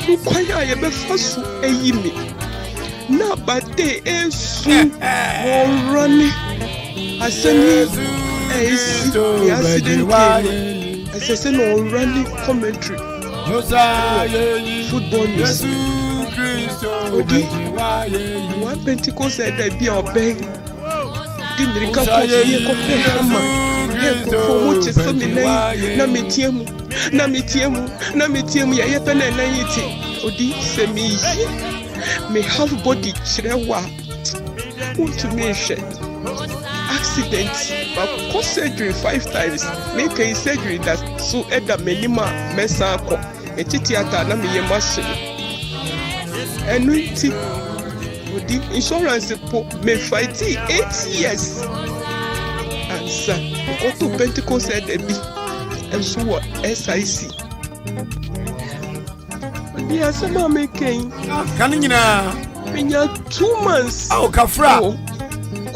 no kwaya ye be faso eyimi na bade esu running Asem the accident came. As I said, no running commentary. Football news. Odi, one Pentecost said there be a bang. Didn't recover here compare hammer. For much is something like Namitiemu, ya pen and 90. Odi, say me half body chirewa. Want to mention accident, but cost surgery 5 times. Make a surgery that so edda minima mesako. A theater na me machine. And the insurance may fight 8 years. And sir, go to Pentecost said and so what SIC. The Asem making in your 2 months. Oh, Kafra.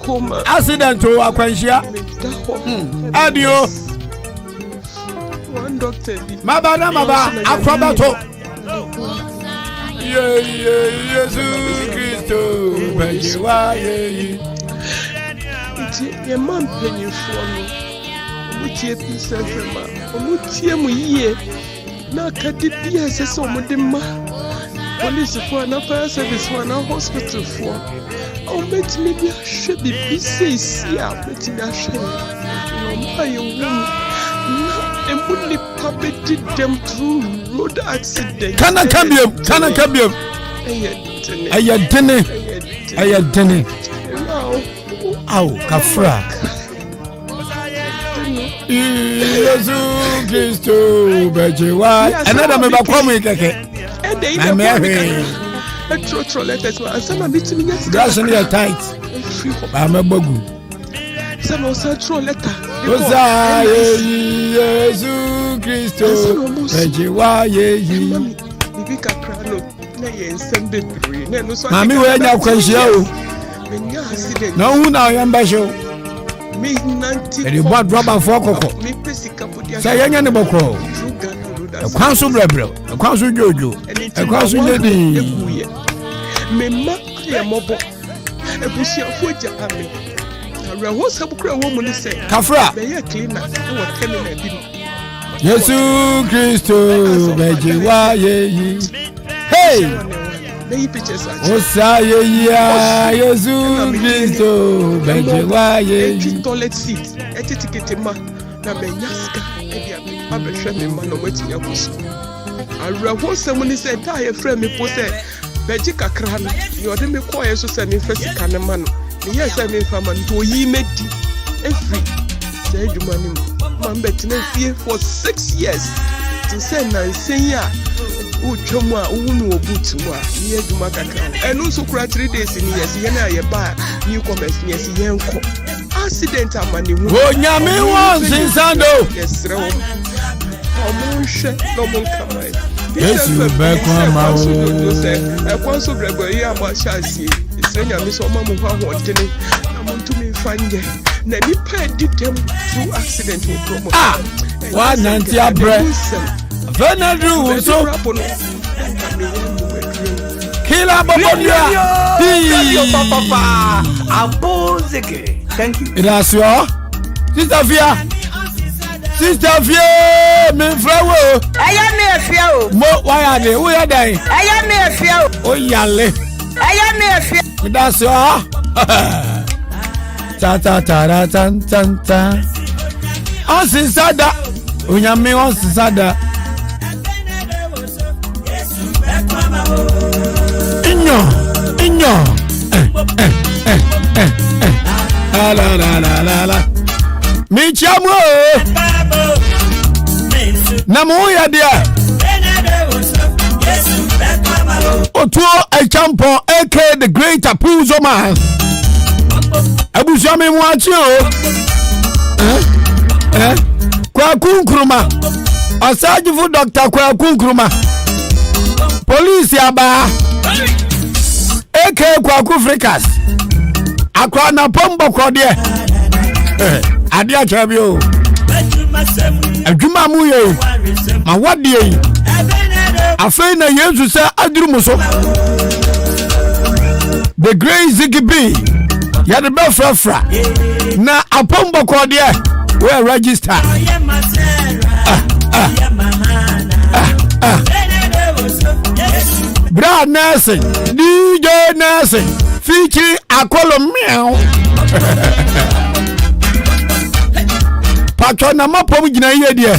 Coma. Accident to Aquantia. Adio. One doctor. Mabana, Aquabato. Jesus Christo. Your mom penny for me. Which ye piece of ma. Which ye mu ye. Now, Cadipia says so much. Police for an fire service for an hospital for. Oh, let me be ashamed. Be says, yeah, let me ashamed. No, my woman. And only puppet did them through road accident. Can I come here? I had dinner. Oh, Kafra. Jesus Christo, Bejewa. Another member Kwame Keke. And they true letters were some of it. That's only a tight. I'm a bogu. Some also true letter. Jesus Christo, Bejewa, ye. Dika Crano, nay, and send it. Mammy, where now question? No, now I am Basho. Me 90. And you bought rubber for Coco. Me Pessica. Say, young animal crow. A council rebel, a council Jojo, a council lady. Memma, a mobile. A bushy of wood. A rose of a woman say, Kafra, they are cleaner. Jesus Christo, Bejewa, ye. Hey! Osaye ya Jesus Christo, Bejewa, ye. Toilet seat, etiquette ma, na menyaska, abehwe me ma no mati yakuso. Arawo semuni se ta ye frɛ me po se beji kakra no ye ode me kɔ ye so se me fasika ne ma no me ye se me fa ma no yi medi every say dwuma ni ma mbetine fie for 6 years to say na nsen ya u twemu a unu obutu mu a ye dwuma kakra enu so kura 3 days ni yes ye na ye ba new commerce ni yes ye nko accident amani hu o nyame won sinsando yes rewo omunhwe no monkamai Yesu bekwa mawo ekwanso brego yi amasha asie isenya mi so mamu hwa hodene na muntu mi fanje na nipa didem through accident with promo wa nanti abre venadu so kila bobodia yo papa abozeke thank you irasio Sister Fie, me flower. Aya me afia o. Mo why are they? Who are they? Aya me afia o. Oh yale. Aya me afia. That's all. Ta ta ta ta tan tan tan. On sisada. Unyame on sisada. Inyo. La. Mi chamo. Namuya dia Otuo Echampo aka the great Apuzo man Abushami mwachi Kwa kunkruma Asajifu Dr. Kwa kunkruma Polisi aba aka kwa kufrikas Akwa na pombo kwa die Adia chabio Adwuma mu ye ma wade yi afei na Yesu sa aduru muso the great Ziggy ya de befrafra na apombo kode we register bra nursing DJ nursing featuring Akolo meow patona mapom gina ye de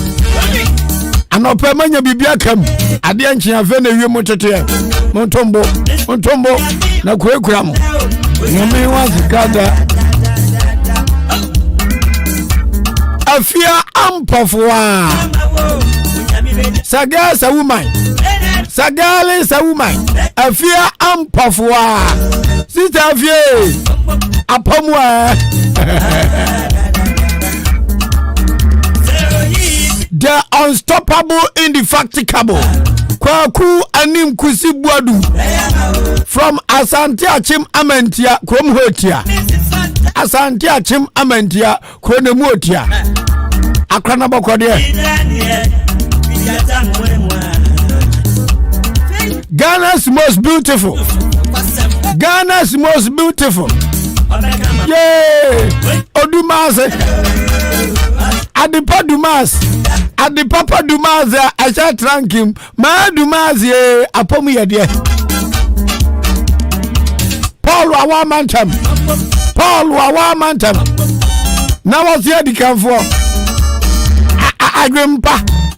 anope manya bibia kam ade anchi afa na wie motete montombo na kurekura mo nyame wazikada afia ampofwa sagasa woman sagale sa woman afia ampofwa sister afie apomwa the unstoppable indefatigable kwaku anim kusibuadu from Asante Achim Amentia krom hotia Asante Achim Amentia kronemu hotia akrana bokode Ghana's most beautiful yeah Odumase Adipa Dumas Adipapa Dumas acha trankim ma Dumas ye apomu yede Paul wa mantam na was here Dika for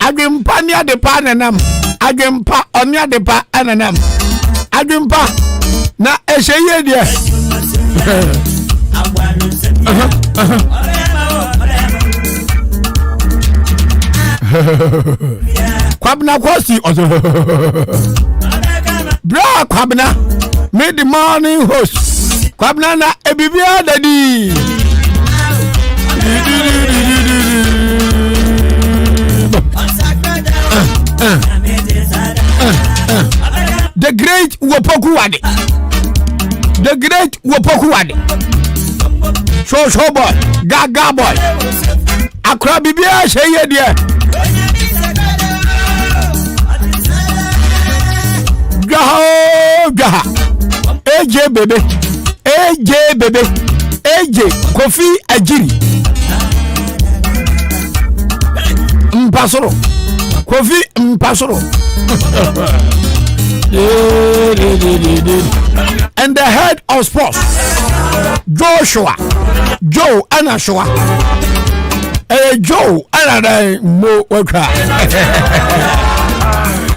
agwempa ni adepa nanam agwempa oni adepa ananam agwempa na ehye de Kwabna kwasi bra kwabna mid the morning host kwabna na ebibia dadi the great Wopoku Wade show boy gaga boy akra bibia sheye de gaha AJ bebe AJ Kofi Ajiri Mpasoro Kofi Mpasoro and the head of sports Joe Anashua Joe Anada Mo Waka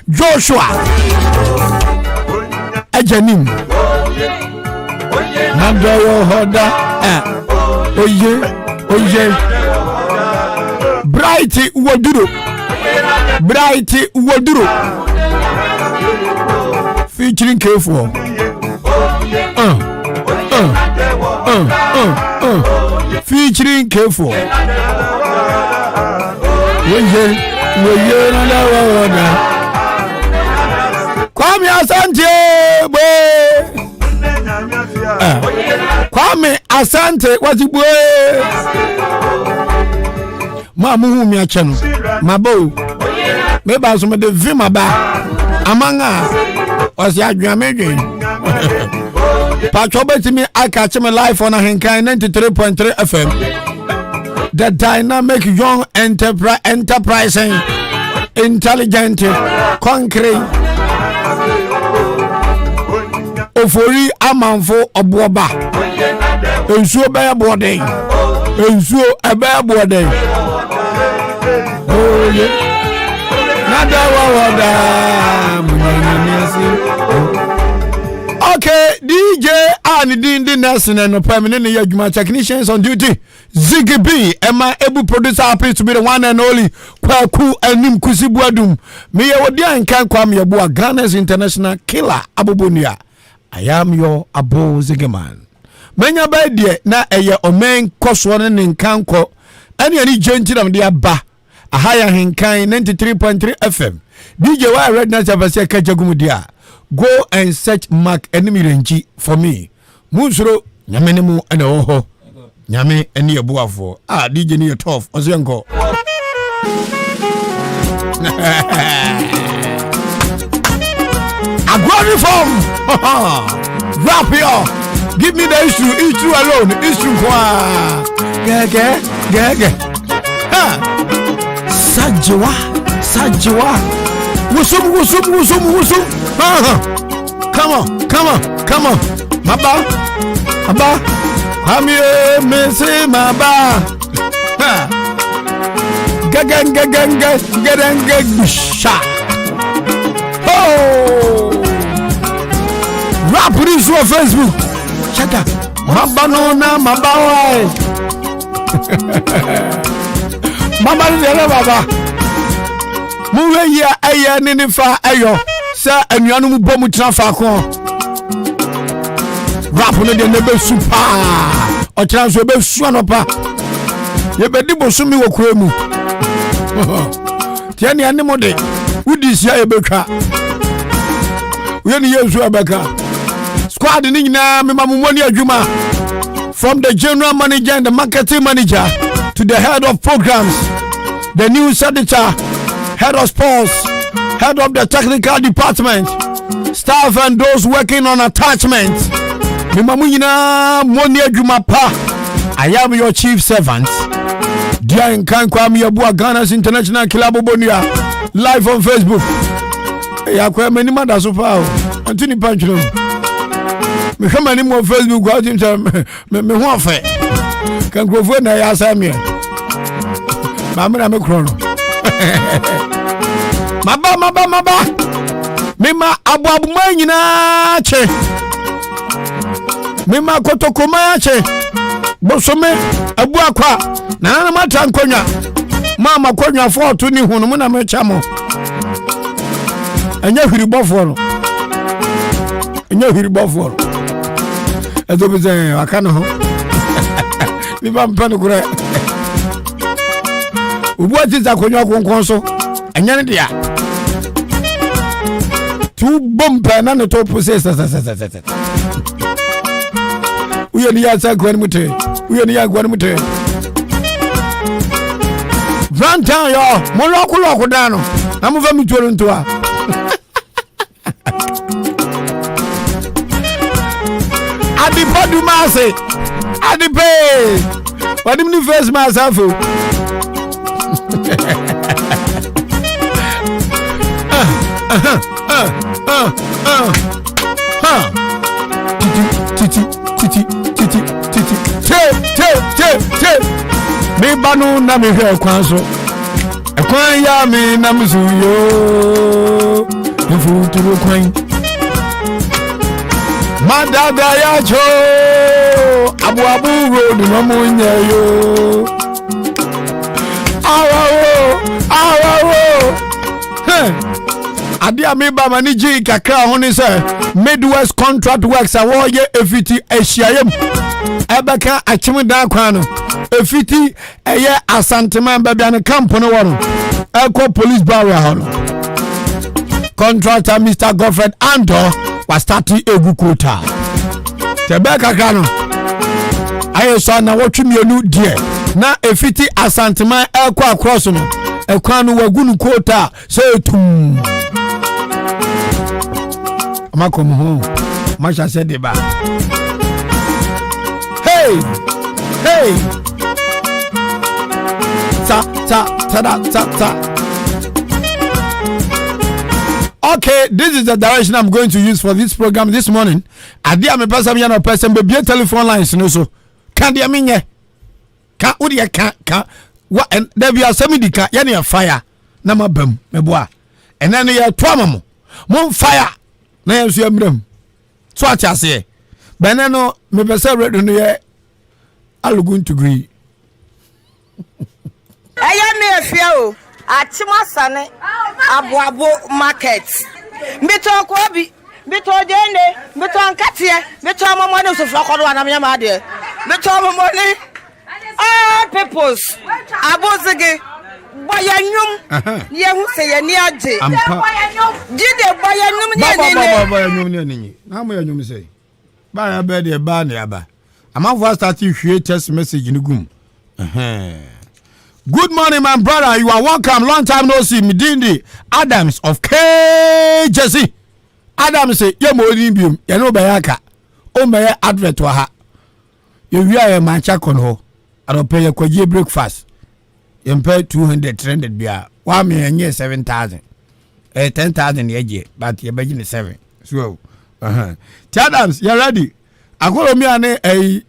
Joshua Ajanim Nadayo Hoda Oye Bright Woduro featuring K4 featuring K4 Oye Kwame Asante Kwame Asante wazibwe ma muhu mi achenu mabo meba so me de vima ba amanga wasi adwamedwen Pacho betimi aka cheme live on Ahenkan 93.3 FM the dynamic young enterprising intelligent concrete ofori amanfo oboba ensuo be bode ensuo ebe bode oye nada wawada okay DJ and the Nelson and permanent yadwuma technicians on duty Ziggy B and my able producer happens to be the one and only Kwaku Anim Kusibuadum me Odi Ahenkan Kwame Yeboah Ghana's international killer abubunia. I am your abo Ziggy man. Menya ba die na eye omen koswo ne nkanko ene ani gentinam de aba ahaya Ahenkan 93.3 FM DJ wa red na javase kajagum dia go and search mark enemy range for me munsuro nyame ne mu ene ho nyame ene ebuafo DJ ni tough ozenko Agwari form. Rap here. Give me the issue alone. Issue kwa. Gege. Sajiwa. Wusum. Come on. Maba. Hamie mesi maba. Gege sha. Oh. Rap this on Facebook. Check out. Mabanona mabawai. Mama ni baba. Muwe ya aya nini fa ayo. Sa anuanu mu bomu transfer ko. Rap no de nebe super. O transfer be su anopa. Ye be di bosumi wo kwemu. Tiani animo de. Udi sia ye betwa. We ni yesu abeka. Squad ni nyina me mamumoni adwuma. From the general manager and the marketing manager to the head of programs, the news editor, head of sports, head of the technical department, staff and those working on attachment. Me mamuna moni adwuma pa. I am your chief servant. Odi Ahenkan Kwame Yeboah, Ghana's international club Bonia, live on Facebook. Ya kwa meni mada so pa o. Antuni panchiro. Me hama ni mo Facebook kwa timsa me ho afa. Kan krofo na ya Asem. Ba me na me krono. Maba. Mema abu nyina che. Mema kotokoma che. Bosome abu akwa. Na mata nkonya. Mama konya fo to ni hunu mu na me chamo. Anya hwiribofo no. Ezo bize akana ho. Ni ba mpano kure. Ubu ati za konya konkon so. Anya ne dia. Tu bomba na no top se. Uye ni ya sa kwani mute. Vanta yo, mo loku dano. Amu va mi tuolo ntoa. Adipa du mase. Adipe. Wadi mni face masafu. Titi. Me banu na me hwe kwanso. Ekwan ya me na mzuyo. Mfuturu kwan. Madada ya cho. Abu road no munya yo. Awo. Adia me ba mani ji kakra ho ni se Midwest Contract Works awoye efiti ehyiayem. Ebeka achim dan kwan no. Efiti eye asanteman babia no camp no wono. Eko police barrier hono. Contractor Mr. Godfred Ando was starting egu quota. Tebeka kano. Aye so na wotwemienu die. Na efiti asanteman eko across no. Ekwanu wagunu quota say tum. Amakom ho. Masha said deba. Hey. Ta. Okay, this is the direction I'm going to use for this program this morning. Adia me person be telephone lines no so. Can dia minye? Can odi can what and there be Asem Dika ya na fire na mabam meboa. And then you twama mo fire na yensu amram. So atiase. Beneno me pese redo no ye alugun to agree. Aya me afia o. Achima sane abuabo market. Mbito ko bi, mbito jende, mbito ankatie, mbito momone so flakodo na me ma de. Mbito momone peoples abozege boyanyum ye hu se ye ni age. Jide boyanyum ne ni. Na mo yanyum sei. Ba ya be de ba ne aba. Amafo start hwie text message ni gum. Good morning, my brother. You are welcome. Long time no see. Midindi Adams of KJC. Adam say ye mo ni biom ye no be yaka o me advert wa ha ye wi aye mancha kon ho adope ye kwaje breakfast ye mpe 200 300 bia wa me ye 7000 10,000 ye je but ye be 7 so Adams you ready akolo mi ane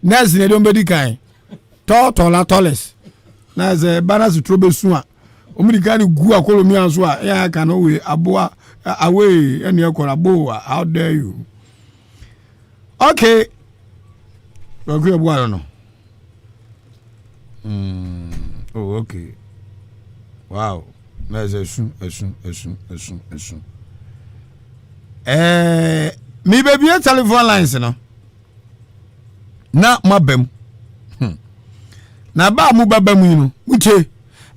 nurse ne do mbedi kan tola toles na ze balance trobe su a omri kan gu akolo mi anso a ya kan o we aboa away ene ekora bo how dare you okay we go boa no oh okay wow na ze esun mi baby telephone lines no na mabem na ba mu babam no uche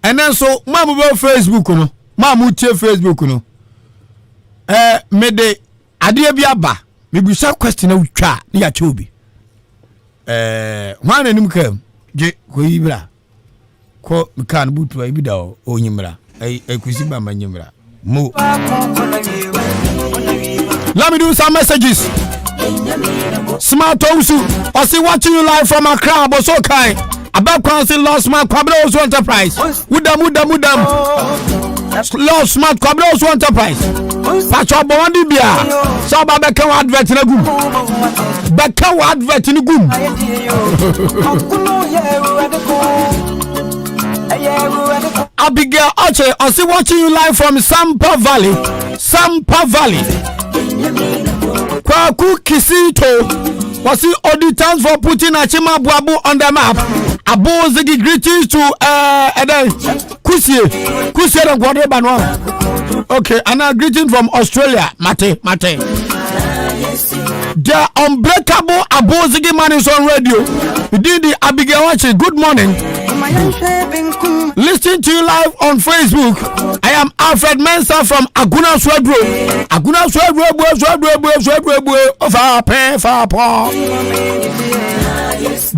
enen so ma mu ba Facebook no ma mu tie Facebook no me de ade bia ba me busa question na utwa na ya chobi hwan anim kam je ko yibra ko kan butu ai bida o nyimra ai kusi ba ma nyimra mo. Let me do some messages. Smart Osu, I see watching you live from Accra, but so kind. About Council Lost Smart Kwabros Enterprise. Mudam. Lost Smart Kwabros Enterprise. Pacho Bondi Bia. So Beka advert in a gum. Beka advert in a gum. Abigail Oche, I see watching you live from Sampa Valley. Kwaku Kisito was the Odi thanks for putting Achima Buabu on the map. Abo Ziggy greetings to Kusie and Guadebano. Okay, and a greeting from Australia. Mate. The unbreakable Abo Ziggy man is on radio. We did the Abigail Watching. Good morning. Listening to you live on Facebook. I am Alfred Mensa from Aguna Swedro.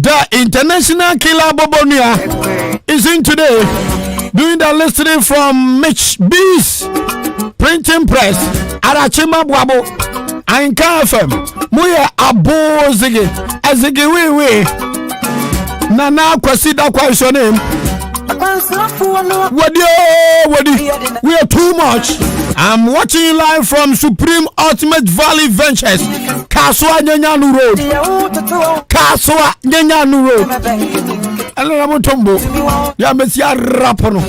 The international killer Bobonia is in today. Doing the listening from Mitch B's Printing Press. Arachima Bwabo. Ahenkan FM. Muya Abo Ziggy. Aziggy we. Nana Kwasida kwa is your name. Wadi, we are too much. I'm watching you live from Supreme Ultimate Valley Ventures, Kaswa Nyanyanu Road. Alana Mutombo, ya Messia Rapono.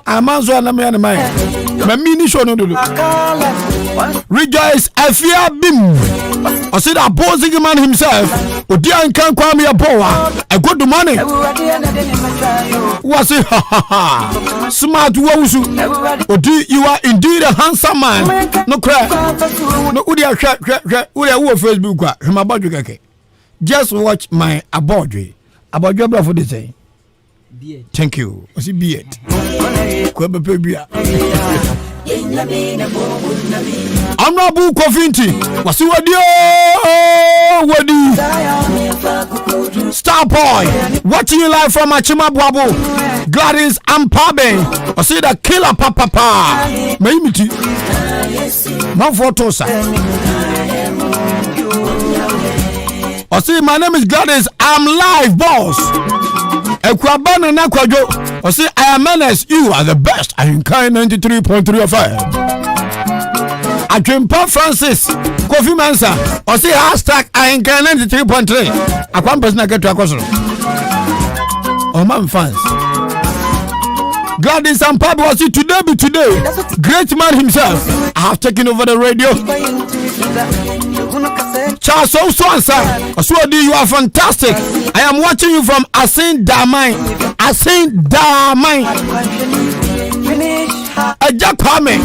Amazo and the man. Mamini Shono. Rejoice, I fear Bim. I said, opposing man himself. Odi Ahenkan Kwame Yeboah. A good morning. Was it? Smart Wosu. Odi, you are indeed a handsome man. No cry. No Odi Facebook. Just watch my abodry. About your brother for the day. Thank you. I see beard. I'm not book of Inti. Was you Wadi? Star Boy. Watching you live from Achima Bwabo. Gladys Ampabe. I see the killer papa. Maybe no photos. I see my name is Gladys. I'm live, boss. Ekwabana na kwajo. I say I am menace. You are the best. Ahenkan 93.3 FM. Ajimpa Francis Kofi Mansa. I say hashtag Ahenkan 93.3. Akwan person get to akosoro. Oh man fans. Gladys and Pablo was it today be today. Great man himself. I have taken over the radio. Charles Oswansa, Oswadi, you are fantastic. I am watching you from Asem Damai. Ahenkan Kwame.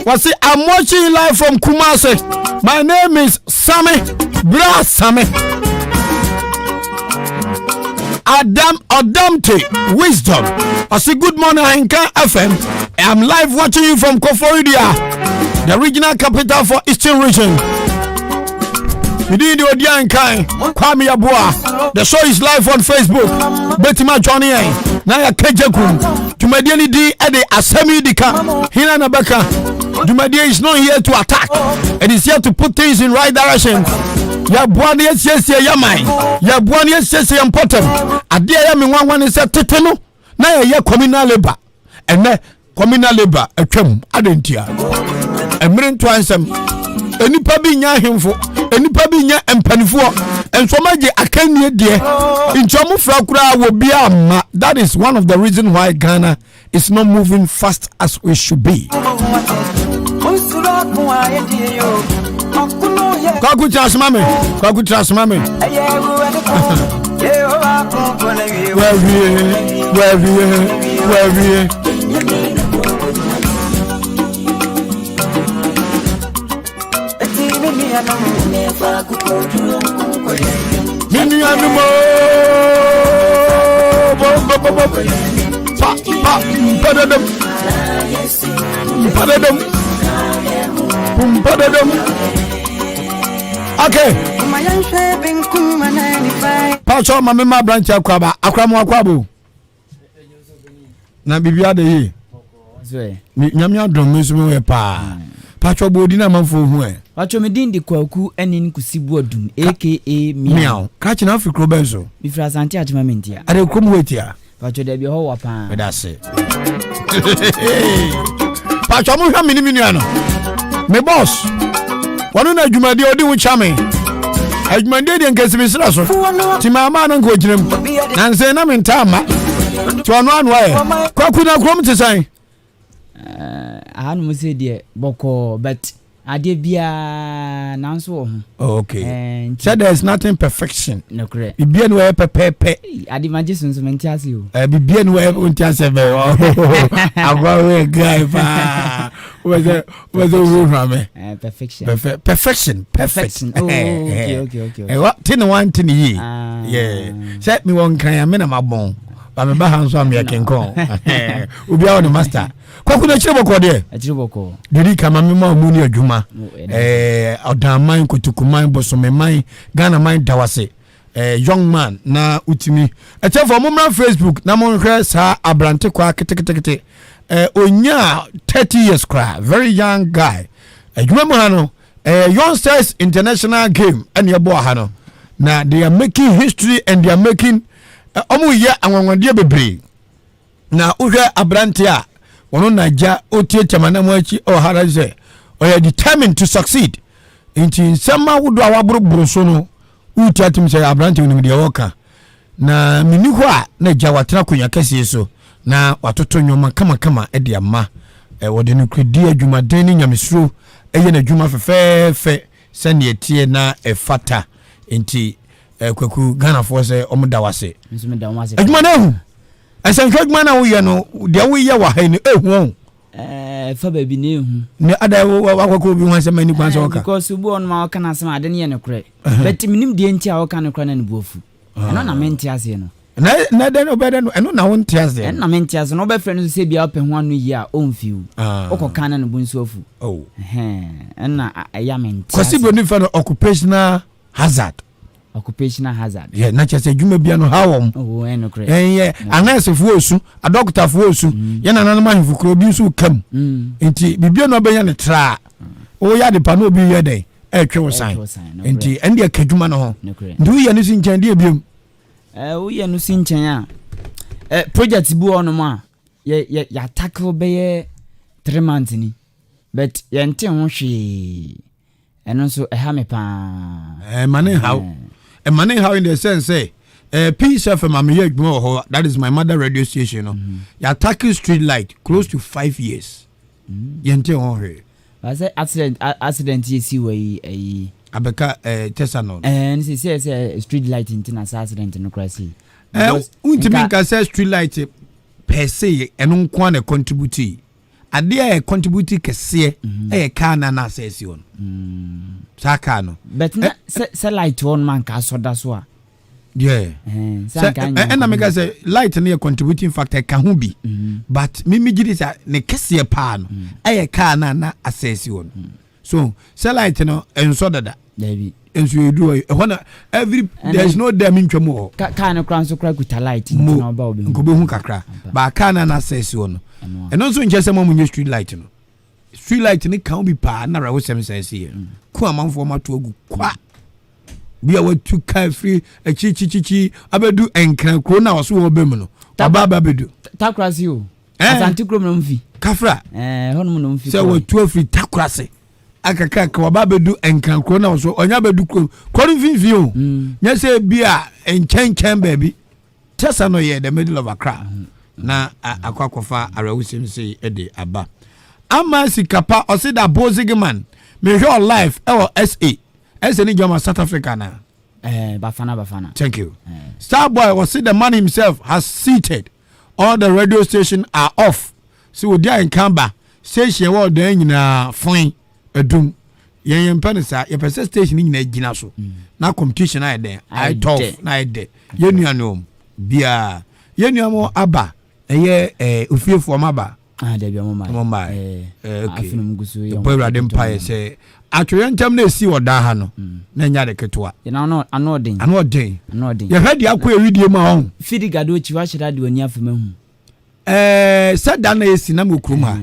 Was it? I'm watching you live from Kumasi. My name is Sami. Bra Sami. Adamte Wisdom. I say good morning, Ahenkan FM. I am live watching you from Koforidia, the regional capital for Eastern Region. We did the Odi Ahenkan Kwame Yeboah. The show is live on Facebook. Betima Johnny Naya Kejekum. Tumediani di ede Asem Dika. Hina Nabeka. Dumadie is not here to attack. It is here to put things in right direction. Ya buani yes ya mai. Ya buani yes ya important. Adia ya mi wan is teteno. Na ya communal labor. Ene communal labor atwam adentia. Emre nto ansem. Enipa bi nya hemfo. Enipa bi nya empanifo. Ensomaje akanie de. Inchomu fra kura wo bia ma. That is one of the reasons why Ghana is not moving fast as we should be. Kwaku transmame. Kwaku transmame. Where we Mini animal. Okay. Pacho mama branch akwaba akramu akwabo. Na bibia de yi. Nyamya drum mesume we pa. Pacho bodi na manfo hu e. Pacho medin di kwaku enin kusibu odum aka miao. Catch na Africa benzo. Bi fra Asante atmamentia. Ade krom wetia. Pacho de bi ho wa pa. Me da se. Pacho mo hwa mini ano. Me boss. Wanu na adwumade odi wo chame. Adwumade de nkesi sira so. Ti mama na nko gyinem. Na nse na mentama. Ti wanu anu aye. Kwaku na krom te san. Anu mo se de boko but ade bia nanso ho. Okay. So there is nothing perfection. No correct. Bibia no e pepepe. Ade maje sunso mentiase o. Bibia no e untiase be. Agwa we guy pa. Was a rame. Perfection. Perfection. Perfection. Oh, okay. What tin one tin ye? Yeah. Set me one kan me na mabon. Ba me ba hanso am yakenkon. Ubia wo master. Kwaku na chire boko de. Chire boko. Dika mama ma mu ni adwuma. Odaman kotukuman bosomeman Ghana man dawase. Young man na utimi. Eche for mumra Facebook na mo hwe sa abrante kwa ketekete. Onya 30 years cry, very young guy. Adwuma mu hano youngsters international game and Yeboah hano. Na they are making history and they are making omu ye anwonwode bebre. Na uhwe abrante a wono naja otie chamana mu achi o haraze. Are determined to succeed. Inti nsema wudu awaburu so no uti atim say abrante woni de woka. Na minihu a na jawatena konya kase so. Na watoto nyoma kama edi ama wode no kredi adwumaden ni nyamesuro eye na adwuma fefefe sane etie na efata enti kwaku Ghana for say omuda wase adwuma na hu asanhwa adwuma na wo ye no de wo ye wa ha ni ehu fa ba bi na ehu ne ada wakoko bi ho asema ni kwanso oka because ubu on ma oka na asema ade ne ye ne kure but minim de enti a oka ne kure na ne buofu eno na menti ase no na den obeda no eno na won tiase en na mentiase no be friend se bia ope ho anu yi a onfiu okokana no bunsu ofu en na aya mentiase kwasi bro ni fa no occupational hazard yeah na chese dwuma bia no hawom eno kre yeah anase fu osu a doctor fu osu ye na nanama hfu kro bi su kam enti bibia no benya ne tra o ya de pa no bi ye den twe wo san enti ende akadwuma no ho ndu ye no sin chan de biom we no sin chan a project bu ono ma ya tackle be 3 months ni but ye nte ho hwe eno so ha me pa money how in the sense say Peace FM am here adwuma that is my mother radio station no ya tackle street light close to 5 years ye nte ho hwe I say accident you see we abeka tesano and say street light in accident no crazy untimi ka say street light per se eno nko na contribute ade e contribute kese e ka na access on saka no but say light on man ka so da so a yeah and I say light na contributing factor ka hu bi but mimi gidi sa ne kese pa no e ka na access on so say light no enso dada David enso edu every there is no damn intwemo ka na kran so kra kuta light no ba obi hu kakra ba ka na access on eno so nche se mo munye street light no street light ni kan bi pa na rawo sem sense ku amanfo ma to agu kwa bia watu ka free chi abedu enkran kro na so wo bem no aba bedu takrasi o Asante krom no mfi kafra hono no mfi se watu free takrasi akaka ka aba bedu enkran kro na so onya bedu kro mfi o nya se bia enchenchen baby tesa no ye the middle of Accra na akwakofa arawo sem se ede aba amasi kapa osida bozigman me your life SA ni Joma South Africa na Bafana thank you Starboy was see the man himself has seated all the radio station are off so Odi Ahenkan station wo dan nyina fine edum yen penisa ye pese station nyina gina so na competition na den I tough na ide yenuanom bia yenuamo aba eye ofiefo maba da bia mama okay afinum gusu ye Pawrade Empire say atwe ntem na esi oda ha no na nya de ketwa na anodin ye hadi akọ ewidie ma hon fidi gado chi wa shira de oni afemahu sada na esi na mokrum ha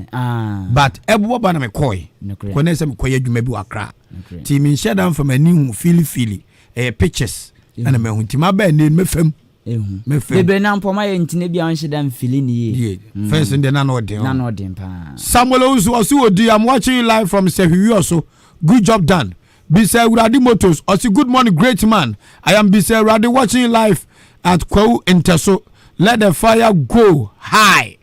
but ebo ba na me koy ko na se me koy adwuma bi wakra ti mi shada mfa mani hu fili pictures ana me hu ti ma ba ne mefam bebe na mpoma ye ntine bia on shida mfili ni ye first in the nanodin pa Samuel Osu Odi, I'm watching you live from Sehuyo so good job done. Bisa Uradi Motors Osi, good morning great man. I am Bisa Uradi watching you live at Kwau Inteso. Let the fire go high.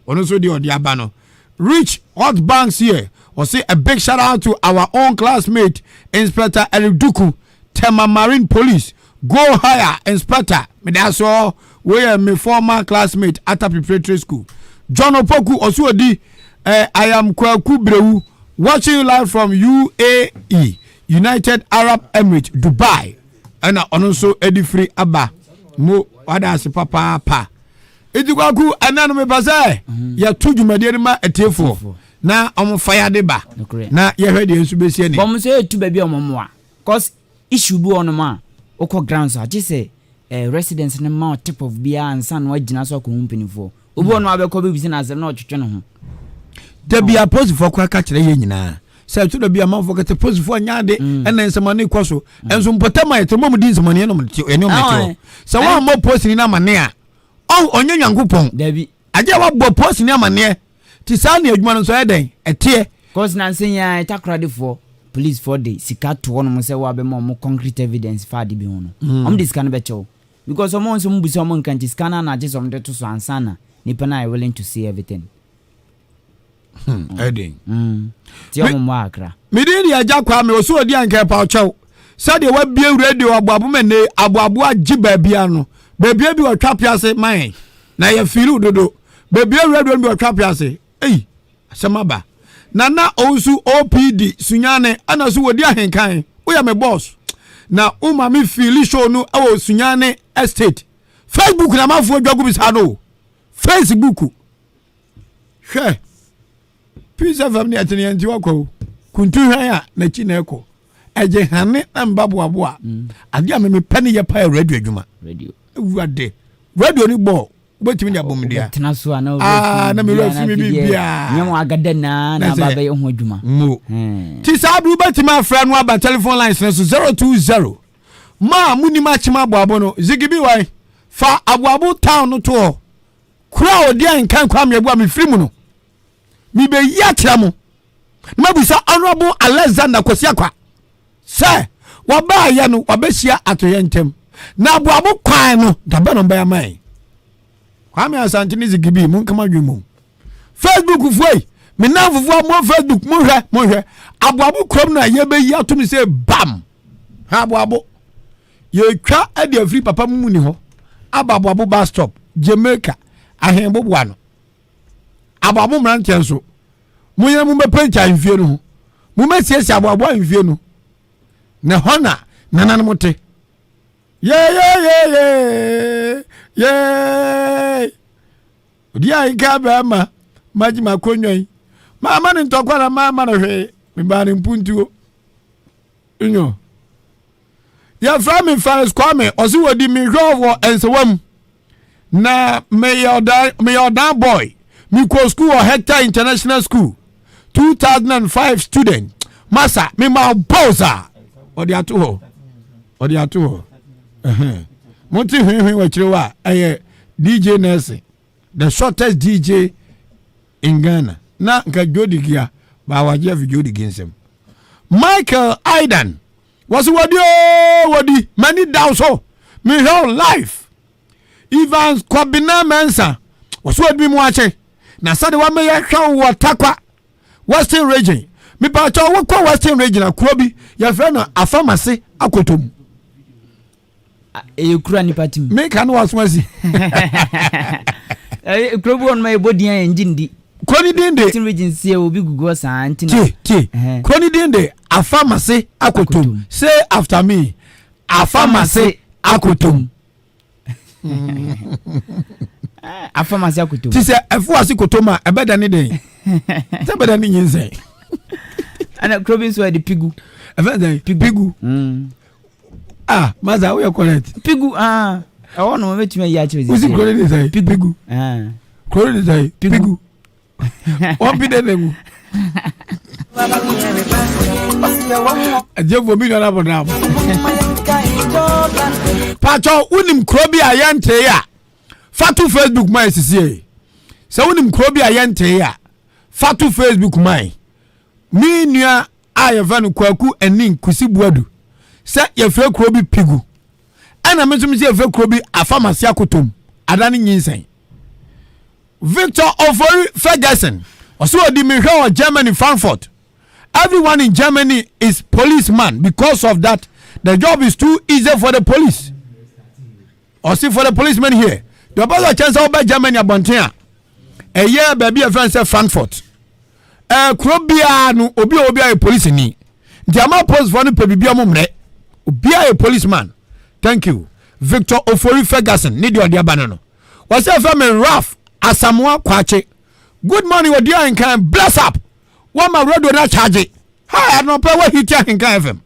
Onoso di Odi Abano. Rich Hot Banks here. Osi, a big shout out to our own classmate Inspector Eric Duku, Tema Marine Police. Go higher, Inspector. That's all. We are my former classmate at a preparatory school. John Opoku Osu Odi, I am Kwaku Brewu, watching you live from UAE, United Arab Emirates, Dubai. And also Eddie Free Abba. Mo wadasi papa. Iti kwaku anano me pasa. Ya tuju medierima etefo. Na omo fire deba. Na ye hwede ensu besie ni. Bom se etu baby omo a. Cause issue bu onoma. Oko grounds a je residents ne ma tip of bia ansa no agina so ko humpinifo. Obi ono abekọ be bisi na asem na otwetwe no ho. Da bia post for kwa ka kire ye nyina. Say to da bia manfo ka te post for nyade ena nsemane kwaso. Enso mpotama etemo mu di nsemane no mti eno mti. So wa mo post ni na mane a. Onye nyankopon. Da bi. Aje wa bo post ni amane. Ti sa na adwuma no so eden etie. Cause na nsenya etakrade police for the sika to one mo say wa be mo concrete evidence fa de bi ho no. This can be cho. Because someone some busi someone can scanner na just some to so ansana. Nipa na willing to see everything. Edin. Ti o mo akra. Me di aja kwa me Osu Odi Ahenkan pa cho. Sa de wa bie radio abuabu mene abuabu agi baabia no. Baabia bi otwa piase man. Na ye firu dodo. Baabia radio bi otwa piase. Asemaba. Nana Osu OPD Sunyane ana so Odi Ahenkan. Wo ya me boss. Na uma mi fili show no e Sunyane estate. Facebook na mafo dwagu bisa no. Facebook. Hwe. Pisa family atene anti wakọ. Kuntu hwan a na chi na ekọ. Eje hane na mbabo aboa. Ade a me pane ye pa radio adwuma. Radio. Ewuade. Radio ni bo. Obetimi dia bom dia. Tena so ana na me lo fi mi bibia. Nyemo agada na baba ye ho adwuma. Mo. Ti sa du betimi afra no aba telephone lines na so 020. Ma muni ma chima aboabo no. Zigibi wai. Fa aboabo town no to. Kura Odi Ahenkan Kwame Yeboah me firi mu no. Mi be ya kira mo. Mabusa honorable Alexander Kosiakwa. Say, waba ya no wabehia atoye ntem. Na aboabo kwan no da ba no ba ya man. Kwame Asante Zigibi mun kama dwemu. Facebook foi. Me na fufu mo Facebook mo hwe. Aboabo krom na ye be ya to me say bam. Ha aboabo. Ye twa ade afri papa mu ni ho. Aboabo bus stop Jamaica. Ahenbo boano. Aboabo mranche so. Munya mu mepencha mfie no. Mu mesiesi aboabo mfie no. Ne hona nanan mote. Ye. Odi Ahenkan ba maji makonyo. Mama ni ntokwa mama no hwe. Me ba ni mpuntuo. Inyo. Ya from me Faris Kwame Osu Odi mi hwo ensewam. Na me your boy me go school or Hector International School 2005 student masa me ma boza odi ato monti hwehwe wa chirewa DJ Nelson the shortest DJ in Ghana na nka Jody Gia ba waje fi Jody Ginsem Michael Aidan was wodi many down so me whole life Evans Kwabina Mensa was what me mwache na sade wa me ya hwa wo takwa Western region me pa cho wo kwa Western region akuro bi ya fe na afamase akotom kura ni party me kan was masi kuro bi on my body an njindi kroni dinde Western region sie obi gugu sa antina kroni dinde afamase akotom say after me afamase akotom afamase akotom ti se efu ase kotoma ebeda ni den se beda ni nyinse ana krobin so de pigu ebeda pigu maza we correct pigu I want no metime ya cheze usi kroni ni say pigu kroni ni say pigu o bi de nemu Ajevo mi na bodam Pacho unim krobi ayante ya Fatu Facebook mai sisi Se unim krobi ayante ya Fatu Facebook mai Mi nua ayevanu kwaku enin kusibuadu Se ye fre krobi pigu Ana mesumisi ye fre krobi afamasi akotom adani nyinsen Victor Ofori Ferguson also the Michael of Germany Frankfurt. Everyone in Germany is policeman because of that. The job is too easy for the police. Or see for the policemen here. The about chance over Germany abontia. A year baby a friend said Frankfurt. Krobia no obi a police ni. Jama post for no pebibia mumre. Obi a policeman. Thank you. Victor Ofori Ferguson. Need your dear banano. Was your family rough? Asamoah Kwache. Good morning, Odi Ahenkan. Bless up. What my road not charge it. Hi, I don't pay what he taking FM.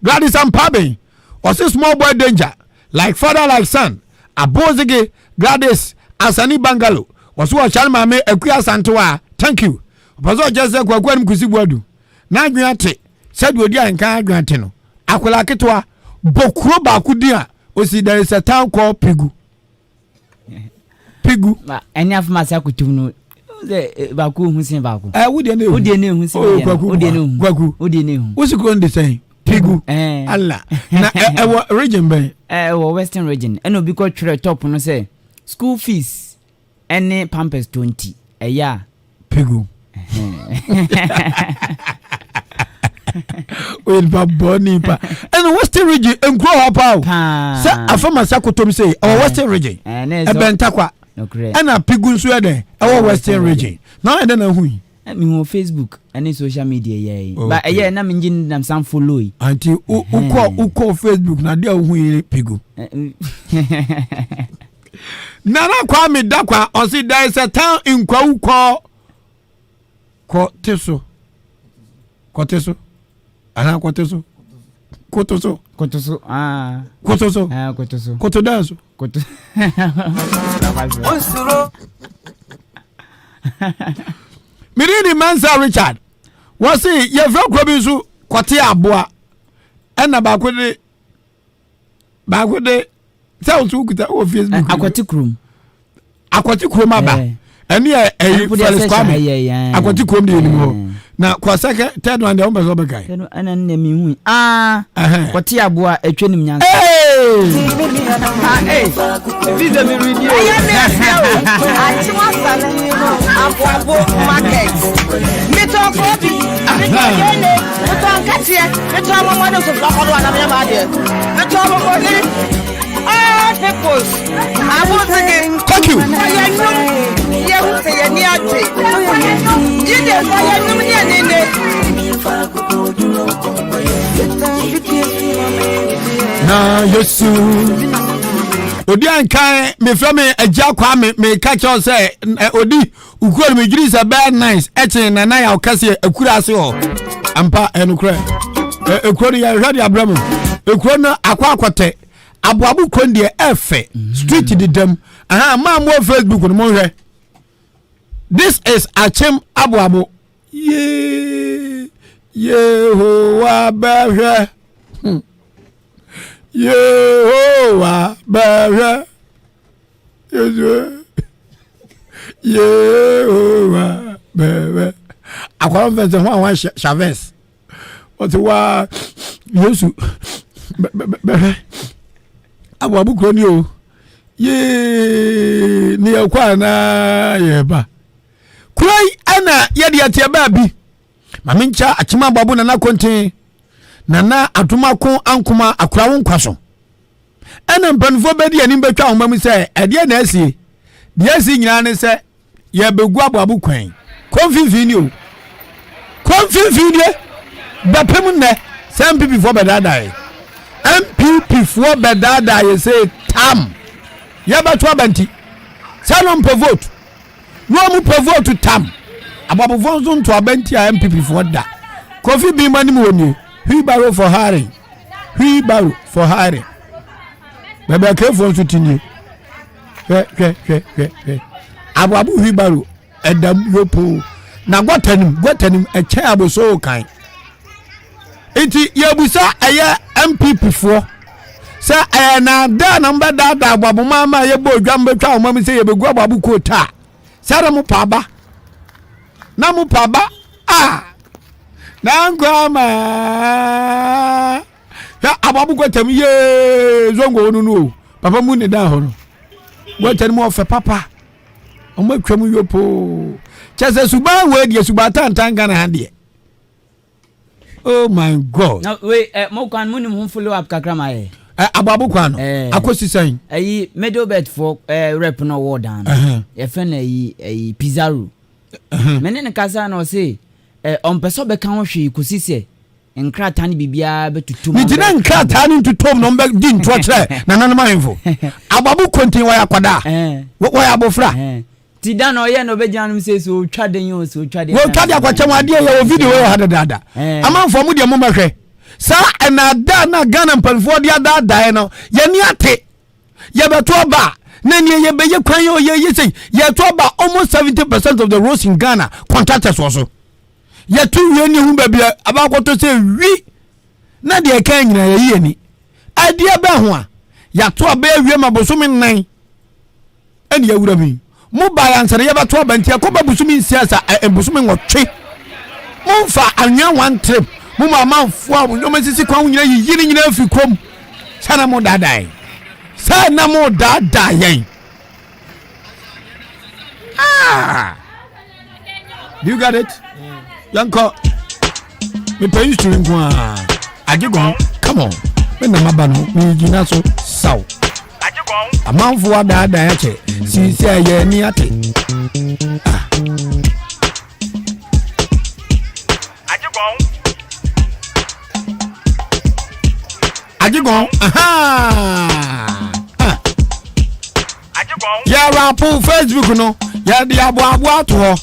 Gladys and Pabe. Was a small boy danger. Like father, like son. Abozige, Gladys, Asani Bangalo. Was what Chalma me Equia Santoa. Thank you. Pazo just said Kwakwan Kusibuadu. Nagriate. Said Odi Ahenkan Grantino. Akwela Ketwa. Bokroba Kudia. Osi there is a town called Pigu. Pigu. Any of my sakutum baku husin baku. Wo de ne husin. Wo de ne hu. Wo si ko ndi say Pigu. Allah. Na ewo region ben. Ewo Western region. Eno bi ko twere top no say school fees any pampers 20 a year. Pigu. Well, Baboni pa. And Western region and grow up out. Say afama sakotom say our Western region. Ebentakwa. And a Pigu Swede, our Western region. Now I don't know who. I mean on Facebook and social media yeah. But yeah, na minjin nam some follow. Until uko Facebook na dia who Pigu. Nana Kwame Dakwa on see there is a town in Kwauko Koteso. Ana Koteso. Kotoso. Kotoso. Kotodaso. Mirini Mansa Richard. Was see ye vro krobisu kwate aboa. Ena bakwede tell to kuta o Facebook. Akwati krum aba. Eni Felix Kwame. Akwati krum de ni na kwa second third one dey umbezo be kai no ana nna mi hu kwati aboa atwenim nyansa visa mi ready abo market mi to ko bi mi to yene mi to nkatie mi to mama no so fa ko na me ma de mi to mo ko ni peoples abo again. Thank you. Na Yesu Odi Ahenkan me from Ahenkan Kwame me catch us say Odi ukuro me giri say bad nice eche na na ya okase akura ase ho ampa enukra ekuro ya hwade abramu ekuro na akwakote aboabu kondie efe street di dem ma mo Facebook no mo hwe This is Achim Abuabo. Ye Yehovah Behwe. Yehovah Behwe. Yehovah Behwe. Akwa mfense ho Chavez. Oti wa Yesu Behwe. Abuabo kroni o. Ye ni akwa na yeba. Kurai ana yedi atiaba bi. Mamincha Achima Abuabo na kontin. Nana atumako ankuma akura wo nkwaso. Ena mpanfo bedi ani betwa ho mamu se ede na asie. De asie nyina ne se ye begu Abuabo kwan. Konfinfini o. Konfinfini bapem ne se MPP fo bedada. MPP fo bedada ye say tam. Ye beto abanti. Salon per vote. No mu per vote tam. Abuabo fo nso nto abanti a MPP fo da. Kofi bi mani mu oni. Wheelbarrow for hiring. Wheelbarrow for hiring. Baba careful to tinye. Abuabo wheelbarrow edam yopo. Na gwatenim e che aboso kan. Enti yebusa eye MPP fo. Sa na da number da Abuabo mama yebo odwam betwa omam se yebegu Abuabo kota. Sa mu paba. Na mu paba Nankama ya Abuabo kwatam ye zongo onu papa mu ne da ho no gwatam mo fe papa o matwam yopo chese suba we de suba tantan Ghana hande. Oh my God. Now we mo kan mu nim follow up kakra ma ye Abuabo kwa no akosi san ayi middle bed for rep no wardan ye fe na ayi Pizarro menene kasa na o say on peso be kan hwe kosise nkrata ne bibia betutum ni tina nkrata ne tutum no be di nto kire na nanoma info Abuabo kontin wa yakwada wa abofra ti da no ye no be janum se so twaden yo so twaden wo twade akwache wa de ye video yo hada dada amanfo mu de mo mahwe sa na da na Ghana mpanfo de ada no ye ni ate ye beto ba na ni ye be ye kwan yo ye say ye to ba almost 70% of the roads in Ghana contractors also. Ya tu yeni hu babia abakoto se wi na de kan nyina ye ni adia ba ho a ya to ba awie mabosumi nan eni ya wura bi mu balance ya ba to ba ntia ko ba busumi siasa busumi ngotwe mu fa anwa one trip mu mama fo a mu masisi kwa nyina yi nyina afi kom sana mu dadai sana mu dadai Do you got it? Yanko, me pay you to go. Ajigon, come on. When na mabano, me gina so saw. Ajigon, a man for that dache. Si say ye ni ate. Ajigon, aha. Ya rapu Facebook no. Ya di Abuabo ato ho.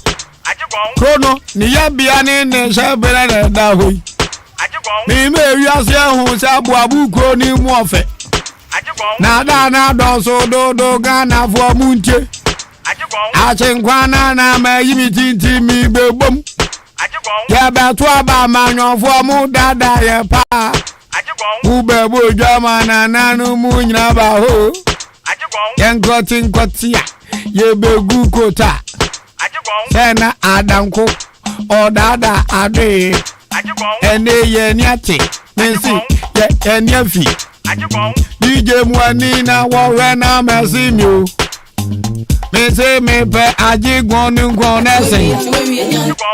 Krono ni ya bia ne shabere da hoyi. Mi me wiase hu se Abuabo kro ni mu ofe. Na da na do so do Ghana fo mu ntie. Achenkwa na ma yimi tinti mi bebom. Ya ba to aba manyo fo mu dada ye pa. U bebo jama na nanu mu nyina ba ho. Yenkotia ye begu kota. Sena adanko odada ade ene ye niate nensi ye eniafi DJ Mwani na wawe na mesimio mese mepe ajigon ngon nesen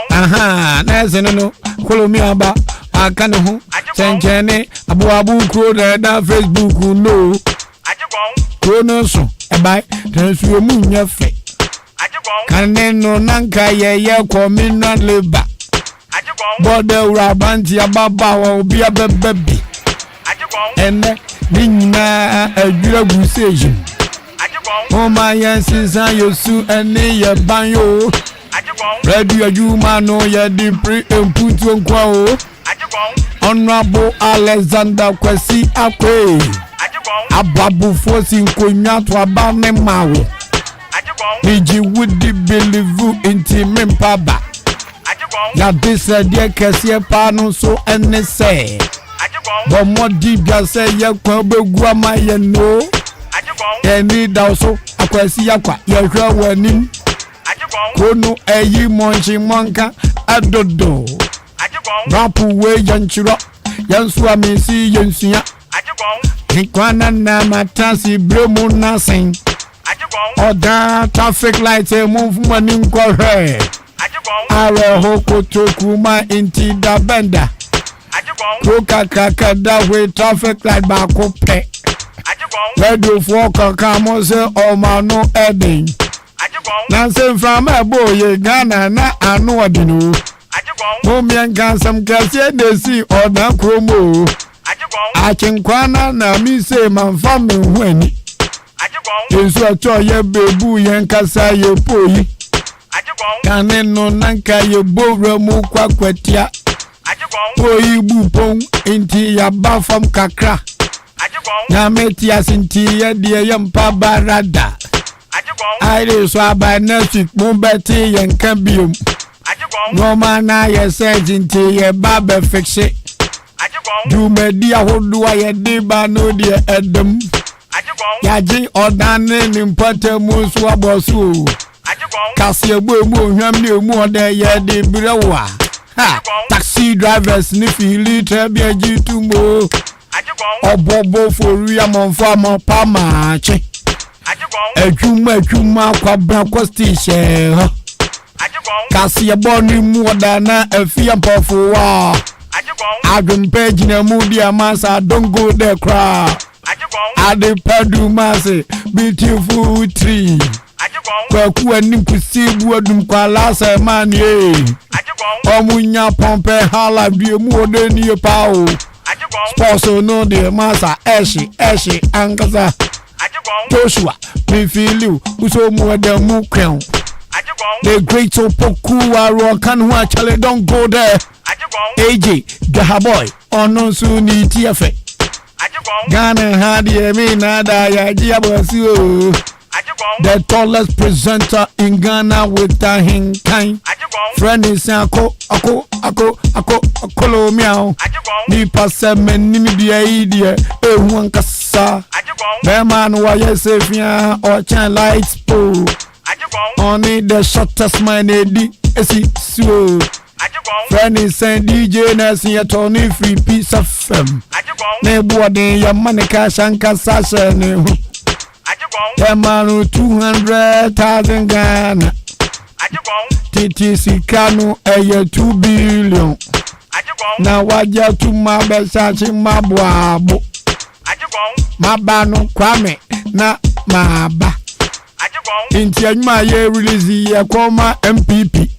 aha nesen no kolomi aba akane ho senchene Abuabo kro da Facebook no kono so ebai tensuo mu nyafe kaneno nanka ye komina leba bode urabanti ababa wa obi abebebi ene ninyina adwira guseji o ma yansinsa yosu ene ye banyo radio ajuma no ye di pre input nkwa o Honorable Alexander Kwesi Akwe Abuabo fosi nkonya to aba ne mawo Niji would believe inti mimpaba. Ya this dear Cassia Pano so and say. But more deep ya say ya kwabe guama ya no. Any dauso akwasi yakwa ya kwa wanim. Kono eyi monchi monka adodo. Rapu we yanchiro yansua misi yansuya. Hikwana na matasi bremu nasing. Oda traffic lights move money kwa he. Are hoko tokuma inti da benda. Koka kakada we traffic light bako pe. Redo for kakamo se omano eding. Nansen from a boy Ghana na anu adinu. Momian gansam kasi desi oda kromo. Achenkwana na mi se manfame hweni. Yesu acho ye bebu yen kasa ye poyi. Kane no nanka ye bowra mu kwa kwatia. Poyi bupon inti ya bafam kakra. Nyameti asinti ye die yempa barada. Aire so aba next week mo beti yen kambium. No man na ye says inti ye babe fixe. Du media hodua ye diba no die edem. Yaji odane nimpate musu abosu. Kasi ebo hwamne mu ode ye de brewa. Ha, taxi drivers ni fili trebia jitumo. Obobo foria monfa mo pamache. Ejuma kwa bra kwa station. Kasi ebo ni mu odana afia mpofuwa. Adum page na mudi amasa don't go there cry. Ade padu mase beautiful tree. Kwa kuwa nimkusibu adum kwa lasa mani Omunya pompe hala bie mu ode ni pao. Sposo no de masa eshi angaza. Joshua me feel you uso mu ode mu kwen. The great opoku aro kan hu actually don't go there. AJ Gahaboy ono su ni TF. Ghana had ye me nada ya jiabosi o. The tallest presenter in Ghana with Ahenkan. Friend is ako meow. Ni passe meni media idea ehuan kasa. The man wa yesefia or chan lights po. Only the shortest man edi esi so. Friend is DJ Nasi ya Tony free piece of film. Ne boarding ya manika shanka sasha ne hu. Yamanu 200,000 Ghana. TTC Kanu eye 2 billion. Na waja tu mabeshachi mabuabu. Mabanu Kwame na maba. Inti anyuma ye release ya koma MPP.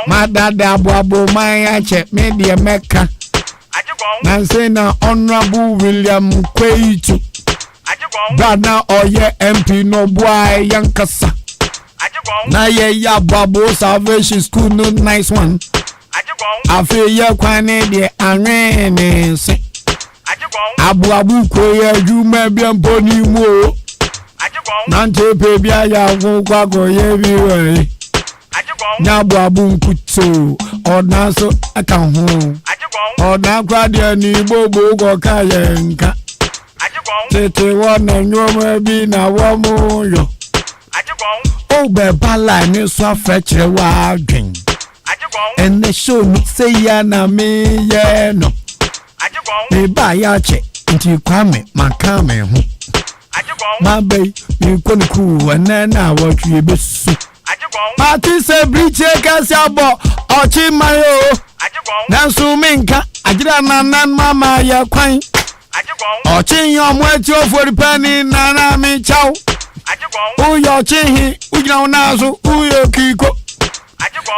Madada abuabu mayache media meka. Nanse na Honorable William Kweitu. Bana oye MP no boy yankasa. Na ye ya babo Salvation School no nice one. Afe ye kwane de anwene se. Abu koye juma biampo ni mo. Nante pe bia ya kwa go ye biwe. Na abu nkuto odna so aka ho. Odna kwa de ni bobo go kayenka. Tete wana nyoma bi na wamu yo. Obe bala ni so fetchre wa dwen. Ene show mi say ya na me ye no. Me ba ya che nti Kwame makame ho. Ma be mi konku ene na watwe besu. Party se briche kasi abo ochi mayo. Na so menka agira nanan mama ya kwan. Ochin yo mweti ofori pani nana mi chao. Uyo chihi ujina unazo uyo kiko.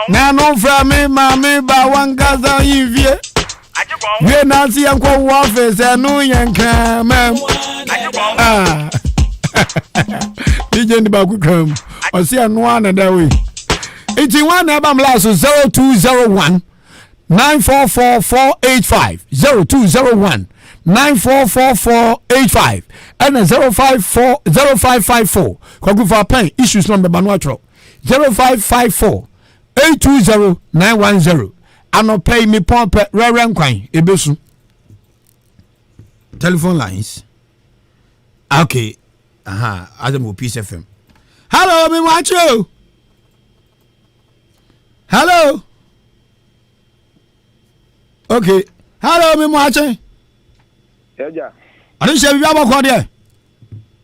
Nano frame mami ba wangaza yivye. Ye nasi ya kwa wafe senu yenkame. DJ ndiba kukrem. Osi anuana dawe. Iti wane abam laso 0201 944 485 0201 944485 and 0554 kwaku for pen issues number manuatro 0554 820 910 ano pay me pompe reverend kwan ebesu telephone lines okay Asem Peace FM. Hello, me watch you. Hello. Okay. Hello, me watching. Yeah. I don't say you have a call there.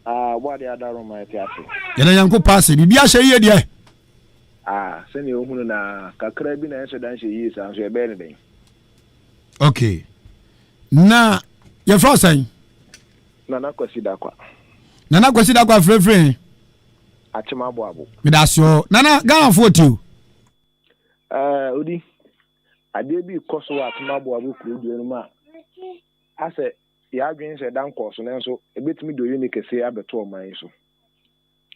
What the other room my theatre. Yana yanko pass it. Be a say here there. Send you who na kakra bi na answer dan she yi san so e be ne. Okay. Na your first sign. Nana kwasida kwa. Nana kwasida kwa frefre. Achima abo. Me da so. Nana Ghana 40. Odi. Ade bi koso atuma abo kru du enu ma. Ase ya adwen se dan koso ne so ebetimi do uni kese abeto o man so.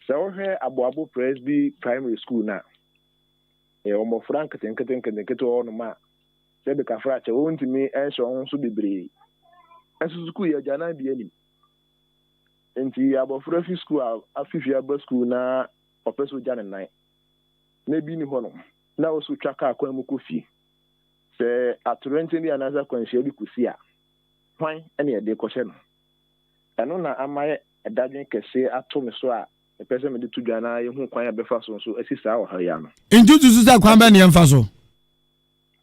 Se wo hwe abo Presby Primary School na. Omo Frank tenkete o no ma. Se be ka fra che wo ntimi enso ho so bebre. Enso school ya jana bi anim. Enti abofra fi school afifi aba school na opeso jana nine na bi ni hono na osu twaka akwan mu kofi se atorente ni anaza kwanhia bi kusi a hwan ene ye de kohye no eno na amaye edadwen kese ato me so a epese me de tudwa na ye hu kwan ya befa so so asisa wo ha ya no intutu su kwan ba ne yemfa so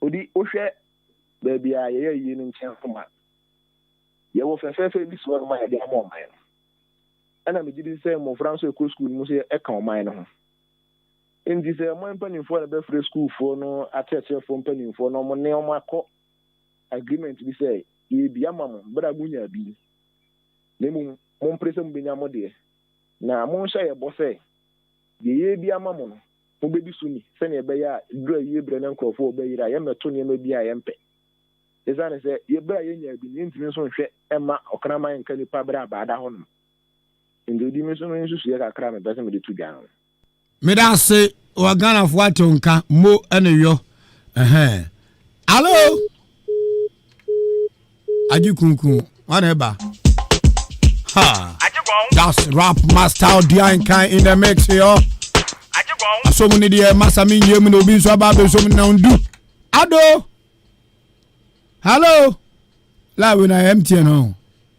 odi ohwe ba bia ye yi ni nchen homa ye wo fefefe bi so ma ye de amon man ana me gidi say mo France ko school mu say e kan o man no indi say mo mpanimfo na be free school fo no atete fo mpanimfo no mo ne o makọ agreement bi say e bia mamo bra gunya bi ne mu mo prese mu benya mo de na mo sha ye bo say ye bia mamo no mo be bi suni se ne be ya dura ye bra na nkrofo be yira ye meto ne ma bia ye mpe ezane say ye bra ye nya bi ne ntimi so hwe ema okraman nka ni pa bra ba da ho no indi dimension no nsusu ya kakra me bese me de tudwa no me da se o Ghana fo atonka mo ene yo allo ajukunku wana ba ha that's rap master Odi Ahenkan in the mix yo aso mu ni de masa mi nyem na obi so aba be so mu na ndu ado hello la we na MTN no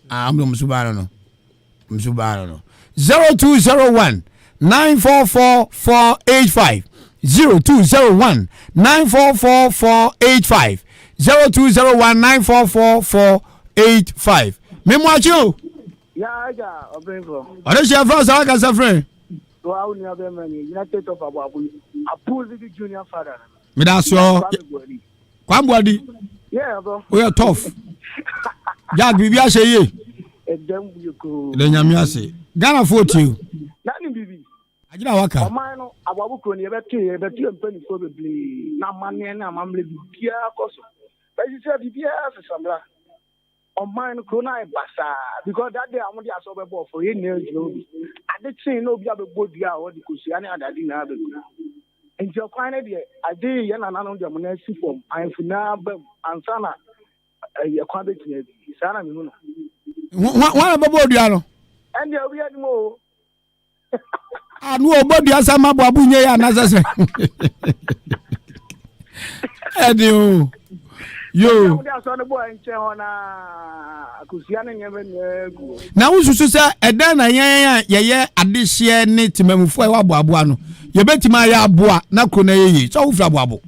am do musubano no 0201 944 485 0201 944 485 0201 944 485 Memwacho ya ja obenfo ore she from sa ka sa friend so how ni abemani United of Abu Apple the junior father me da so kwambodi yeah bro we are tough jag bibi a sheye edem yuko le nyame ase Ghana 40 nani bibi ajira waka oman no ababu kro ni ebetu empani so beble na mane na mamle bibia koso basi se bibia asambla oman kro na ebasa because that day amudi asobebo for ye nail jobi ade tin no bia bebodua o di kosia ne adadi na abebu nti okwan ne de ade ye na nanu de mo na si form anfuna bam ansana ye kwa betia bi sana mi no wana bebodua no ende obi adimo anu obodua sama bo abunye ya na sese edi o yo na ususu se eda na ye adehye ne timamufo e waboabo ano ye betima ya aboa na kro na yeyi so ufra aboabo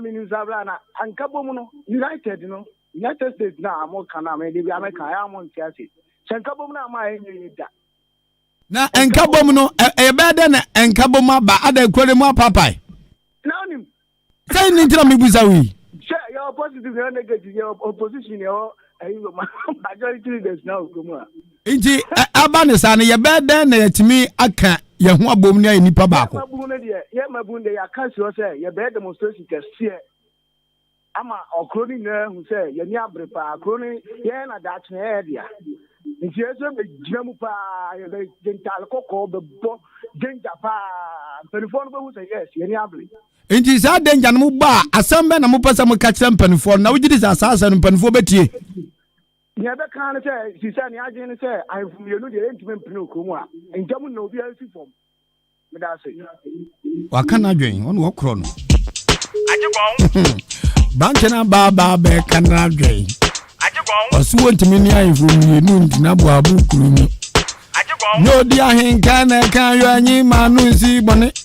minu zabra na ankabo mu no United States na amoka na me dey America ya mo ntiase ankabo mu na ma enye da na ankabo mu no e be da na ankabo mu aba ada kwere mu papai na onim say ni ntira me buza wi your positive your negative your opposition your majority leaders now come inti aba ne sa ne ye be da na yatimi aka ye ho abom ne nipa baako abom ne de ye mabunde ya cancel say ye be demonstration kese ama okroni na hu say ye ni abrepa okroni ye na dat na ye dia nti eso be giamu pa ye be dental kokko be bo denja pa telephone be hu say yes ye ni abre inti sa denja no ba asem be na mo pesa mo ka kire mpanifo na wugidi sa asa no mpanifo betie Never can say, she said, I didn't say, I'm from your new intimate Pinocchio, and Jamu no be else from. But I say, what can I drink on what chrono? Banchana Baba Beck can I drink. Was want to many I from you noon to Nabu Kurumi. No, dear Ahenkan Kwame Manu see bonnet.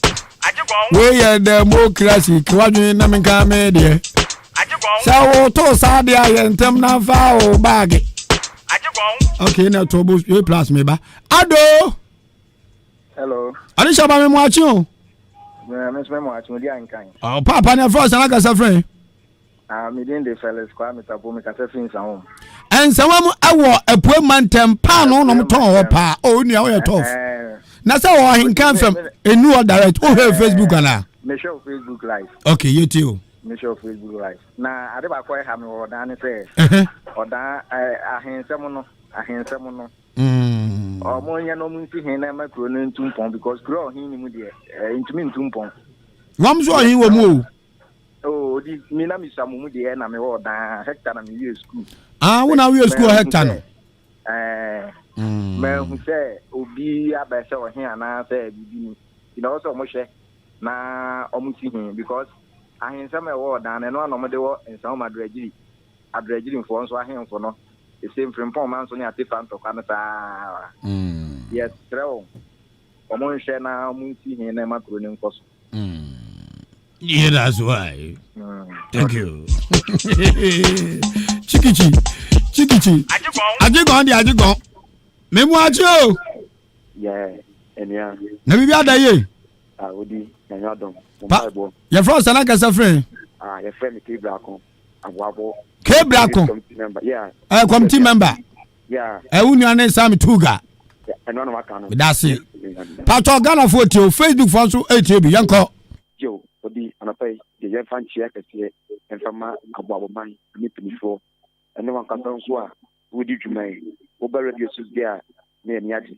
We are the more classic, Kwame Ahenkan Kwame. So, to Sadia and Temna Foul bag. Okay, now to boost your plus me ba. Ado. Hello. Anisha ba me watch you. Miss me watch Odi Ahenkan. Oh, Papa na first and like a friend. Me din the fellas Kwame Tapo me kase fin sa home. And someone awo epu mantem pa no no ton ho pa. Oh, ni awo tough. Na say wo Ahenkan fam enu direct. Oh, Facebook ana. Me show Facebook live. Okay, you too. Me show Facebook live. Na ade ba kwa ha me wo dan say. Odan ahensem no. Omo nya no mu nti hin na makro no ntumpon because grow hin ni mu de ntumi ntumpon. Wam so hin wo mu o. Oh, di mi na mi samu mu de na me wo dan hectare na me school. Ah, when are we school hectare no? Me hu say obi abese o hin ana say bibi ni. You know so mo hwe na omu ti hin because ahensem e wo dan no no mo de wo ensam madragiri mfo nso ahemfo no. The same from Pom so near Tiffan to Canada. Yes, throw. Omon Shena Munti in a macronym cost. Yeah, that's why. Thank you. Chikichi. Ajigon. Me watch you. Yeah, and yeah. Never be other ye. Odi Ahenkan. Your first and like a friend. Your friend Kibrakon. Awabo. Kebrakon. Yeah. Committee member. Yeah. Unia ne Sami Tuga. And one of my kind. That's it. Pato Ghana photo Facebook for so ATB yanko. Yo, Odi anapai the young fan check and from my Ababo man nipping for. And no one can tell so who did you make? Over radio sus there near Niati.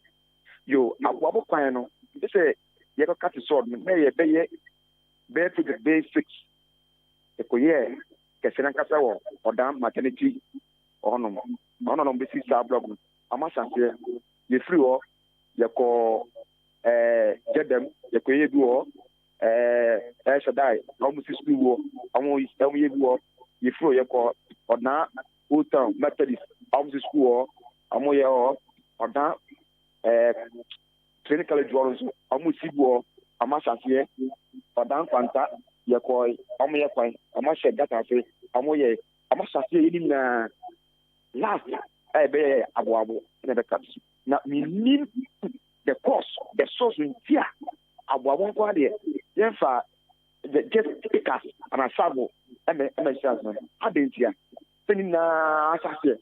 Yo, Ababo Pano. They say you got cut the sword, may a bay to the basics. The Koye. Kesena kasa wo odam maternity ono besi sa blog amasa se ye free wo ye ko jedem ye ko ye bi wo shadai no mu school wo amo ye bi wo ye free ye ko odna utan methodist amo school wo amo ye o odna training college wo amo si wo amasa se odam kwanta ye ko amo ye kwan amo she data fe amo ye amo sase ye na last be abo na be caps na me nim the course the source in tia abo kwa de ye fa just pikas ana sabo me chance na adentia teni na sase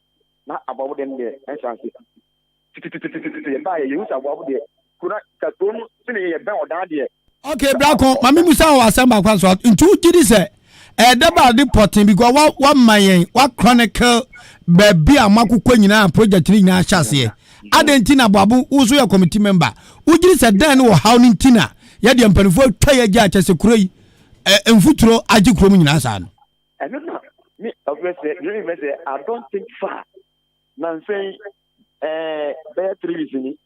na abo den de chance ye ba ye use abo de kuna ka ton teni ye be odan de. Okay, Blacko, mami musa wa Asem akwa so ntu gidi se deba de potin because what mayen what chronicle baby amakukwa nyina project ni nyina hyase adentina babu uso ya committee member ugiri se dan wo how ni ntina ya de mpanifo twa ya gya kyase kuroi mfuturo agi kurom nyina sa no no me obviously I don't think far man say bear 3 weeks ni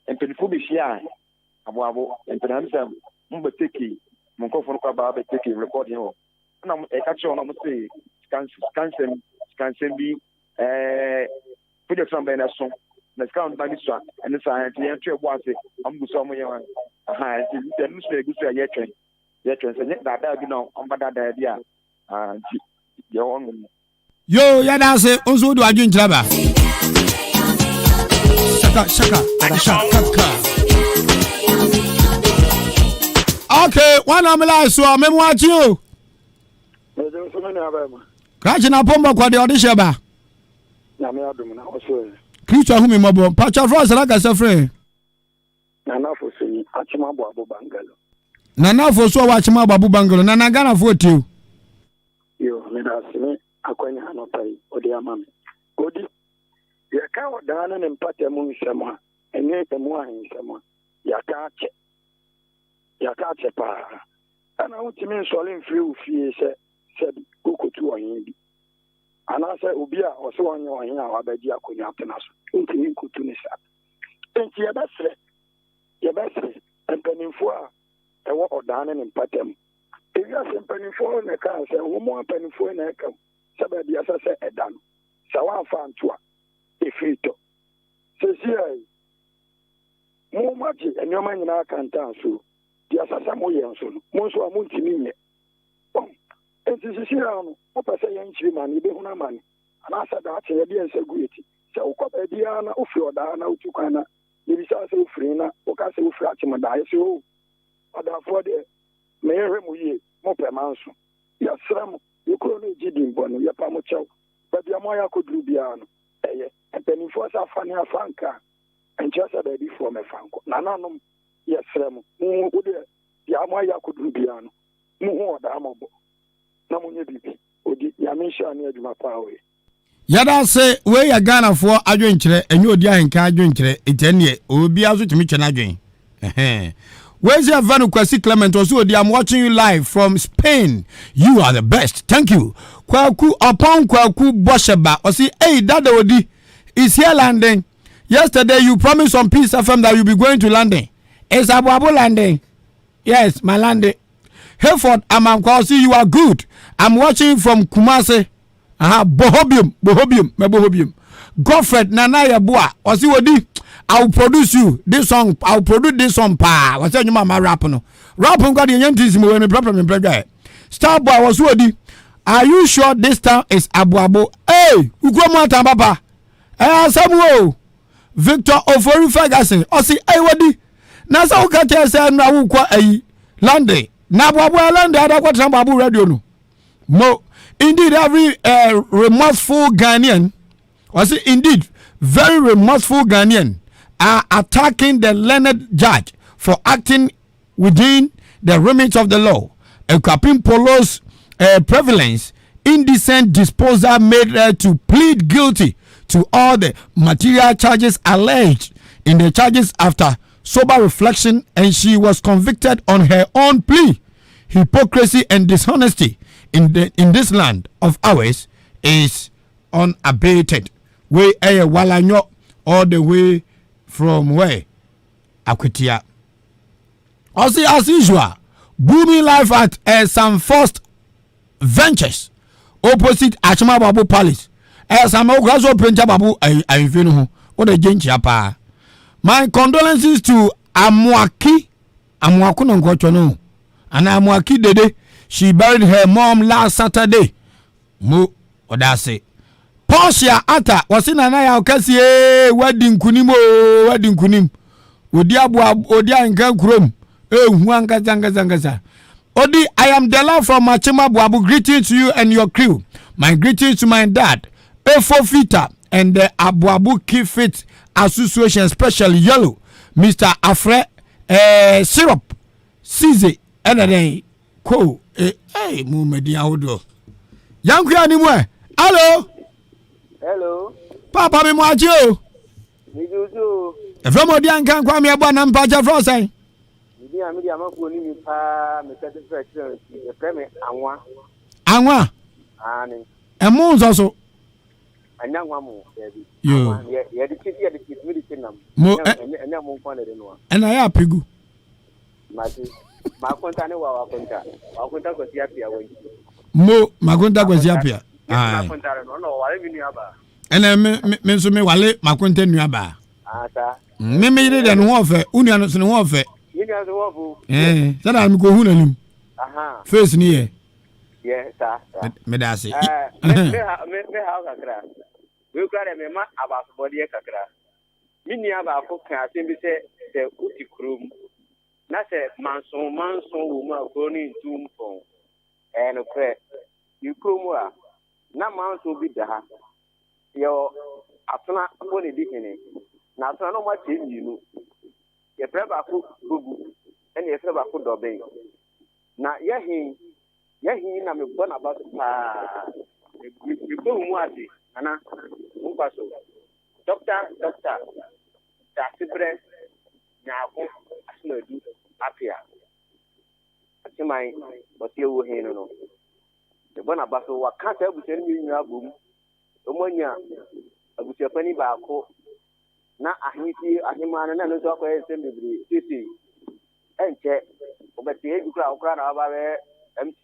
mpanifo be share abo mpanamsam mbo take mko kwa baba take record here na catch on am say scan bi project from ben so na scan ba ni so and so and you try bo ase am bu so mo yan aha the news dey go so ye twen say da bi na am ba da bi a ye on yo ya da say onzo do adwen kira ba shaka okay one am la so me mo achi o Kachi na pomba kwa de audition ba. Na me adum na oso. Kristo ahumi mabo. Pacha France na ka sefre. Na na fo sini achima bo abo bangalo. Na na fo so wa achima bo abo bangalo na na Ghana fo tiu. Yo me da sini akwanya anopai odi amame. Odi ya ka odana ne mpate mu nsema. Enye temu ahensema. Ya ka che pa. Ana utimi nsole mfiri ufie se said Coco to a Hindi. anaasɛ obi a ɔsɛ ɔnyɛ ɔhene a wabɛgye akonnwa atena so ntumi nkutu ne saa nti yɛbɛsrɛ mpanimfoɔ a ɛwɔ ɔdaa ne ne mpatam ewiase mpanimfoɔ na ɛka sɛ wɔn mpanimfoɔ na ɛka sɛ baabi asɛ sɛ ɛda no sɛ wɔamfa nto a ɛfiri tɔ sɛsi a mo magye nneɛma nyinaa kantaa so deɛ asasa moyɛ nso no mo nso a montumi nyɛ nti sisi a no wopɛ sɛ yɛnkyiri ma no yɛbɛhunu ama no anaasɛ daakye yɛde nsa gu eti sɛ wokɔ baabiara na wofiri ɔdaa na wotu kwan na yɛbisa sɛ wofiri na woka sɛ wofiri akyemadaeɛ sɛ o ɔdaafoɔ deɛ ma yɛhwɛ mo yie mopɛ ma nso yɛsrɛ mo yɛkuro no ɛgye di mbɔ no yɛpa mo kyɛw baabi a moayɛ akɔduru biara no ɛyɛ mpanimfoɔ sɛ afa ne afa nka nkyerɛ sɛ baabifoɔ mɛfa nkɔ nananom yɛsrɛ mo wode deɛ moayɛ akɔduru biara no mohu ɔdaa mɔbɔ na monyɛ biribi odi nyame nhyɛ ne adwuma paa wei yada se we ya Ghana for adwenkyerɛ enye odi ahenka adwenkyerɛ etanie obi aso timi twɛ na adwen where's your Vanu Kwasi Clement also I'm watching you live from Spain. You are the best. Thank you. Kwaku upon Kwaku Bosheba. Or see, hey, Dada Odi is here landing. Yesterday you promised on Peace FM that you'll be going to landing. Is Abu Abu landing? Yes, my landing. Hereford, Kwasi, you are good. I'm watching from Kumasi. Bohobium. Godfred Nanaya Boa. Or see Odi. I'll produce you this song. I'll produce this song. Pa, what's your mama rapping? Rapping got the yantism when me problem. Starboy was Odi. Are you sure this town is Abu Abu? Hey, Ugromata Baba. Samuel Victor Ofori Ferguson. O see, hey, Wadi. Nasa Ukate say na ukwa ay Lande. Na Abu Lande ada kwa tamba Abu radio no. Mo indeed every remorseful Ghanaian. Was it indeed very remorseful Ghanaian are attacking the learned judge for acting within the remit of the law. Capin Polo's prevalence, indecent disposal made her to plead guilty to all the material charges alleged in the charges after sober reflection, and she was convicted on her own plea. Hypocrisy and dishonesty in this land of ours is unabated. We walanyo all the way from where Akutia. Also, as usual, booming life at some first ventures opposite Achima Babu Palace. Some also Prince Babu I feel what a gentle pa. My condolences to Amwaki Ngochono and Amwaki Dede. She buried her mom last Saturday. Mo Odase. Portia ata wasina na ya okasi wedding kunim odi Ahenkan Kwame huangazangazangasa Odi, I am Dela from Machima Buabu. Greetings to you and your crew. My greetings to my dad Efo Fita and the Abuabu Kifit Association, especially Yellow Mr. Afre Syrup Size and then ko hey mu media odo yanku animwe. Hello. Papa me mwaji o. Mi juju. From Odi Ahenkan Kwame Yeboah na mpacha fro sai. Mi amako ni mi pa me satisfaction. E fe me anwa. Anwa? Ani. Emu nso so. Anyanwa mu baby. Yo. Ye de kiti mi de kinam. Mo enya mo nkwa de no. Ena ya pegu. Mati. Ma konta ne wa konta. Wa konta ko si apia wo. Mo makonta ko si apia. Ah. Ma konta no wale mi nuaba. Ena me so me wale makonta nuaba. Ata. Me yire de no ofe, unu anu so no ofe. Yini aso wo bu. Sada mi ko hu nanim. Aha. Face ni ye. Yeah, sa. Me da se. Me ha kakra. We kra me ma abaso body kakra. Mini aba ko kan asem bi se uti krum. Na se manson wo ma ko ni ntum pon. No kre. You krum a na manson bi da ha. Yo atona ko ni dikene. Na atona no ma che nu. Ye preba ko gugu. Ene ye preba ko doben. Na yehin na me bona ba pa. Me ko mu ade ana nkwaso. Doctor da sibre na ko asnodu apia. Atimai botie wo hin no. Me bona ba so wa ka ta bu sen mi nyu abum. omonya abusiapani baako na ahiti ahimana na no so akoye sembebri titi enche obeti edukura okura na babe MC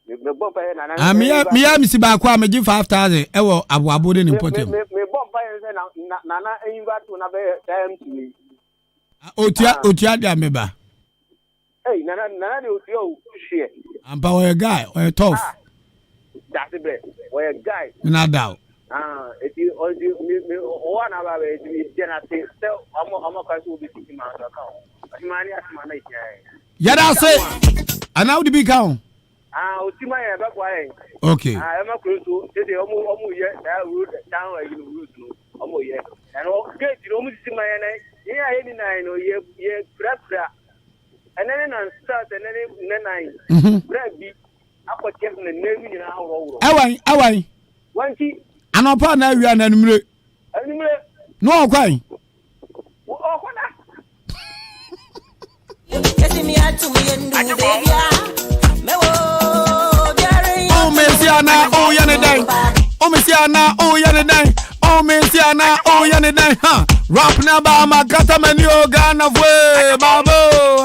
me bomba na miya misi baako a meji 5000 ewo aboabo de ne potem me bomba na enyiwa to na be MC otia dia meba hey nana de otia o share ampa we guy we tough that's it we guy na daw eti me o na ba be eti jena se omo ka so bi ti ma so ka o mani asma na itia yada se ana odi bi ka o otima ya ba kwa okay e ma kuro so tete omo ye road down road no omo ye and o gate no mu ti ma ya na ye ni nine no ye pra and then on start and then nine bra bi akọche na nemi na aworo awan wanti anopa na awia na numre no okwan okona kesi mi atu mi endu baby mewo jare o mesiana o yane dai o mesiana o yane dai o mesiana o yane dai ha rap na ba makata mani o Ghana fwe babo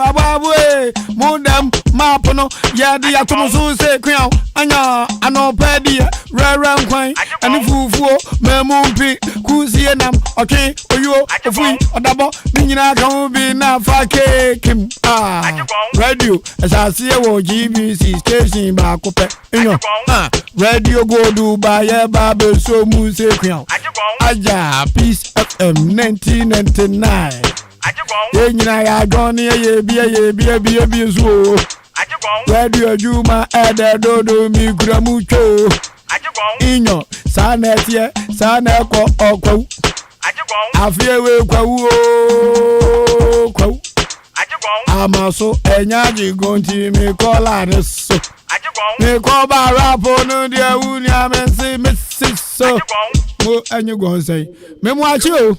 ababwe mudam mapono yadi ya tumusu se kwan anya anopedi rara nkwan ani fufuo memumpi kusie nam okay oyo ofui odabo ninyina kan bi na fa kekim radio asase wo GBC station ba kope enyo radio go Dubai ba be so mu se kwan aja Peace FM 1999 yenyina ya goni ye bia zo radio juma ede dodo mi gramucho inyo sanetie saneko okwu afiewe kwawu amaso enyaji gonti mi kola reso mi ko ba rapo no dia wuni amensi misiso mo enyu gonse me mu achi o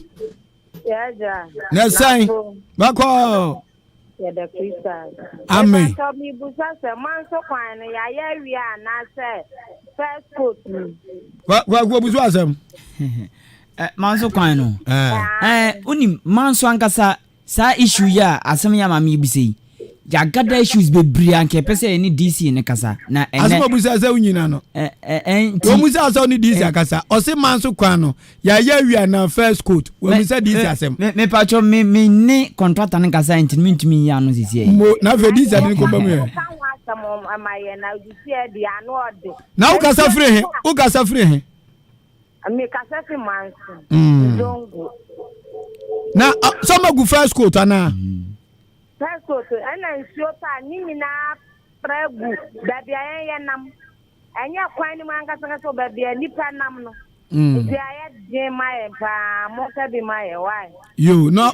yaja na sai bako ya da Christian amen so mi busa se man so kwan no ya ya wi ana se first coat kwa busu asem manso kwan no uni manso ankasa sa issue ya asem ya mama ibisi ya gada issues bebre anke pese ni DC ne kasa na asem busa se unyina no o musa so ni DC akasa o se manso kwan no ya wi na first coat o musa DC asem me pacho me ni contractor ne kasa ntimi ya no sisi mo na fe DC ni ko bamu na o kasa free he me kasa fi manso dongo na some go first coat ana first coat ana nsiota nini na pregu baby ayen nam anya kwan ni manga sanga so baby nipa nam no dia ya de mai pa mo ka bi mai why yo no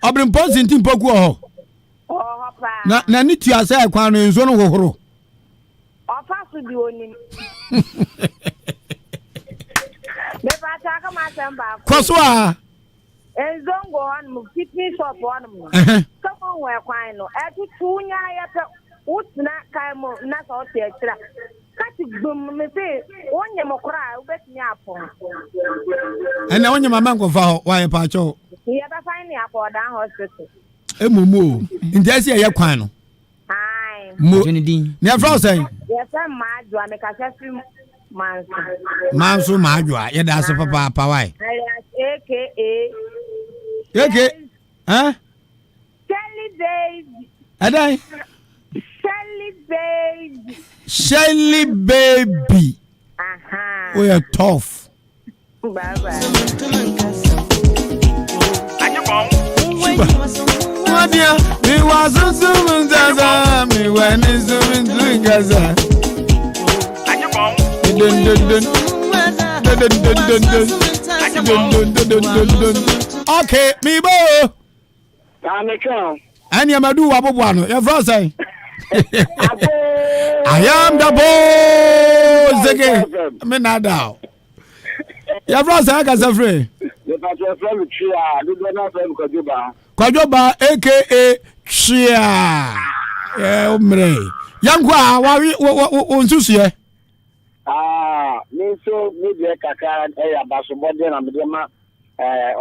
obrempon sintim poku ho pa na ni tia sai kwan no enzo no hohoro ofa su di oni me ba ta ka ma samba koso a enzongo on mu fitness shop on mu kama we kwan no etu tunya ya pe utna kai mo na so te tira kati gbum me se wonye mokra ubetni apon ena wonye mama nkofa ho wa pa cho ya ba fine apoda hospital emumu ndesi ya kwan no ai mo ni afro say ya sa maadwa me ka sa fi manso maadwa ya da so papa why aka huh Shelly baby adai Shelly baby aha we are tough bye bye Wadia mi wazo sumunzaza mi wani sumunzaza okay mi bo ani amadu wabobo no ya fro say I am the boss again me nada ya fro say ka safre kwajoba aka chia omre yankwa wa onsusu ye me so media kaka abasobode na me ma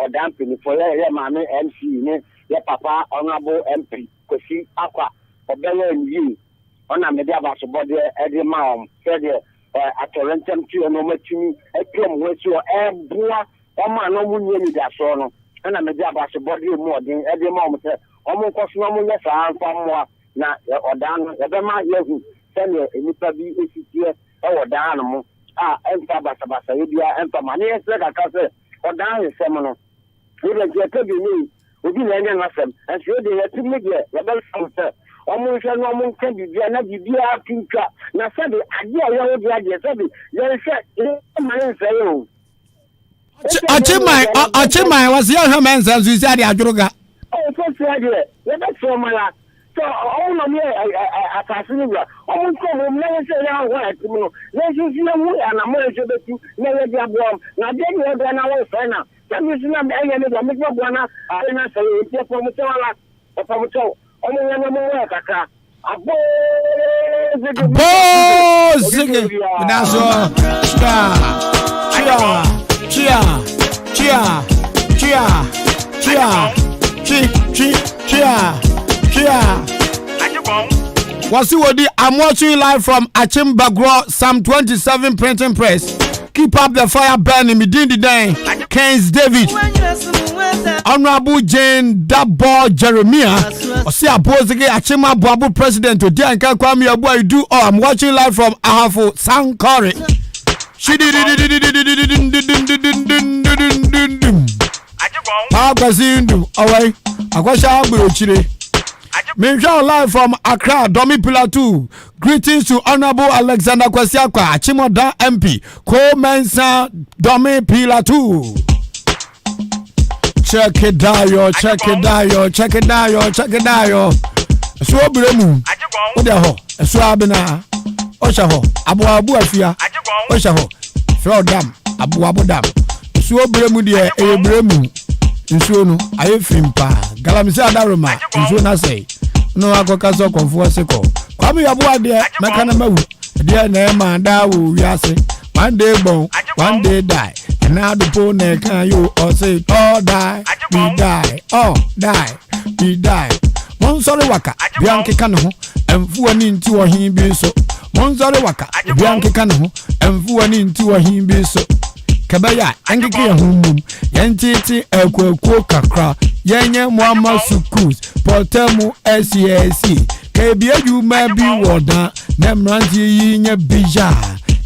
odampini for mama MC ne papa honorable MP Kosi Akwa obele nyi ona me abasobode e ma said atorentem ti no matimi etom weso eboa ọma no mu ni da so no na me abasobode mu odin e ma se ọmụ nkoso no mu nyesa anfa mmoa na odan no ebe ma yehu sene enipa bi esitie e wodan no mu empa basabasa yebia empa mane yese kaka se odan yesem no we je ka bi ni obi na enye nasem enso de yeti me de rebel se ọmụ nse no ọmụ nka bibia na bibia pinka na se de ade a ye wo de ade se de ye se ma nse yo Achimai was young man says you said Adruga. Oh, so said you. That's so mala. So all of me assassin. Oh, come never say now what to know. Let's see no way and I'm going to be never be a bomb. Now then you have our friend. That is not a make one. I don't say it's from Mutala or from Mutu. Only one more kaka. That's all. What's Odi? I'm watching live from Achim Bagro, Psalm 27 printing press. Keep up the fire burning. Me doing the day. Keynes David, Honorable Jane Dabo Jeremiah. Osi Abozige Achima Babu President Odi Ahenkan Kwame Yeboah. You do. Oh, I'm watching live from Ahafo Sankore. She did away. Akwasha Abuchire. Meanwhile, live from Accra, Domi Pillar 2. Greetings to Honorable Alexander Kwasiakwa, Achimoda MP, Co-Mensa Domi Pillar 2. Check it out, yo. So bremu. Odeho. So abena. Oshaho. Abu afia. Oshaho. Flow dam. Abu dam. So bremu de bremu. Nsuo no aye fimpa galamisi adaroma nsuo na sei no akoka so konfo seko Kwame Yeboah de meka na mawu de na ma da wo wiase one day born one day die and now the po na kan you or say all die we die all die we die mon sorry waka bianke kan ho emfu ani nti wo hin bi so mon sorry waka bianke kan ho emfu ani nti wo hin bi so Kabaya, Angiki Humum, Yantiti, Equo Kakra, Yanya Muama Sukus, Portemu SESC, Kabia, you may be water, Nemranti Yinya Bija,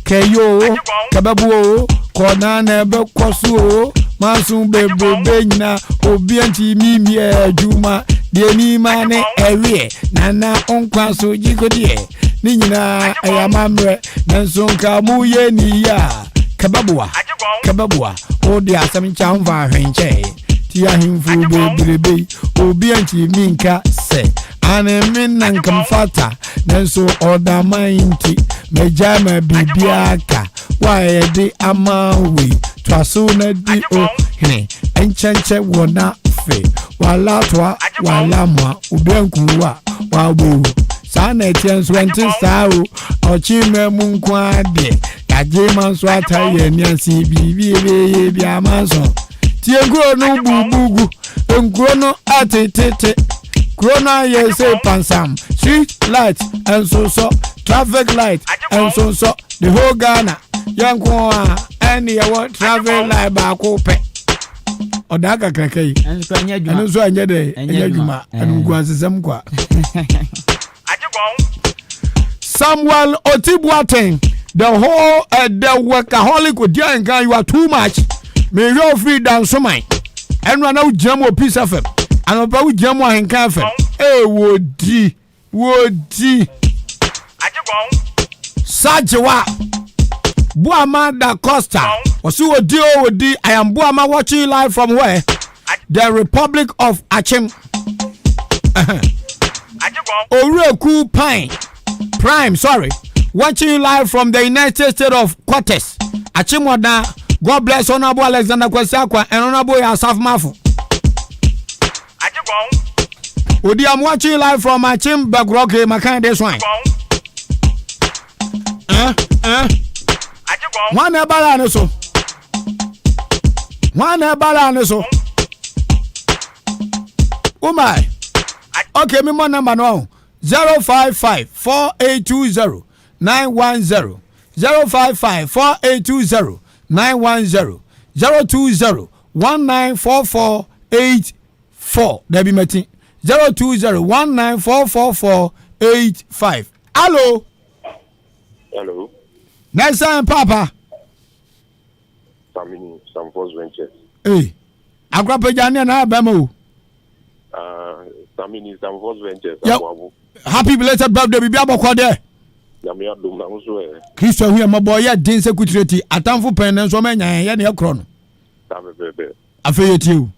Kayo, Kababu, Kornana Bekosu, Masum Bebo Bena, Obianti Mimia, Juma, Deni Mane, Area, Nana Onkwaso Jikodie, Nina, Ayamamre, Nansonka Muye Niya. Kababua, Odi Asem Chamva Henche, Tia Himfu Bebe, Obianti Minka se, Ane Minan Kamfata, Nenso Oda Mainti, Mejama Bibiaka, why de Amawi, Twasuna di O Hene, Enchanche Wona Fe, Walatwa, Walamwa, Ubenkuwa, Wabu, Sanetians went to Sao, Ochime Munkwade. Ajima swata yenyansi bibi biamaso tie grono bubugu engrono atete grono yese pansam street light and so traffic light and so the whole Ghana yanko any traffic light ba ko pe odaka kakei enu so anya de anya dwuma enu guasesem kwa Samuel Otibuaten. The whole the workaholic Odi Ahenkan, you are too much. May you free down so mine. And run out Jamo Peace FM. And about Jamo Ahenkan FM. Eh, Wodi. Sajewa. Buama da Costa. Osu Odi. I am Buama watching live from where? The Republic of Achim. Oreku Prime, sorry. Watching live from the United States of Quartes. Achimoda, God bless Honorable Alexander Kwasiakwa and Honorable Asaf Mafu. Odi, I'm watching live from Achim Bagroke, Makan this one. One balance so. One balance so. Oh my. Okay, me more number now. 055-4820-910. 055-4820-910. 020-1944-84. That be my thing. 020-1944-85. Hello. Hello. Next time, Papa. Samini, some first ventures. Hey. Agrapejani na bemo. Samini, some first ventures. Happy belated birthday, bibi abokwa there. Yamia dum na so e. Christo hu my boy ya din security atamfo pen so manya ya na ekro no. Sabe bebe. Afeyetiu.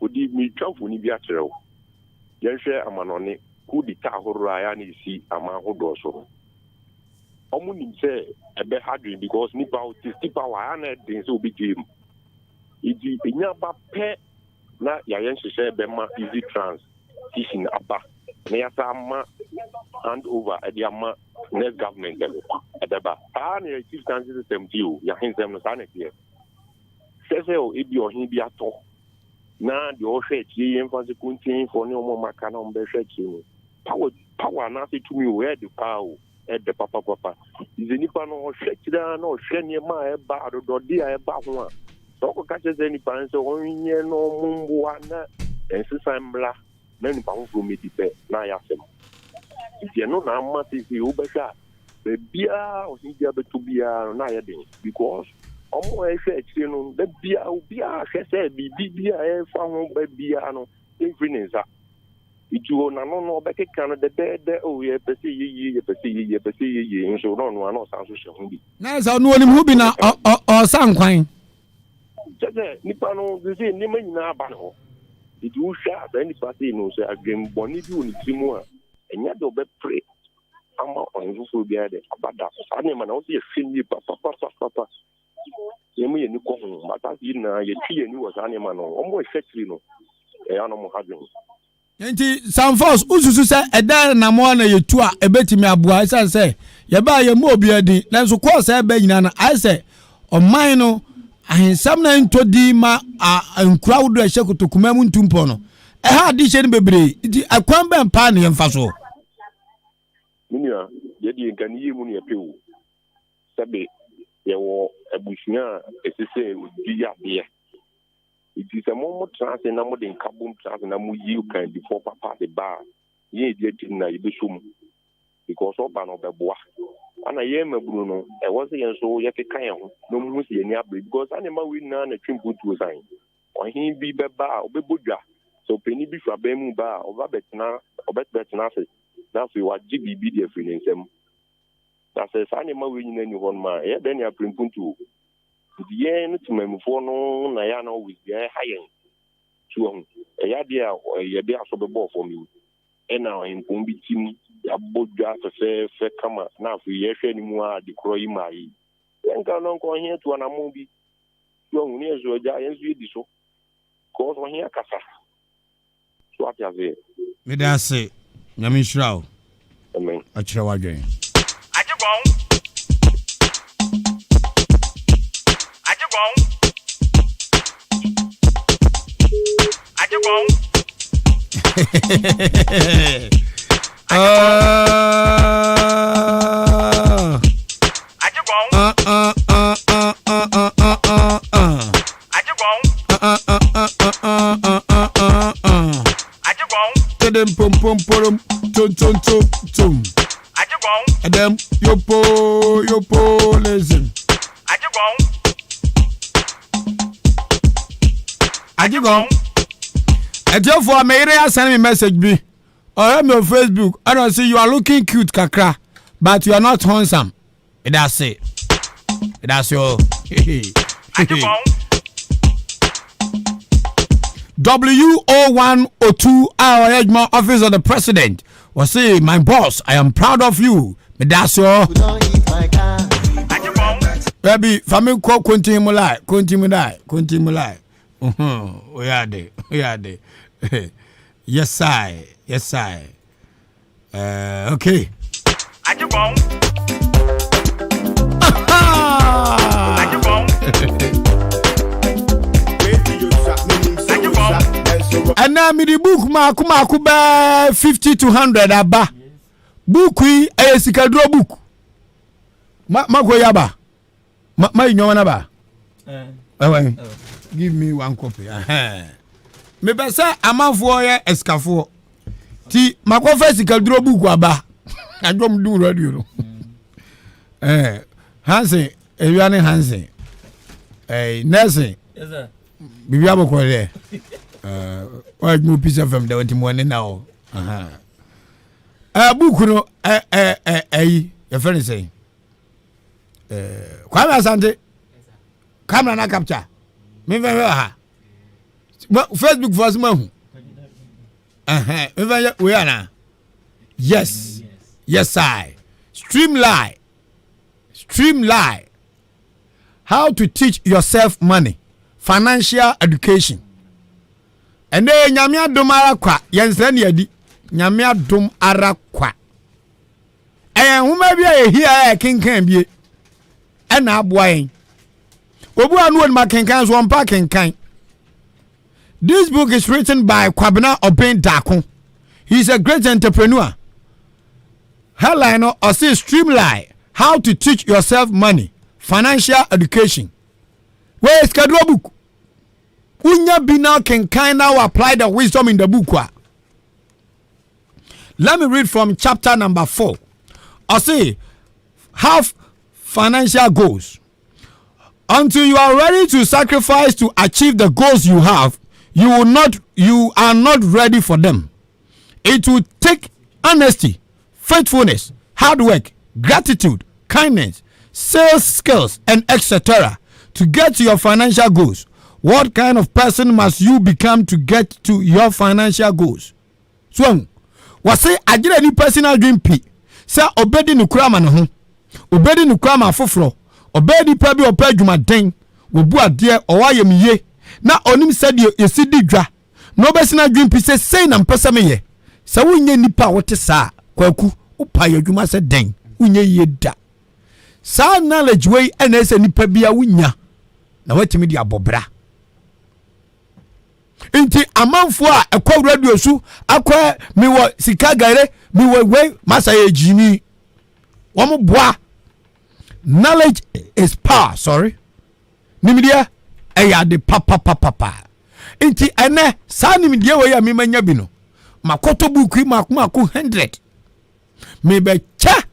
Odi mi twafo ni bi akyerɛw. Yɛhwɛ amanɔne ku di ta ahoro a ya na esi ama ahodo so. Omu nim sɛ ebe hadwin because nipa o tipa wa ya na den sɛ obi game. Idi enya ba pɛ na ya nhyehyɛ ebe ma easy trans teaching aba. Na ya sa ma hand over edi ama next government edeba. Na ya chief council system dio ya hensem no sa na tie. Sɛ o ebi ohin bi ato. Na the ohwe tie emphasis continue for no more maka na ombe hwe tie no. Power na say to me where the power at the papa is nipa no hwe kira na ohwe ne ma e ba adodode a e ba ho a so ko ka che ze nipa nso onye no mumbo na ensisa mbla na nipa ho from medipe na ya sem tie no na ma say o be sha be bia o si bia be to bia na ya den because omo e hwe kire no be bia obi a hwe se bibia e fa ho be bia no influencer itu na no be keka no de o ye pese ye nso no no ana san so hwe ho bi na za no onim hu bi na o san kwan jege nipa no de se ni manyina aba no itu hwa da nipa se no se agem boni bi oni timu a enya de obe pray ama onzo so bia de abada sa ne ma na o se hwe ni papa yemu ye ni ko ho mata si na ye twie ni wo sa ne ma no omo hwetiri no e ya no mo hadwen nti sanfos ususu se eda na mo na yetu a ebetimi aboa isa se ye ba ye mo obi adi nanso ko se eba nyina na ai se oman no ahensam na ntodi ma ankura wodo ehye kotokuma mu ntumpo no e ha di hye ni bebre nti akwan be mpa ne yemfa so minia ye di nkan yi mu ne epewo sabe ye wo abusunya esese odi ya be it is a moment trans na mo den kabum trans na mo yi kan before papa the bar ye die tin na ibe shum because oba no beboa ana ye maburu no e wo se yen so ye kekan ye ho no mu se ye ni abre because anima we na twimputu san ohin bi beba obebodwa so peni bi fa ba mu ba oba betna se na fi wa gbb de fi nsem na se anima we nyina ni hon ma ye den ya twimputu die no timamfo no na ya na always dey high so ya dia ye dia so be ball for me e na en bi tim ya bodwa fe kama na afu ye hwe ni mu a de kro yi mai enka no nko hia to na mo bi so hu ni ezo ja yen su di so ko so hia kasa so atia ve me da se nyame shrawo amen a kire wadwen Adam yopo listen Ajigon Ejofo America send me message be or me on Facebook I don't see you are looking cute kakra but you are not handsome. That's it. That's your W0102 our Edma office of the president was say my boss I am proud of you. That's your baby family ko continue lie. We are there. Yes, I. Okay. ana mi di book ma ba 50 to 100 aba book yi sikaduro book ma go yaba ma inyo na ba give me one copy me be say amanfo ye eskafo ti makofa sikaduro book aba adom du radio no Hansen ewiane Hansen Nelson yes sir bibi aboko there why no piece of them that want now book no your friend say Kwame Asante camera na capture me very ha Facebook for some me very we are na yes I stream live how to teach yourself money financial education and then nyamia dum ara kwa yense ne adi nyamia dum ara kwa huma bia ye hia kenkan bie na aboa obu anu on ma kenkan so on pa kenkan. This book is written by Kwabena Oben Dako. He is a great entrepreneur. Headline or say streamline how to teach yourself money financial education. Where is Kadro book? Unya bina can kind of apply the wisdom in the book. Let me read from chapter number 4. I say, have financial goals. Until you are ready to sacrifice to achieve the goals you have, you are not ready for them. It will take honesty, faithfulness, hard work, gratitude, kindness, sales skills, and etc. to get to your financial goals. What kind of person must you become to get to your financial goals? So, what say ajira any personal dream p? Say obedi nukura man ho. Obedi nukura man foforo. Obedi prabi opa dwumaden. Wo bu ade o wayem ye. Na onim said yesi didwa. No personal dream p say na mpesa me ye. Sa wonye nipa wote saa kwaku upa yadwuma se den. Wonye ye da. Sa knowledge wey enese nipa bia wonya. Na watimi di abobra. Inti amanfo a ekwa radio su akwa miwo sika gare miwo we masaye jini womo boa. Knowledge is power, sorry. Nimidia eya de papa. Inti ene sa nimidia we ya mimanya bi no. Makoto buku maku 100. Me be cha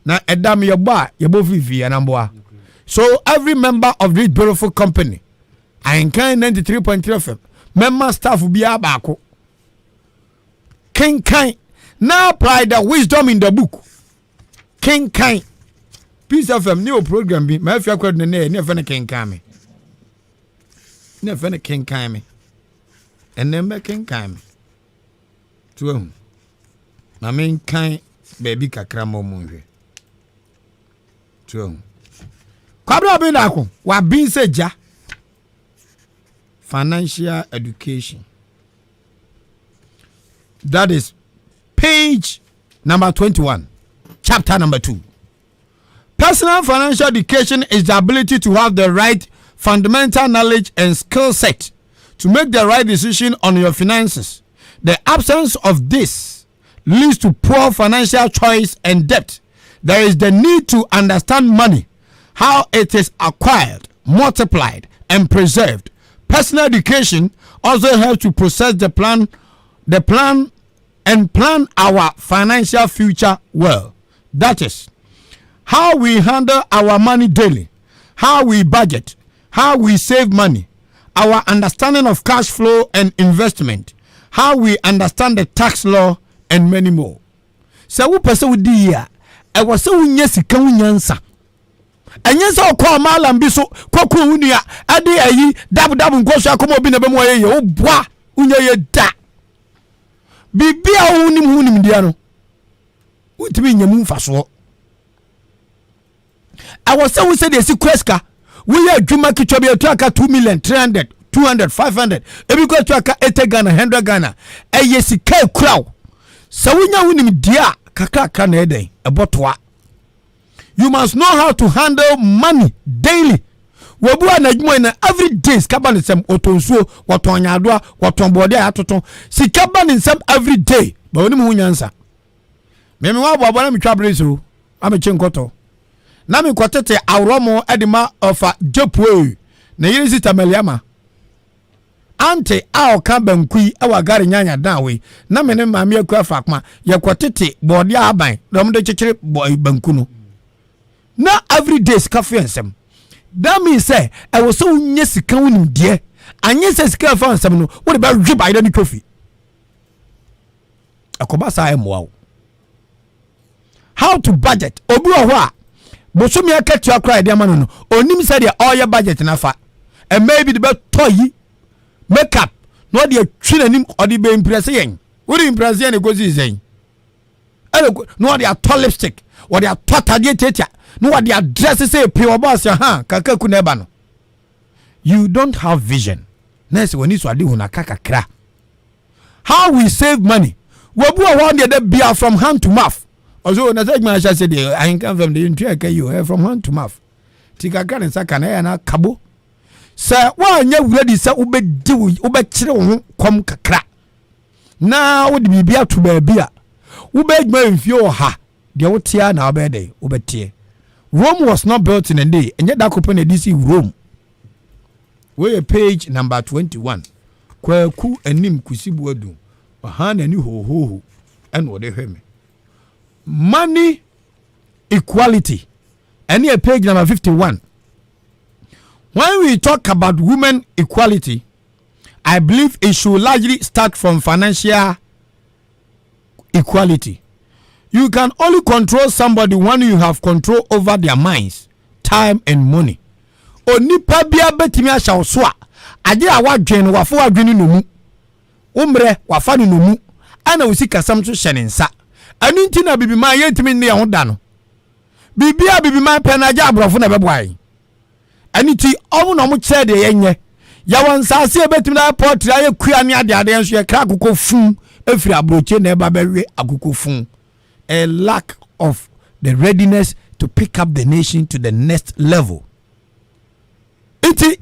na edam yebo vivi anamboa. So every member of this beautiful company Ahenkan 93.3 FM member staff will be abako. King Kind now apply the wisdom in the book. King Kind Peace FM new program be my fear code never King Kwame. Never King Kwame. And never King Kwame. To my main kind baby kakramo munwe. To Kwabra be nako wa bin seja financial education. That is page number 21, chapter number 2. Personal financial education is the ability to have the right fundamental knowledge and skill set to make the right decision on your finances. The absence of this leads to poor financial choice and debt. There is the need to understand money, how it is acquired, multiplied, and preserved. Personal education also helps to process the plan and plan our financial future well. That is how we handle our money daily, how we budget, how we save money, our understanding of cash flow and investment, how we understand the tax law, and many more. So we person with the year, I was so unyesika unyansa. Enyensa okwa mala mbiso kwaku unia ade ayi dabu nkoso akomo bi na be mo ye obwa unya ye da bibia hunim dia no utimi nyamu mfaso awose we say the secreska we ya adwuma kitwa bi etu aka 2 million 300 200 500 ebi ko etu aka 80 Ghana 100 Ghana eye sika kraw sa unya hunim dia kakaka na eden ebotoa. You must know how to handle money daily Wabu na adwuma na every day skaba ne sem otonsuo woton nyadoa woton bode atoton sikaba ne sem every day ba woni mu nyansa me wa bo na me twabre so ameche nkoto na me kwotete awromo edema ofa jepuo na yiri sita meliama ante a oka bankui awa gare nyanya danwe na me ne maame akua fakma ye kwotete bode aban dom de chekere banku no na every day skafe ensem that means say I was so nyesika wonu de anye se sika fa ensem no wo de ba dwe ba ida ni trophy akoba sa emwa how to budget obi ho a bosomi akatu akra ide amano no onim say de oye budget na fa and maybe the be toyi makeup no de twina nim odi be impress yen wo de impress yen go zi zen no de a lipstick or de a totally teacher no what the address say pure boss kaka kuneba no. You don't have vision. Next when is wadi huna kaka kra. How we save money? Wabu one the beer from hand to mouth. Also na say man say the Ahenkan from the entire you from hand to mouth. Tika kan saka na na kabo. Say wa anya ready say ubedi ubekire wo kom kakra. Na wo de bibia to ba bia. Ubedma mfio ha. De wotia na obede ubetie. Rome was not built in a day, and yet that open a DC Rome. We're page number 21. Kwaku enim kusibu edu. Bahan eni ho and what they hear me. Money equality. And here page number 51. When we talk about women equality, I believe it should largely start from financial equality. You can only control somebody when you have control over their minds, time and money. Onipa bia betimi asha so a age a wadwen wafo wadwen no mu. Umre wafa no mu. Ana usika sam so hyene nsa. Anu nti na bibi man yentimi ne ho da no. Bibia bibi man pe na age abrofo na beboai. Ani ti omo no mo kye de yenye. Ya wansa se betimi na portrait aye kua ne ade ade enso ye kra akoko fun efiri abroche na eba bewe akoko fun. A lack of the readiness to pick up the nation to the next level. Iti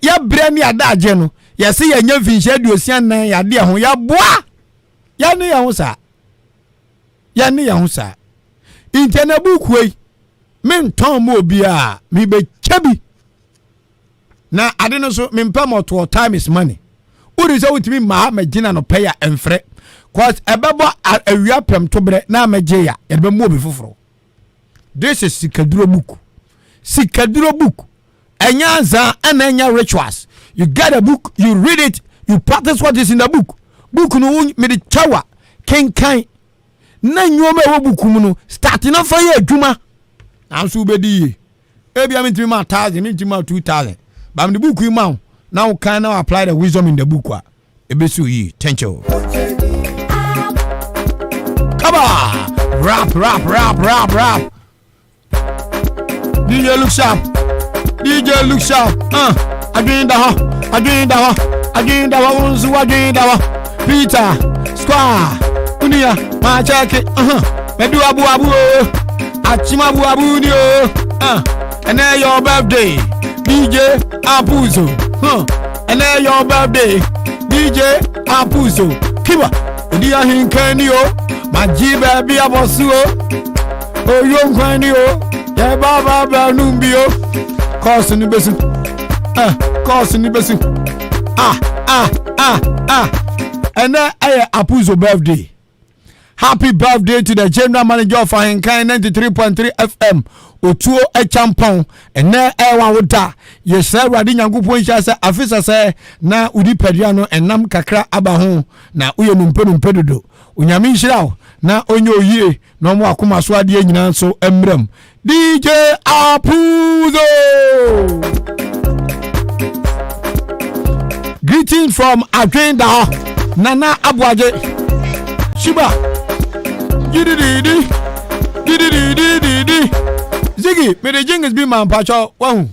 ya bremi adaje no ya se ya nya finhye aduosia nan ya de ho ya boa ya ne ya ho sa intena buku yi men ton mo bia mi be chabi na ade no so me mpa moto time is money uri so witimi ma magina no pay emfre cause ebebo awia pem to bre na magye ya e be mo bi foforo. This is sikaduro book enyanza and enya rituals. You get a book, you read it, you practice what is in the book no me de chawa kenkan na nyoma wo book mu no start na fa ye adwuma anso bedi e bia mentimi ma 1000 mentimi ma 2000 but the book you ma now can now apply the wisdom in the book wa e be so yi. Thank you. Come on, rap. DJ look sharp. Agenda unzu agenda Peter Square Unia machake medu abu achima abu ni and then your birthday DJ Apuzo and then your birthday DJ Apuzo kiba Odi Ahenkan majiba bi abosuo oyonkwani ya baba numbio cause ni besu and then Apuzo birthday. Happy birthday to the general manager of Ahenkan 93.3 FM Otuo Echampon and na ewa woda yes radi nyankopon hia se afisa se na udi pediano enam kakra aba ho na uye numpe dodo onyame nhira na onye oyie na omo akoma so ade nyina so emrem DJ Apuzo. Greeting from Agenda Nana Abuaje Shiba Didi Ziggy me the jing is be man pacho wa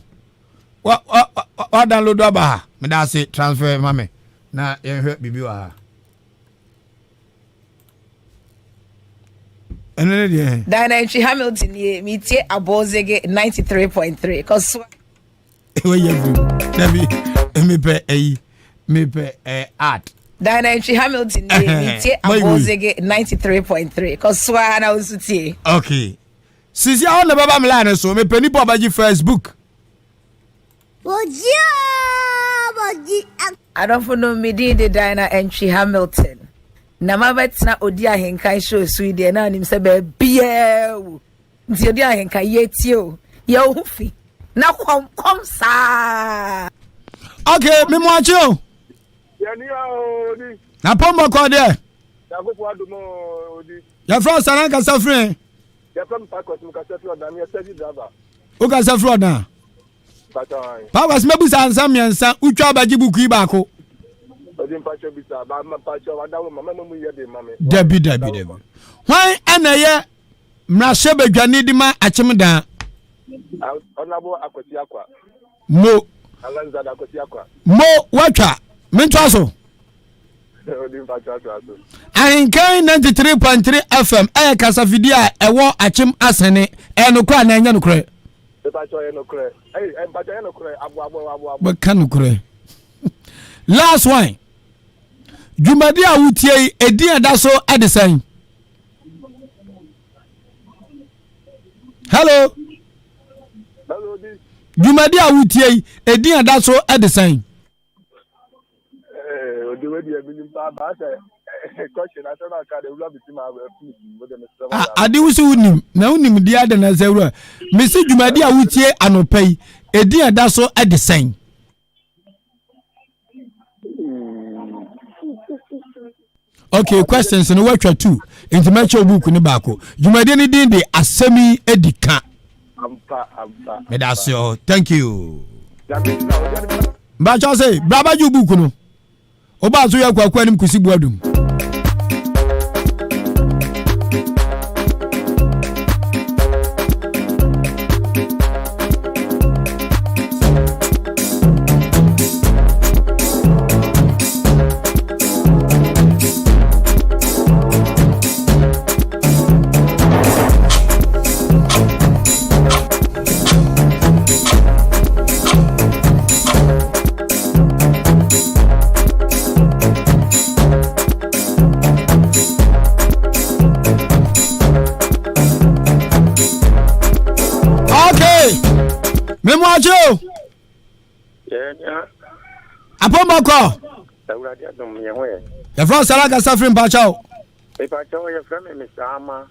download aba me da say transfer mame na ye hwe bibi wa ene de Dynamic Hamilton ye me tie Abozege 93.3 cause We you. Me pe art. Dana entry Hamilton tie abozege 93.3 cause swa na usutie. Okay. Sisi a on the baba mlane so me peni po baji Facebook. I don't know me the Dana entry Hamilton. Na mabetna Odi Ahenkan show Sweden na nim se be bia. Nti Odi Ahenkan yetio. Ye ofi. Na kom sa. Okay, me mo acho. Na pombo ko de. Ya from Sanan ka safrin. Ya from Pakos mu ka safrin na me taxi driver. O ka safrin na. Pa was mebu sansa miensa utwa baji buku ibako. Odin pacho bisa ba ma pacho wa dawo mama mu ye de mama. Debi. Why ana ye mrahye badwane di ma achimdan. Onabo akwati akwa. Mo. Alanza da akwati akwa. Mo watwa. Mentwaso. Odin pacho aso. Ahenkan 93.3 FM kasa video ewo achim asene enokwa na enya nokre. Pacho enokre. Pacho enokre abo. Ba kanokre. Last one. Jumadi a wutie edi adaso adesan. Hello. Jumadi a wutie edi adaso adesan. Odi we di ebili pa ba se question national card we love bitima adi wusu unim na unim di ada na zewura. Mesi jumadi a wutie anopai edi adaso adesan. Okay, questions no watch two. Intimacho book ni bako. Jumadi ni din de Asemi Dika. Ampa. Medasio, thank you. Mbacho say, baba ju book no. Oba so ya kwa nim kusibu adum. Memwacho. Apomako. Awurade adom ye ho ye. Ya from Sala ka safrin pa chao. E pa chao ye from Mr. Ama.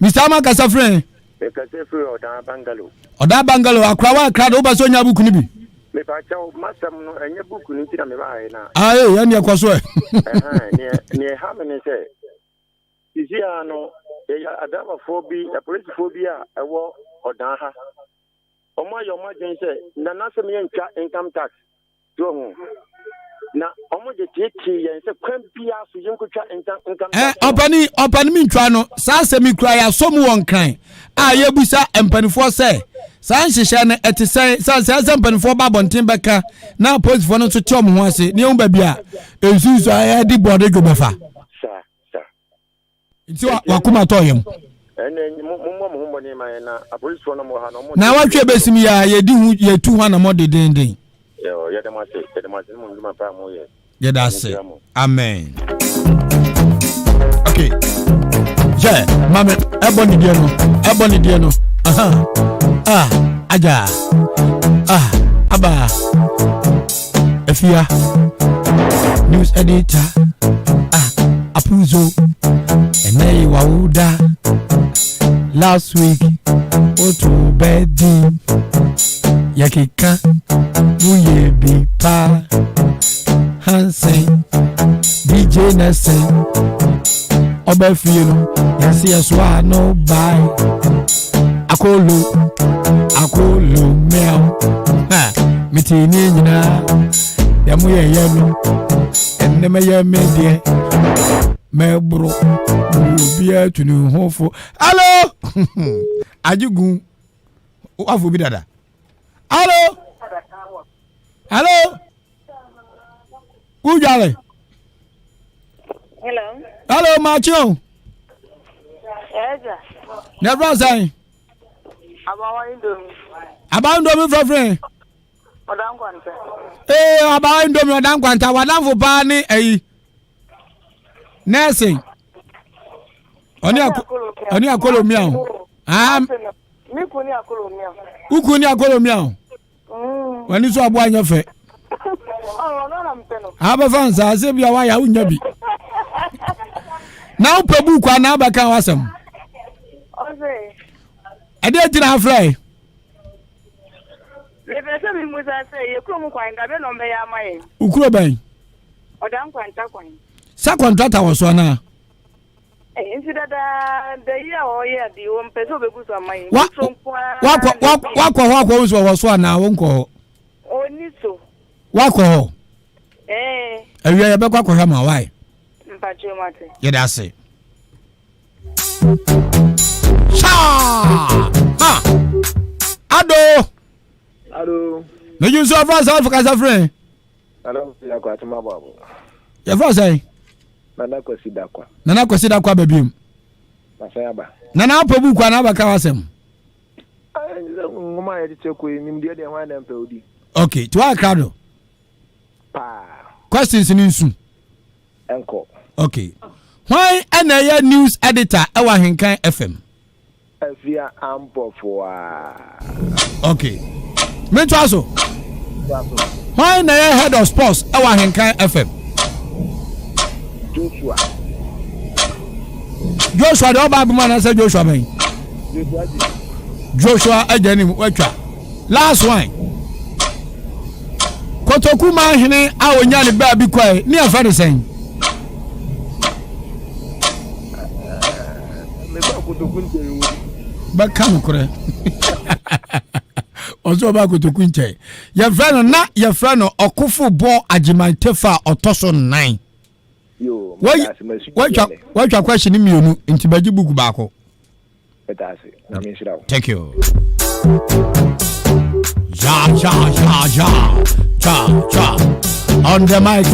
Mr. Ama ka safrin. E ka safrin Oda Bangalo. Oda Bangalo akrawa krado oba so nya buku ni bi. Me pa chao masam no enye buku ni ti na me ba ai na. Ah eh ya ni ekoso e. Ni ha me ni se. Isi ano e adama phobia, a police phobia ewo Oda ha. Omo yo ma gen se na na se me ntwa income tax do ho na omo je tete yen se kwan bia so yen kotwa income tax opani mi ntwa no sa se mi kura ya so mu won kran a ye busa empanifo se sa nhihye na etese sa empanifo ba bonten beka na police no so tom ho ase ne ba bia ensusu ya di bode dwobefa sa nti wa kuma to yem na watwe besimi ya yedi hu yetu hu na modedenden yo yedemase mo nduma pa mo ye yedase amen. Okay je mame eboni die no aja aba efia news editor apuzo enei wauda last week otu bedi yakika muye bi pa Hansen DJ Nelson obefino yesi eswa no buy akolo mel mitini nyina yamuye yenu eneme ye medie mebro bia tunu hofo allo ajugun afu bi dada allo ujale hello macho Eja never say Aba ndo mi friend Odan kwanta. Aba indomie odan kwanta wadan fo pa ni eyi. Nursing. Oni akolomia o. Mikuni akolomia. Ukuni akolomia o. Wani so abo anya fe. Aba fansa se bia wa ya unya bi. Na upebu kwa na aba kan wasam. Ose. Ade tina fly. Le pese mi musa se ye kuro kwa ngabe no mbe ya mai. Ukuro ban. Odan kwanta kwan. Sa contractor wo so na. Nti dada the year o ye di o mpese obeguso amai. Wakọ wo so na wonko. Oniso. Wakọ. Ewi ya be kwakọ ha ma why? Mpacho mate. Ye da say. Cha! Ha! Ado. No you so far South Africa friend. Hello, ya kwa tuma babo. Ya far say? Nana kwesi dakwa. Nana kwesi dakwa babiem. Masaya ba. Nana apobu kwa na abaka wasem. Ngoma ya titeko ni de ho na mpe odi. Okay, to akrado. Pa. Questions ni nsu. Enko. Okay. Why anaya news editor ewa Ahenkan FM? Via ampofo. Okay. Me to aso. Why anaya head of sports ewa Ahenkan FM? Joshua the oba buma na say Joshua ben. Joshua ajani watwa. Last one. Kotoku man hene a onya ne ba bi kwai ni afa ne sen. Me ba kotoku nche. Ba kan kure. Ozo ba kotoku nche. Ye friend no okufo bo agimantefa otoso 9. Yo, watch question mienu nti baji buku baako. Betase. Na me shirawo. Thank you. Ja. On the mic.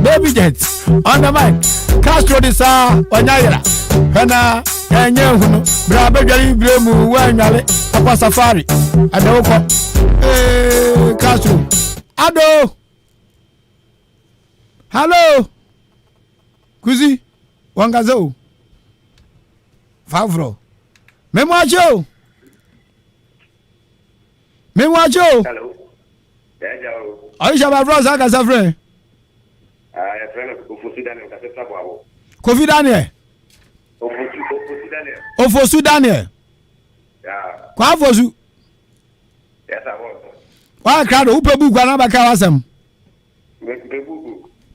Baby jets. On the mic. Castro disa wanyayira. Hana enye hunu. Bra bedwari bremu wanyale. Apa safari. Adawoko. Castro. Ado. Hello. Kuzi. Wangazo. Favro. Memwacho. Hello. Hello. Aisha Bavro Zaka Safre. Ya friend Kofi Daniel ka se sabo abo. Kofi Daniel. Ofosu Daniel. Ya. Kwa Ofosu. Yes abo. Wa krado upebu kwa na baka wasam.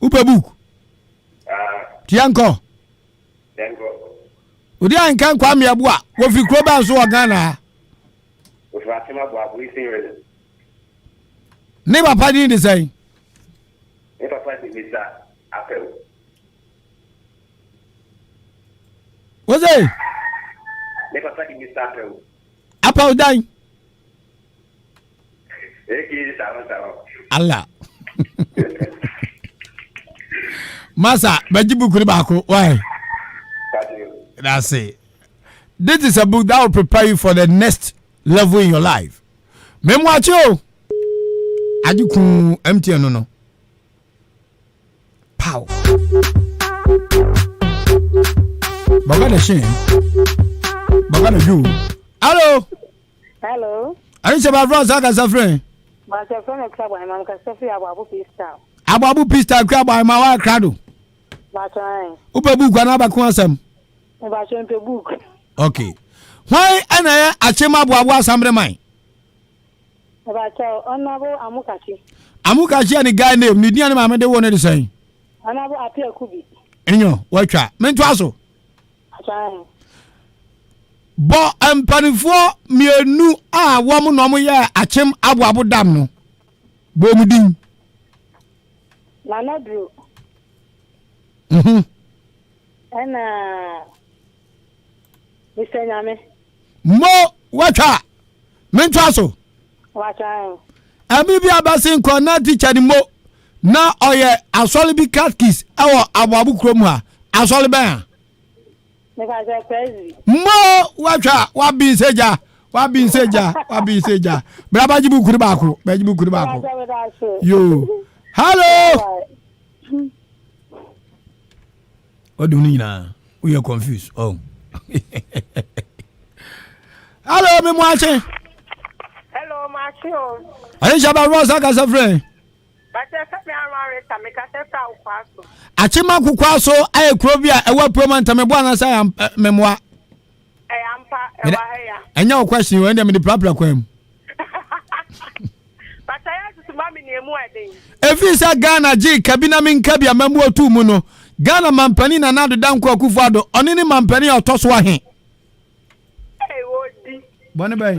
Upebu. Tianko. Odi Ahenkan Kwame Yeboah wo fi kro ba so wa Ghana. O fi Asem abo abo isi yele. Ne papa ni de say. Ne papa ni Mr. Apel. What's it? Ne papa ni Mr. Apel. Apel dan. Eki sawa. Allah. Masa bajibu kuri baako why? That's it. This is a book that will prepare you for the next level in your life. Memwacho. Ajuku MTN no. Pow. Baba de shin. Baba de you. Hello. Are you about France aka safre? Ma se friend club I am ka safre ababu pista. Ababu pista club I ma wa krado. Ma try. Upebu kwa na ba ko asem. Ba chempe book. Okay. Why ana achema abu asambre man? Ba cha onabo amukachi. Amukachi ani guy name ni dia na ma me de won de say. Onabo apia kubi. Enyo, watwa. Mento aso. Achai. Bo empanifo mienu a wo mo no mo ye achem abu dam no. Bo mudin. Na na bro. Ana Mr. Nyame. Mo watwa. Mento aso. Watwa. Abi bi abasin ko na teacher ni mo na oye asole bi cat kiss awo abu krom ha asole ben. Mo watcha wabi seja braba jibu kuri baako yo hello what do you need now we are confused oh hello me mwache hello machio ayi shaba rosa ka safre achima kwakwaso aye krobia ewa proman tamebo na say memwa enya question when dem the problem kwam efi sa Ghana ji kabina min kabia mamu otu mu no Ghana mampani na nado danko akufado oni ni mampani otoso ahe Odi bone bay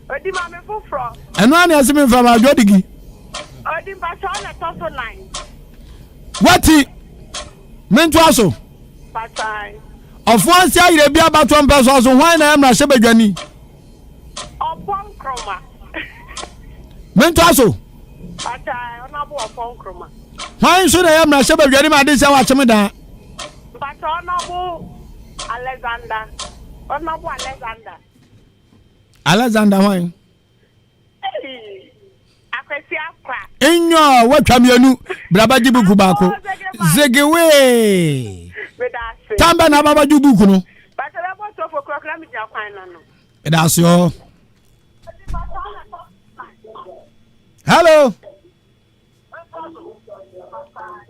Odi mame fufro eno ani asemi fama adwodigi Odi bacha na toso 9 wati mentu aso bacha ofuansi ayire bia bato mpeso so hwan na emra shebadwani opon kroma mentu aso bacha ona bo opon kroma hwan so na emra shebadwani ma de se wa chemeda bacha ona bo Alexander hwan akwesi akwa enyo watwa mienu braba jibuku baako zegewe tamba na baba jibuku no bacha lebo to for krokra mi ja kwan no that's yo hello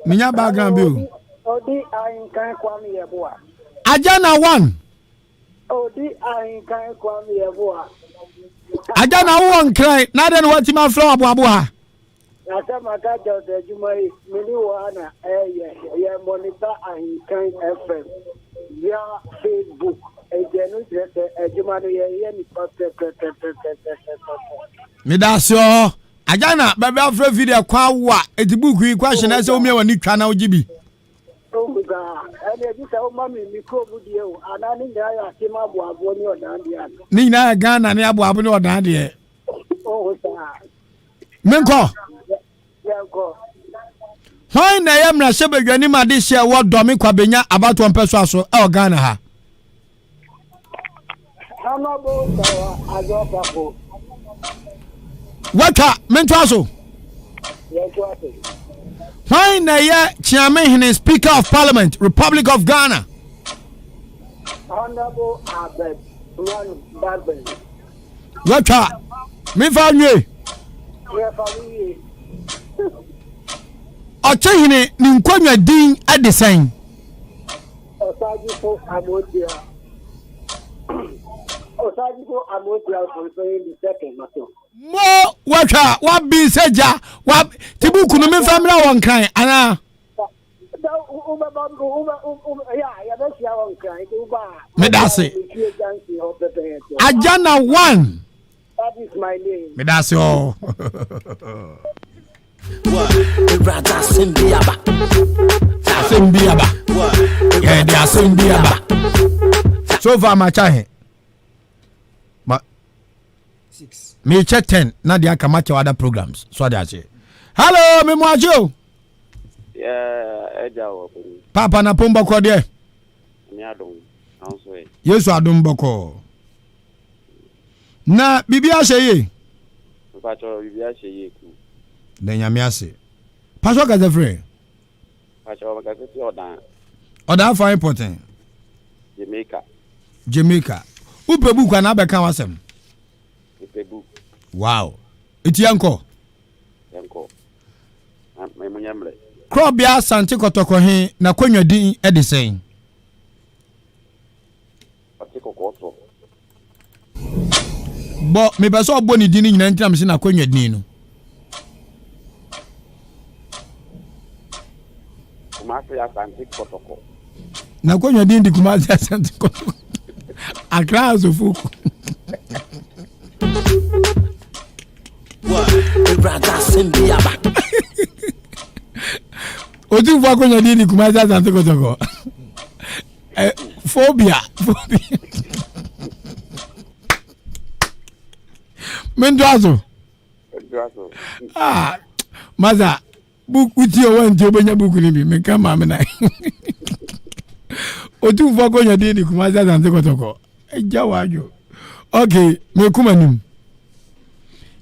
minya background bill Odi Ahenkan Kwame Yeboah. Ajana 1. Odi Ahenkan Kwame Yeboah. Ajana 1 cry. Na den what ma flow abu ha. Na sama ka jode jumai mini wana ye monitor Ahenkan FM via Facebook. Ejenu jete ejuma no ye ni Me dasyo. Ajana bebe afro video kwa wa etibuku yi kwa hye na se omi wani twa na ogibi. Omuga ene bi sa o mami mikro budie o anani nya ya kima abo ni odan dia ni na Ghana ni abo ni odan dia o sa menko yanko hoy na ya mra shebadwani ma de hye wo domi kwabenya abato mpeso aso e Ghana ha ana bo sa ajo papo wata mento aso yanko aso why na ya chairman Speaker of Parliament Republic of Ghana Honorable Abed Run Barben wata me fa nwe Ochehine ni nkonwa din adesen Osajifo Amodia for saying the second matter mo wata wa bi seja wa tibuku no me famra won kan ana me dase Ajana 1 that is my name me dase oh Asembiaba yeah the Asembiaba so far my chahe ma 6 me che 10 na dia ka match other programs so dia che hello me moajo yeah ejawo papa na pomba ko de mi adon anso e Yesu adon boko na bibia sheye pacho bibia sheye ku den yame ase pacho ka the free pacho ka se odan for important Jamaica upebu kwa na beka wasem upebu wow iti yanko memunyamre krobia santi kotoko he na kwanwa din edisen atikokoto bo me beso obo ni din nyina ntam se na kwanwa din no kumasi asanti kotoko na kwanwa din di kumasi asanti kotoko akra azofuku brother Simbiaba Odi fwa kwenye dini kumasa sante kotoko phobia Mendoazo maza book with your one job in your book with me. Me come on, I. O tu fo ko nyade ni kuma za zan kotoko. Ejawajo. Okay, me kuma nim.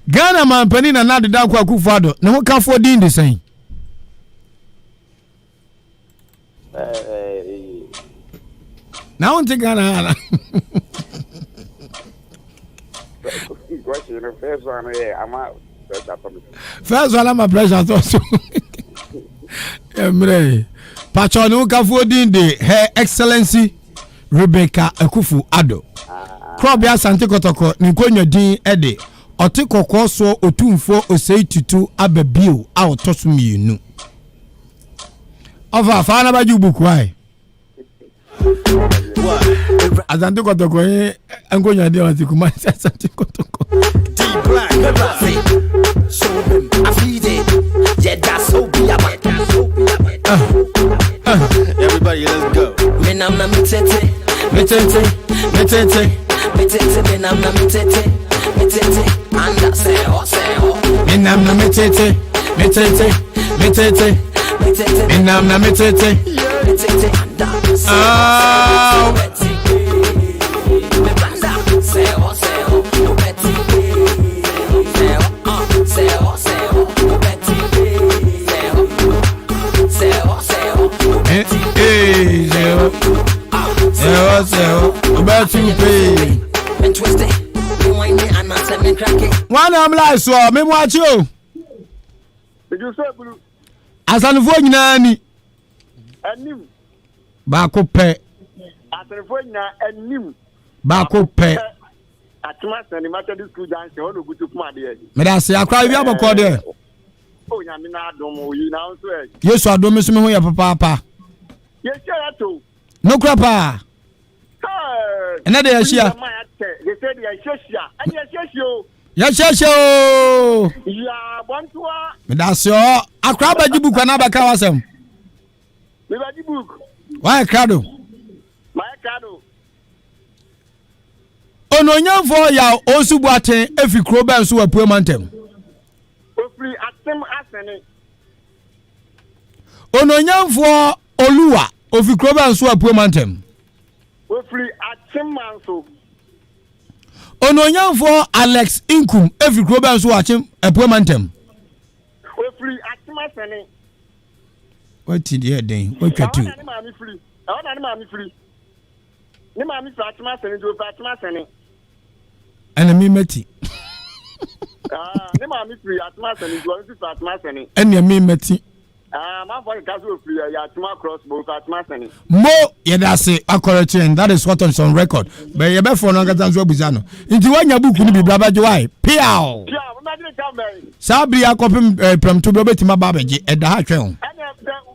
Ghana man pani na nade da kwa Akufo-Addo. Ne ho ka fo din de sen. Na on te Ghana. First one, I'm out. First one, I'm a pressure also. Emre. Pacho no ka fo din de Her Excellency Rebecca Akufo-Addo. Krobia Asante Kotoko ni konyo din ede. Oti kokko so otumfo osei tutu ababio a otoso mienu. Ova fa na baju buku ai. Asante Kotoko enkonya de oti kuma Asante Kotoko. Black, so I feed it. Yeah, that's so be about. Everybody, let's go. Menam na mitete, mitete, mitete, mitete. Menam na mitete, mitete. Anda say oh. Menam na mitete, mitete, mitete, mitete. Menam na mitete, mitete. Anda say oh. One am like so me watch you. Did you say blue? Asanfo nyina ni. Anim. Ba ko pe. Asanfo nyina anim. Ba ko pe. Atuma sani matter this school dance ho no gutu kuma de. Me da se akwa bi aboko de. Oh nyame na adom yi na so e. Yesu adom so me ho ya papa. Yes ya to. No krapa. Ena de yashia. They said yashia. And yashio. Yashio. Ya bontua. Me da se o akra ba jibu kwa na ba ka wasem. Me ba jibu. Why krado? My krado. Ononyamfo ya osubu aten efi kroba nso wa puemantem. Ofri Asem asene. Ononyamfo Oluwa ofi kroba nso wa puemantem. Ofri Asem manso. Ononyamfo Alex Inkum efi kroba nso wa puemantem. Ofri Asem asene. What did you do? What you do? Ni mami free. Awon ni mami free. Ni mami free Asem asene do Asem asene. Enemy meti. Ne ma mi free atma sani do nsi atma sani. Enemy meti. Ma for kaso free ya atma crossbow atma sani. Mo yedase akorrection, that is what on record. But you be for no ngata nso obuza no. Nti wanya buku ni bibra ba why? Piao. Piao, ma dey come me. Sabri akopim pram to be betima ba beje eda ha twen.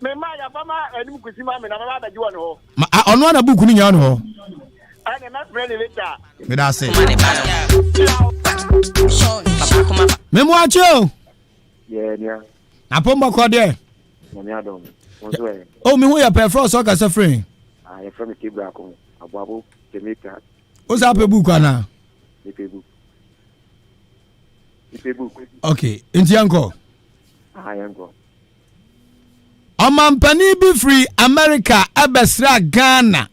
Me ma ya ba ma anim kusima me na ma ba beje won ho. Ma ono na buku ni nya no ho. Ane ma friend later. Me da say. Me mo acho. Yeah, yeah. Apomba ko de. Me adom. Wonso e. Oh, me hu ya perfect so ka say friend. Ah, you from Kibra ko. Abuabo Jamaica. O sa pe book ana. Ipe book. Okay, enti anko. Ah, yanko. Omampani bi free America abesra Ghana.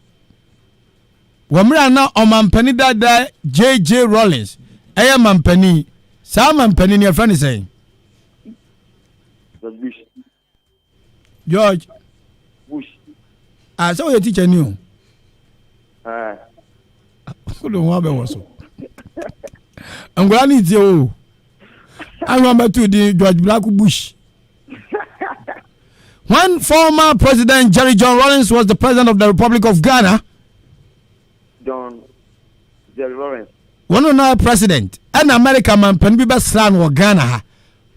Wamra na omampani dada JJ Rollins. Eye mampani. Sa mampani ni afani say. George Bush. Ah, so your teacher new. Who don't want be so. I'm going to need you. I remember to the George Black Bush. When former President Jerry John Rawlings was the president of the Republic of Ghana, Jerry Lawrence. One of our president, and America mampani be best son or Ghana ha.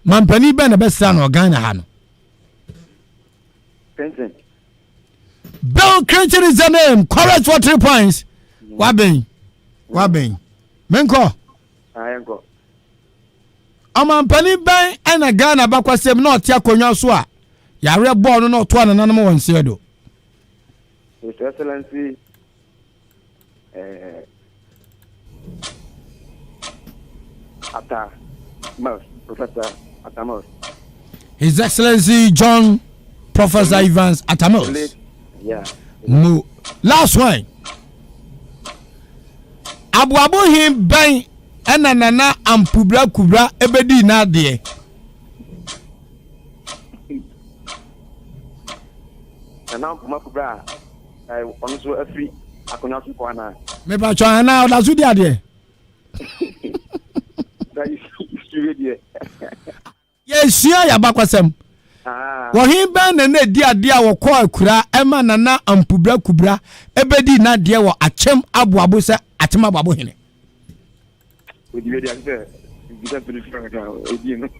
Mampani be the best son or Ghana ha. Clinton. Bill Clinton is the name. Correct for 3 points. Wabing. Menko. Ayenko. Mampani ben and a Ghana bakwa sem not ya konyo so a. Yare born no to an anamo one sedo. His Excellency Professor Atamos. His Excellency John Professor Evans Atamos. Yeah. Mo. Last one. Abu him bang nana ampubra kubra ebedi na de. Nana kubra on so afri akonya so ko ana. Me ba cho ana da su dia de. That is really. Yes, ya bakwasem. Wo him ban na di ade a wo ko akura ema nana ampubra kubra ebedi na de wo achem aboabo se achem aboabo hene.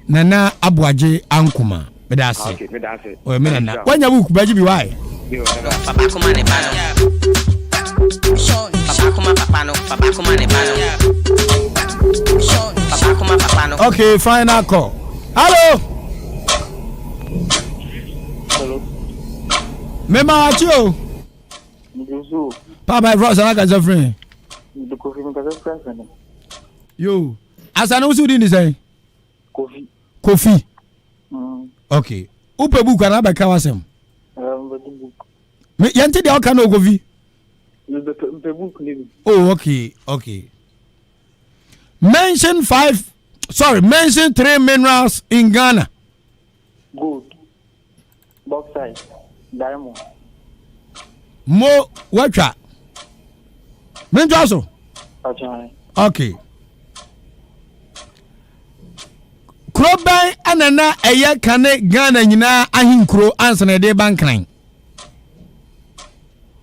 Nana Abuaje Ankuma. Medase. Okay, medase. O me nana. Wanya buku baji bi why? Papa kuma ne bano. Papa kuma ne bano. Papa kuma papa no. Okay, final call. Hello. Hello. Mema acho. Nduzu. Papa Ross ana ka friend. Nduko fi mka friend. Yo, asana usudi ni say? Kofi. Okay. Upe buku na ba ka wasem. Me yante de aka no kofi. Oh, okay. Mention 3 minerals in Ghana. Gold, bauxite, diamond. Mo wacha. Menjo okay. Kroban anana eye kane Ghana nyina ahinkro ansa na de bankran.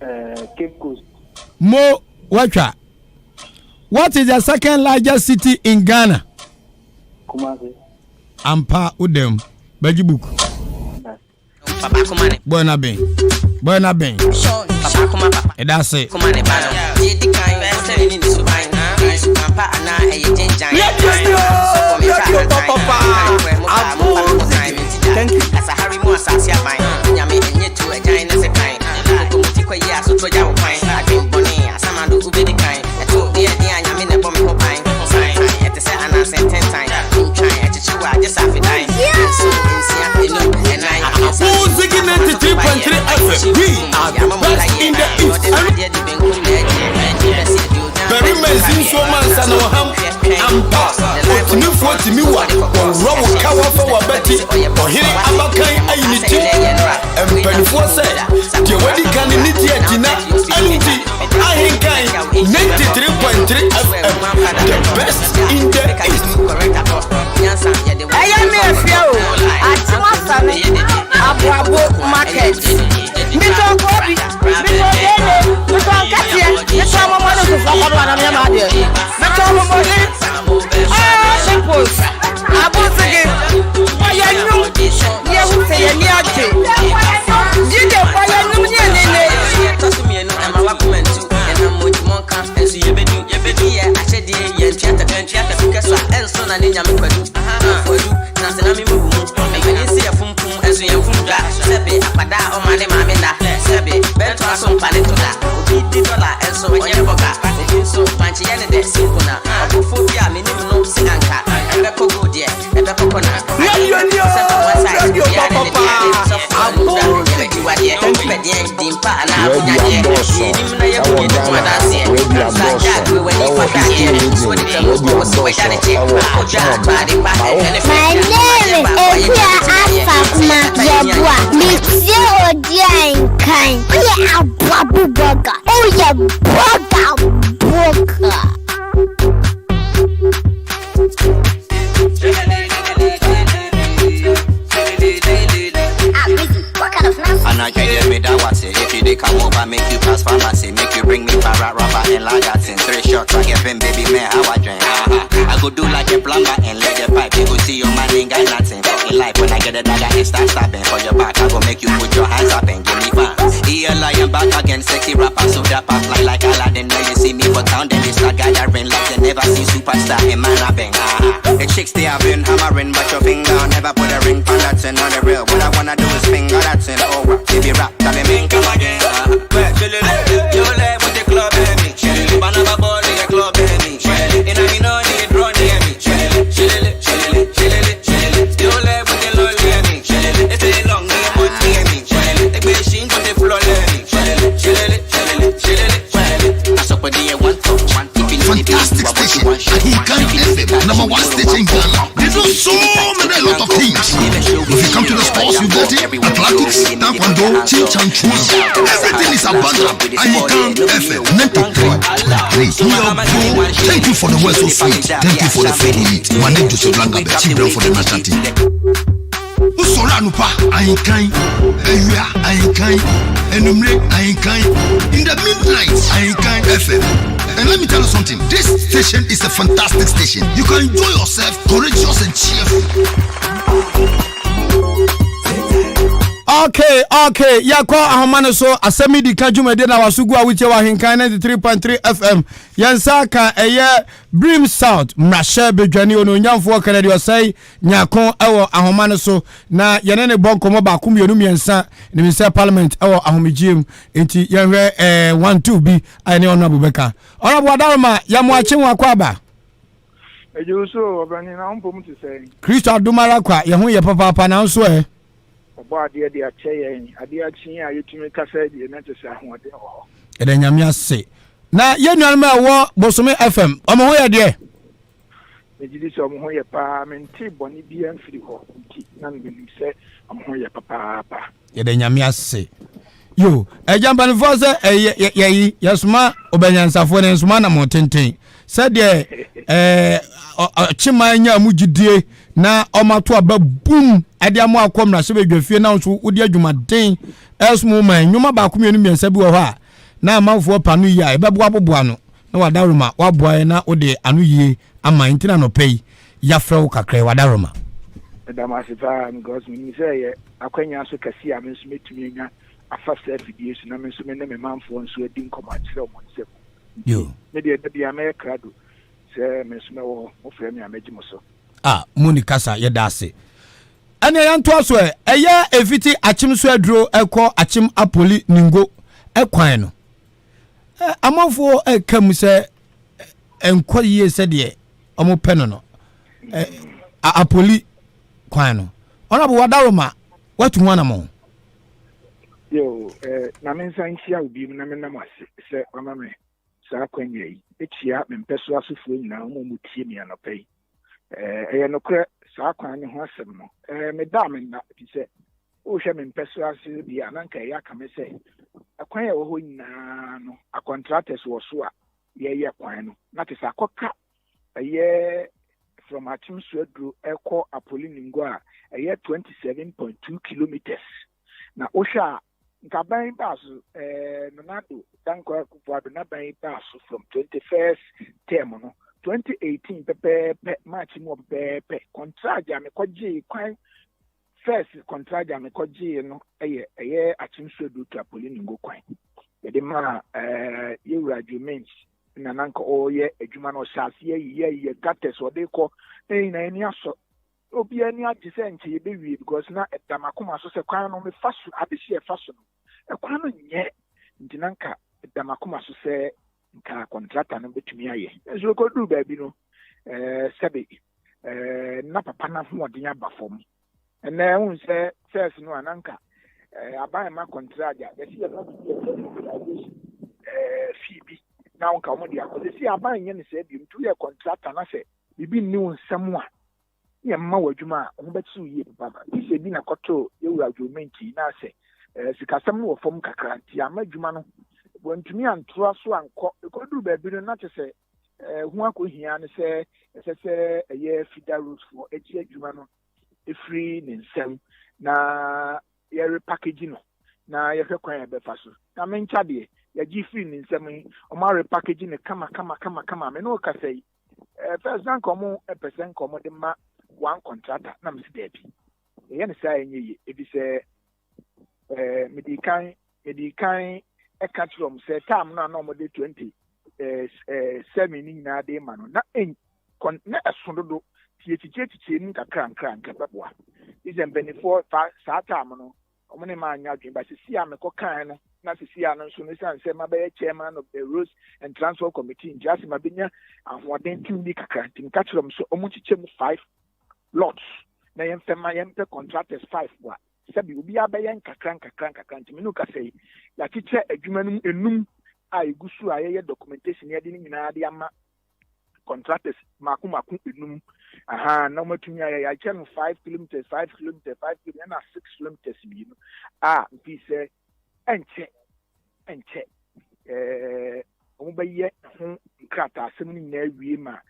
Cape Coast. Mo wacha. What is the second largest city in Ghana? Kumasi. Ampa udem. Baji book. Papa kumane. Buena ben. Papa kuma papa. E da se. Kumane bano. Dika investe ni subai na. Papa ana eye jinjan. Thank you. As a Harry Moore Sasia fine. Nyame enye tu ejan na se kan. Komuti kwa ya so toja wo kan. Adwen boni asamando ubedi kan. Eto de nyame ne bom ko pan. Sign et se ana se 10 times. Try echichiwa just afi dine. So insia eno and I. Who's again 93.3 FM? We are the best in the East. Very amazing so man sana ham ampa otini foti miwa robo kawa fa wa beti ohiri abakan ayiniti empanifo se de wadi kan ni ti akina anti Ahenkan 93.3 FM the best in the East. Aye me afia o atima sane aboabo market mito kobi mito dene mito katia mito mama no so fa kwa na me ma de mito mama ni simple abusige waya nyu ye hu se ye ni ate jide waya nyu ni nene tosu mi enu ama wa kumentu ena moji monka ensu yebedu ye achede ye ntiata bikasa enso na nya me kwadu kwadu na se na mi mu ebeni se yefumfum ensu yefumda sebe apada o mane ma me da sebe beto aso mpane to da obi di dollar enso onye boga enso panchi ye ne de sinkuna abofobia me ni no se anka ebe kogo de ebe kokona Radio papa My name is Ahenkan Kwame Yeboah. Mixie Odi Ahenkan. Oh yeah, Babu Burger. Oh yeah, Burger. And I tell me that was it. If you come over, make you pass pharmacy, make you bring me para rubber and lagatin. 3 shots, I get them, baby man, how I drink. I go do like a plumber and let the pipe. You go see your man ain't got nothing. Fucking life when I get a dagger and start stabbing for your back. I go make you put your hands up and give me fans. Here I am back again, sexy rapper, so that pass like Aladdin. Now you see me for town, then they start gathering like they never see superstar in man I bang. The chicks they have been hammering, but your finger never put a ring on that thing on the real. What I wanna do is finger that thing over. Baby rap, tell me man come again. You lay with the club baby. Banana ball in the club baby. And I mean no need run near me. You lay with the lol baby. Athletics, taekwondo, chinchanchua. Everything is abundant. Ahenkan FM 93.3. Thank you for the word so sweet. Thank you for the food we eat. My name is Joseph Langa, the chief for the national team. Usora nupa Ahenkan, Ewia Ahenkan, Enumre Ahenkan, in the midnight Ahenkan FM. And let me tell you something, this station is a fantastic station. You can enjoy yourself, courageous and cheerful. Okay. Yakwa ahomane so asemi Dika jumede na wasugu awiche wa Ahenkan 93.3 FM. Yansaka eye Brim South mrashe bedwani ono nyamfo kanadi osai nyakon ewo ahomane so na yenene bonko mo ba kum yenu miensa ni minister parliament ewo ahomijim enti yenhwe 12 bi ane ono abubeka ono abuadaroma yamuache wakwa aba ejuso obani na ompom ti sei Kristo adumara kwa yehu ye papa na nso Oba de ache ade achi a yetumi kasa de na te se ahode ho ede nyame ase na yenuan ma wo Bosome FM omo ho ye de ejidi so omo ho ye pa menti boni bi amfiri ho nti na mbim se omo ho ye papa ede nyame ase yo ejamba nfo se yeyi yesuma obanyansafo ne nsuma na motenten se de chima nya mugidie na omato aba boom ade amo akom na se bedwafie na nso odi adwumaden esmo man nyuma ba komienu miensa bi wo ho a na amanfo panu yi a ebebo aboboa no na wadaroma waboa na ode anu yie ama ntina no pei yafrew kakra wadaroma edamasifa because me say ye akwanya so kasi a me so metumi nya afa self videos na me so me ne me manfo nso adi nkomachire o monsem yo me de bia me krado se me so me wo ofre me amagimo so muni kasa yedase ane yanto aso eye efiti achim so aduro ekọ achim apoli ningo ekwan no amanfo ekam se enko yie se de omo peno no apoli kwan no ona bo wadaroma watu nwana mo yo na me nsan hia obi na me nam ase se mama me sa kwanya yi echia me mpeso asofo nyina mo mutie mi anopai no kre sa kwan ne ho asem no me da me na ti se o hwe me mpeso ase bia na nka ya ka me se akwan ya wo ho nyina no a contractors wo so a ye kwan no na ti sa koka from Achimsu Adro Eko Apoli Ningwa 27.2 kilometers na osha nkaban basu nonado danko akufo na ban basu from 21st term no 2018 pepe match mo pepe contract ya me kwaje kwan first contract ya me kwaje no Achimsu Adro Apoli Ningo kwan yede ma yewura juments na nanka oye adwuma no shase ye gates ode ko na eni aso obi ani agise nche be wie because na edamakoma so se kwan no me faso abehie faso no kwan no nye ndinanka edamakoma so se nka contractor no betumi aye so ko du ba bi no sebe na papa na ho odin aba fom na hu se first no ananka aban ma contract ya be sie no fibi now come dia ko si aban nye ne se bi mtu ye contractor na se bibi ni nsam a ye mma wadwuma ho betu ye baba ise bi na koto yewura adwumenti na se sikasam no fom kakra ti amadwuma no wantumi antoa so anko ekodu ba bi no na te se hu akohia ne se ye fida route for echi adwuma no free ne nsam na ye repackage no na ye hwekwan ya befa so na mencha de ya gi free ni nsem o ma repackage ne kama me no ka sei first bank omo percent komo de ma one contractor na me dey bi ye ne sai enye e bi se medican e catch from say time na no mo de 20 7 ni na de ma no na na esododo tie ni kakra beboa is em benefit sa time no omo ne ma anya dwen ba sisi a me ko kan no na sisi a no so ne san se ma be chairman of the roads and transport committee just ma benya ahoden timi kakra tim catch from so omo chichem 5 lots na yem fema yem pe contractors 5 wa sabi obi abayen kakra tim no ka sei ya chiche adwuma num enum a egusu a ye documentation ye de nyina de ama contractors maku enum aha na matumi ya chen 5 kilometers 5 kilometers 5 kilometers na 6 kilometers bi no mfi se enche omo baye ho nkrata asem ni na awie ma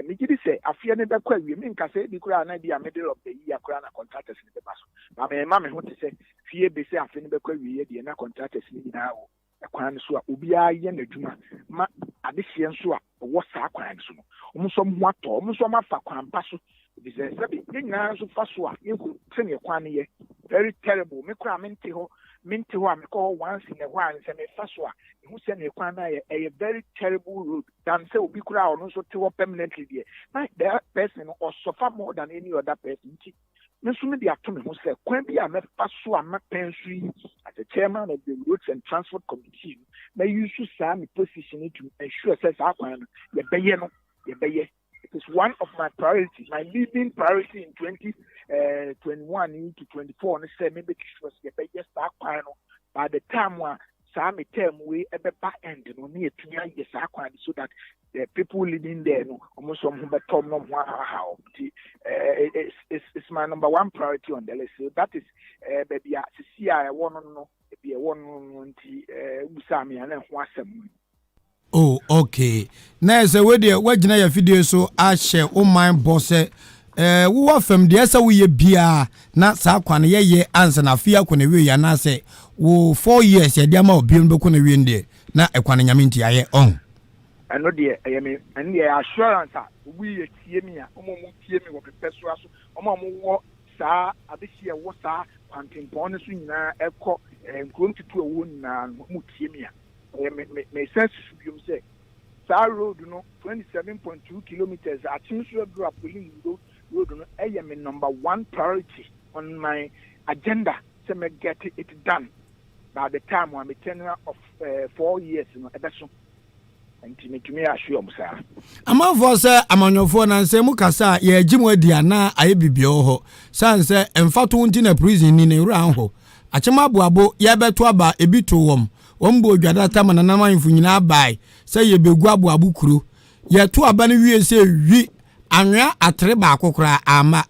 me gidi se afia ne bekwa awie me nka se bi kura na bi a middle of the year kura na contractors ni be baso ma me ho te se fie be se afia ne bekwa awie de na contractors ni na wo kwan so a obi aye na dwuma ma adehie nso a wo saa kwan so no omuso mo ato omuso ma fa kwan pa so bi se bi nyina so fa so a yeku tene kwan ne ye very terrible me kura mente ho a me call once in a while and say me fa so a who say ne kwan na a very terrible road than say obi kura ono so te permanently there na that person or suffer more than any other person nso me dia to me ho say kwan bi a me fa so a me pensu as a chairman of the roads and transport committee na use sa me position to ensure say sa kwan no ye beye it is one of my priorities my leading priority in 2021 to 24 and say maybe sure say beye sa kwan no by the time sa me term we ebe ba end no me etunya ye sa kwan so that the people living there no almost some who betom no how it's my number one priority on the list. So that is baby see I want no be a one nti usami ana ho asem. Oh, okay. Now say we dey we gina your video so a share o mind boss we wa fam de esa we ye bia na sa kwan ye answer na fia ko na we ya na say wo 4 years ye dia ma obi no ko na we ndie na ekwan nyame nti aye on. Ano de me and the assurance we tie me a omo tie me wo pepeso aso omo wo saa abehie wo saa kwantenpon so nyina ekọ nkrom tutu ewo na mo tie me a me sense biom say saa road no 27.2 kilometers atimso do apoli road no me number one priority on my agenda to me get it done by the time I'm a tenure of 4 years no ebeso ntimetumi ahwe omsa amafo se amanyofo na nse mu kasa ye agimu adia na aye bibio ho sanse emfato nti na prison ni ne ra ho achema boabo ye beto aba ebito wom wombo odwada tama na namanfo nyina bai se ye begu aboabo kuro ye to aba ne wie se wi anwa atre ba akokora ama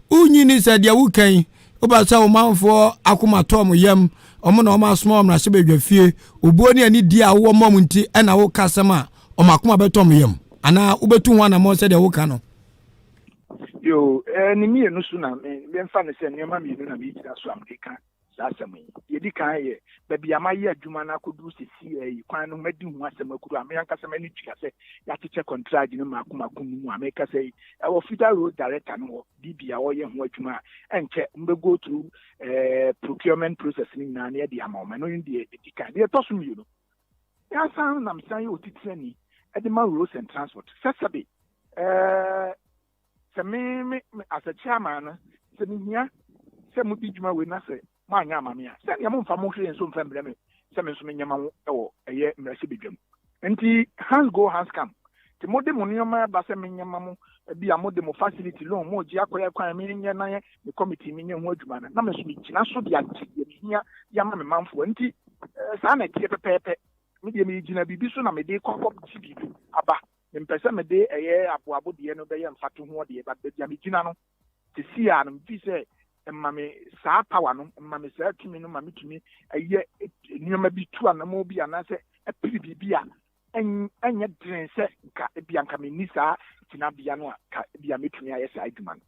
unyini se dia wukan obasa omanfo akoma tom yam omo na oma small na se bedwa fie obuo ne ani dia wo mom nti na wo kasema omakoma betom yam ana ubetu ho na mo se de wo ka no yo ni mi enu su na me mfa ne se nyoma mi na mi jira so am Dika asem ye Dika ye baby amaye adwuma na kodu sisi kwan no madi hu asem akuru ameyanka se mani twika se ya teche contract no makoma mu ameka se e wo federal road director no bibia wo ye ho adwuma enche mbe go through procurement process ni na na de amoma no ndi Dika de to so mi no ya san na msan ye otitrani e de ma roads and transport sesabe se me as a chairman se mi hia se mu dijuma we na se manya mamia se ya mo mfa mo hwe enso mfa mbreme se me so me nyama wo ewo eye mrase bedwam enti hands go hands come ti mode mo nyama ba se me nyama mo bi amode mo facility loan mo ji akoya kwan me nya na ye me committee me nya ho adwuma na me so me kina so dia hia ya ma me manfo enti sa na tie pepepe me de me gina bibi so na me de kokop bibi aba me mpese me de eye aboabo de no be ye mfato ho de ba dia me gina no ti sia no bi se mame saa power no mame saa tumi no mame tumi aye nyoma bi tu anamo bi anase epiri bibia enye drense ka bia nka me ni saa tina bia no ka bia metumi aye saa adwuma no.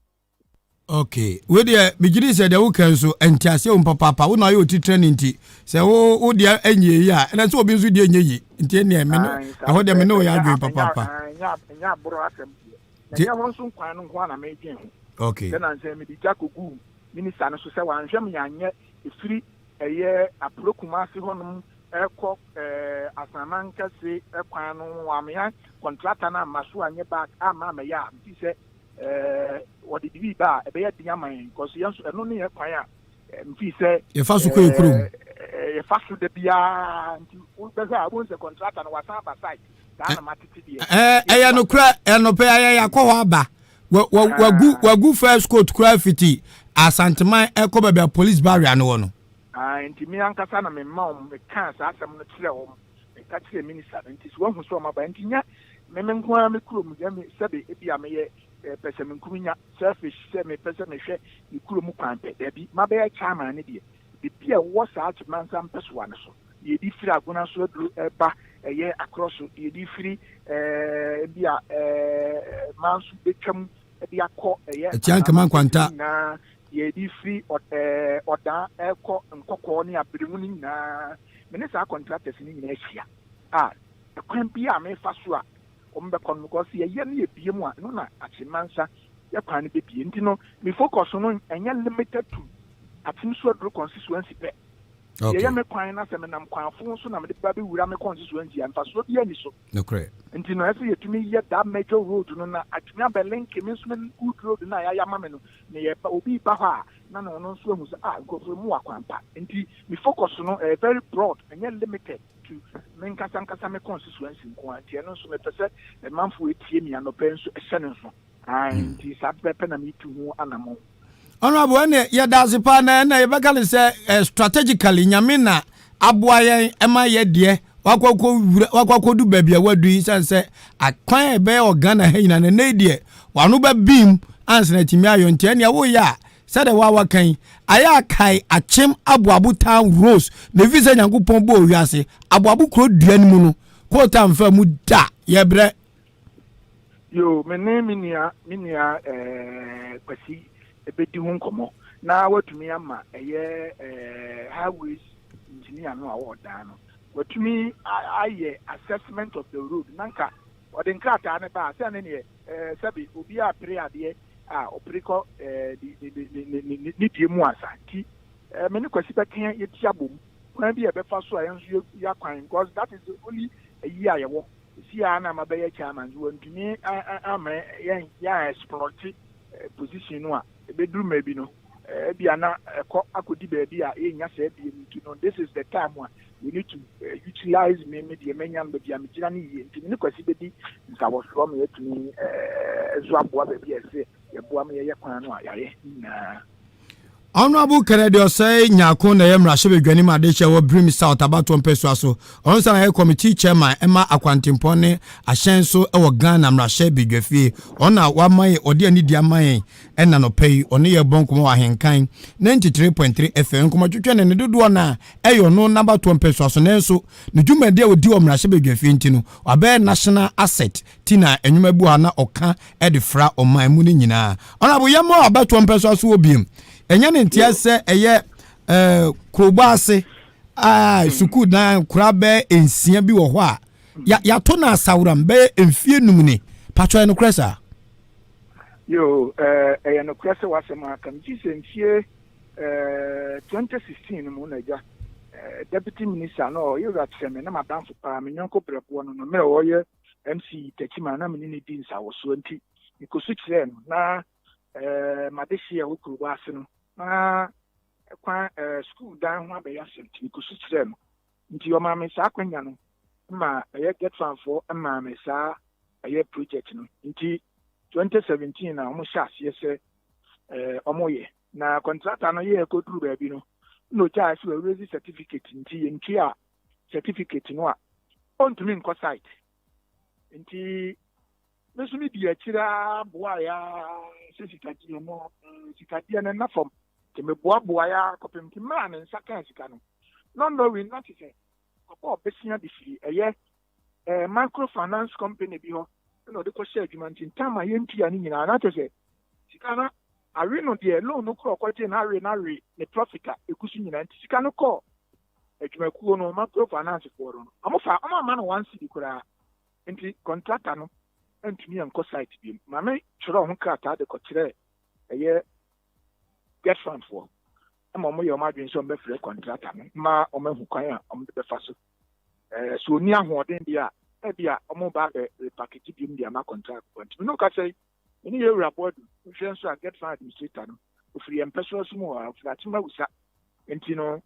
Okay, we dey bigiri se de wo kan so entiase o papa wo na yo ti training ti se wo dia enye yi a na se obi nso dia enye yi nti ne me no ho de me no ya adwen papa nya bro asem nya won so kwan no ho na me dwen ho. Okay, then answer me Dika kogu minister no so say wan hwem yanye efiri eye aprokuma se honum ekọ asamanka se ekwan no amya contractor na maso anye back ama me ya bi se what did we ba e be ya diaman because yanso eno ne ekwan a mfi se e fa so ko ekuru e fa so de bia nti wo be say abon se contractor no wasa ba side na matiti de ya no kra eno pe ya ko ho aba wagu first court graffiti asanteman ekoba be police barrier no no nti mi ankasa na me ma me kan sa asem no kire wo me ka kire minister nti so hu so ma ba nti nya me nko a me kuro mu me sebe e bia me ye pese me nkunya selfish se me pese me hwe ikuro mu kwan pe da bi mabaya chairman ne de bia wo sa atmansa mpeso ane so ye di firi agona so aduru ba eye across ye di firi bia mansu betwam de akọ eye Tiankaman kwanta na ye di firi oda ekọ nkọkọ ne abirimu ni na minister contractors ni nyina ahia kwan bia me fa so a ombekon because ye ne ebie mu a no na atmansa ye kwan be bie ntino me focus no enya limited to atimso aduru constituency pe ye me kwan na se me nam kwanfo so na me de ba be wura me constituency anfa so bia ni so no correct ntino ese yetumi ye that major road no na atumi abelenke me so me good road na ya ma me no ne ye obi ba ha na no no so hu se go for mu akwampa nti me focus no very broad and yet limited to men kasa me constituency nko anti no so me pese e manfo etie mi anope nso ehye ne so nti sa pepe na me tu hu anamo Honorable ene ye dazipa na ye bekale say strategically nyamina aboayen ema ye de wakwa du babia wadu yi say akwan ebe organa hina na de wanu ba bim answer na timi ayo ntia ne wo ya said the wawa kan aya kai achim abuabu town rose na visa nyankopon bo wiase abuabu kro duan mu no ko tam fa mu da ye bre yo me name minia kwasi ebedi hu nkomo na watumi ama eye highways engineer no awoda no watumi aye assessment of the road nanka odin krata ne ba se ne sabi obi a pre ade opriko ni die mu asanti me ne kwasi be kan ye tiabom kwan bi e be fa so ayenso ya kwan because that is the only year yewo si ana mabaye chairman zo ntumi amre ya exploit position no a bedru maybe no bia na akodi ba bia enya se bia no this is the time we need to utilize me the menyan bia me gira ni ye ntimi ne kwasi bedi nka wo from yetuni zo aboa ba bia se ye boa me ye kwan no ayare na Honorable Kennedy say nyako na yemra shebe dwani ma de chewo brim south abato mpeso aso on sa na committee chairman ema akwantempone ahyenso e wo Ghana mra shebe dwafie ona wa man odi ani dia man ena no pay one ye bonko wa Ahenkan 93.3 FM kuma twetwe ne dodo na eyo no number 2 mpeso aso nenso ne dwumade odi wo mra shebe dwafie ntino abe national asset tina enwuma bu ana oka e de fra oman mu ni nyina ona bo yemo abato mpeso aso obiem enya ne ntia se eye krobase suku na kurabe ensia bi wo ho a ya to na asawram be emfie num ni patwa no kresa yo no kresa wasema kan ji senfie 2016 mu na ja deputy minister no you got seme na madam so pa me nyonko brebo no me o ye MC Techima na me ni din sa wo so nti ikosu kire no na madeshi ya krobase no kwa school dan ho abeya senti kusu kire no nti o ma me sa kwanya no ma eye get fan for ma me sa eye project no nti 2017 na omo sha se omo ye na contractor no ye ko duru ba bi no no cha so raise certificate nti ye nti a certificate no a on to me nko site nti mesu mi bi akira boa ya sisitati no sitati na form ke me boa ya kopem ki ma na nsaka sika no no we not say opo besia de firi eye microfinance company bi ho no de ko share adwuma ntin tama ye ntia ni nyina na te say sika na awe no de loan no kro kwete na awe ne profita ekusu nyina nti sika no ko adwuma kuo no microfinance for no amofa ama no 1 cedi kura nti contractor no antumi anko site bi ma me chiro ho krata de ko kire eye get fund for ama mo yo madwen so mbe free contractor no ma o mahu kwan a o mbe be fa so so ni ahoden bia e bia o mo ba package bi ndi ama contract point no ka say ni ye report hwe so a get fund administrator no o free empesoro so mo a fratima wusa enti no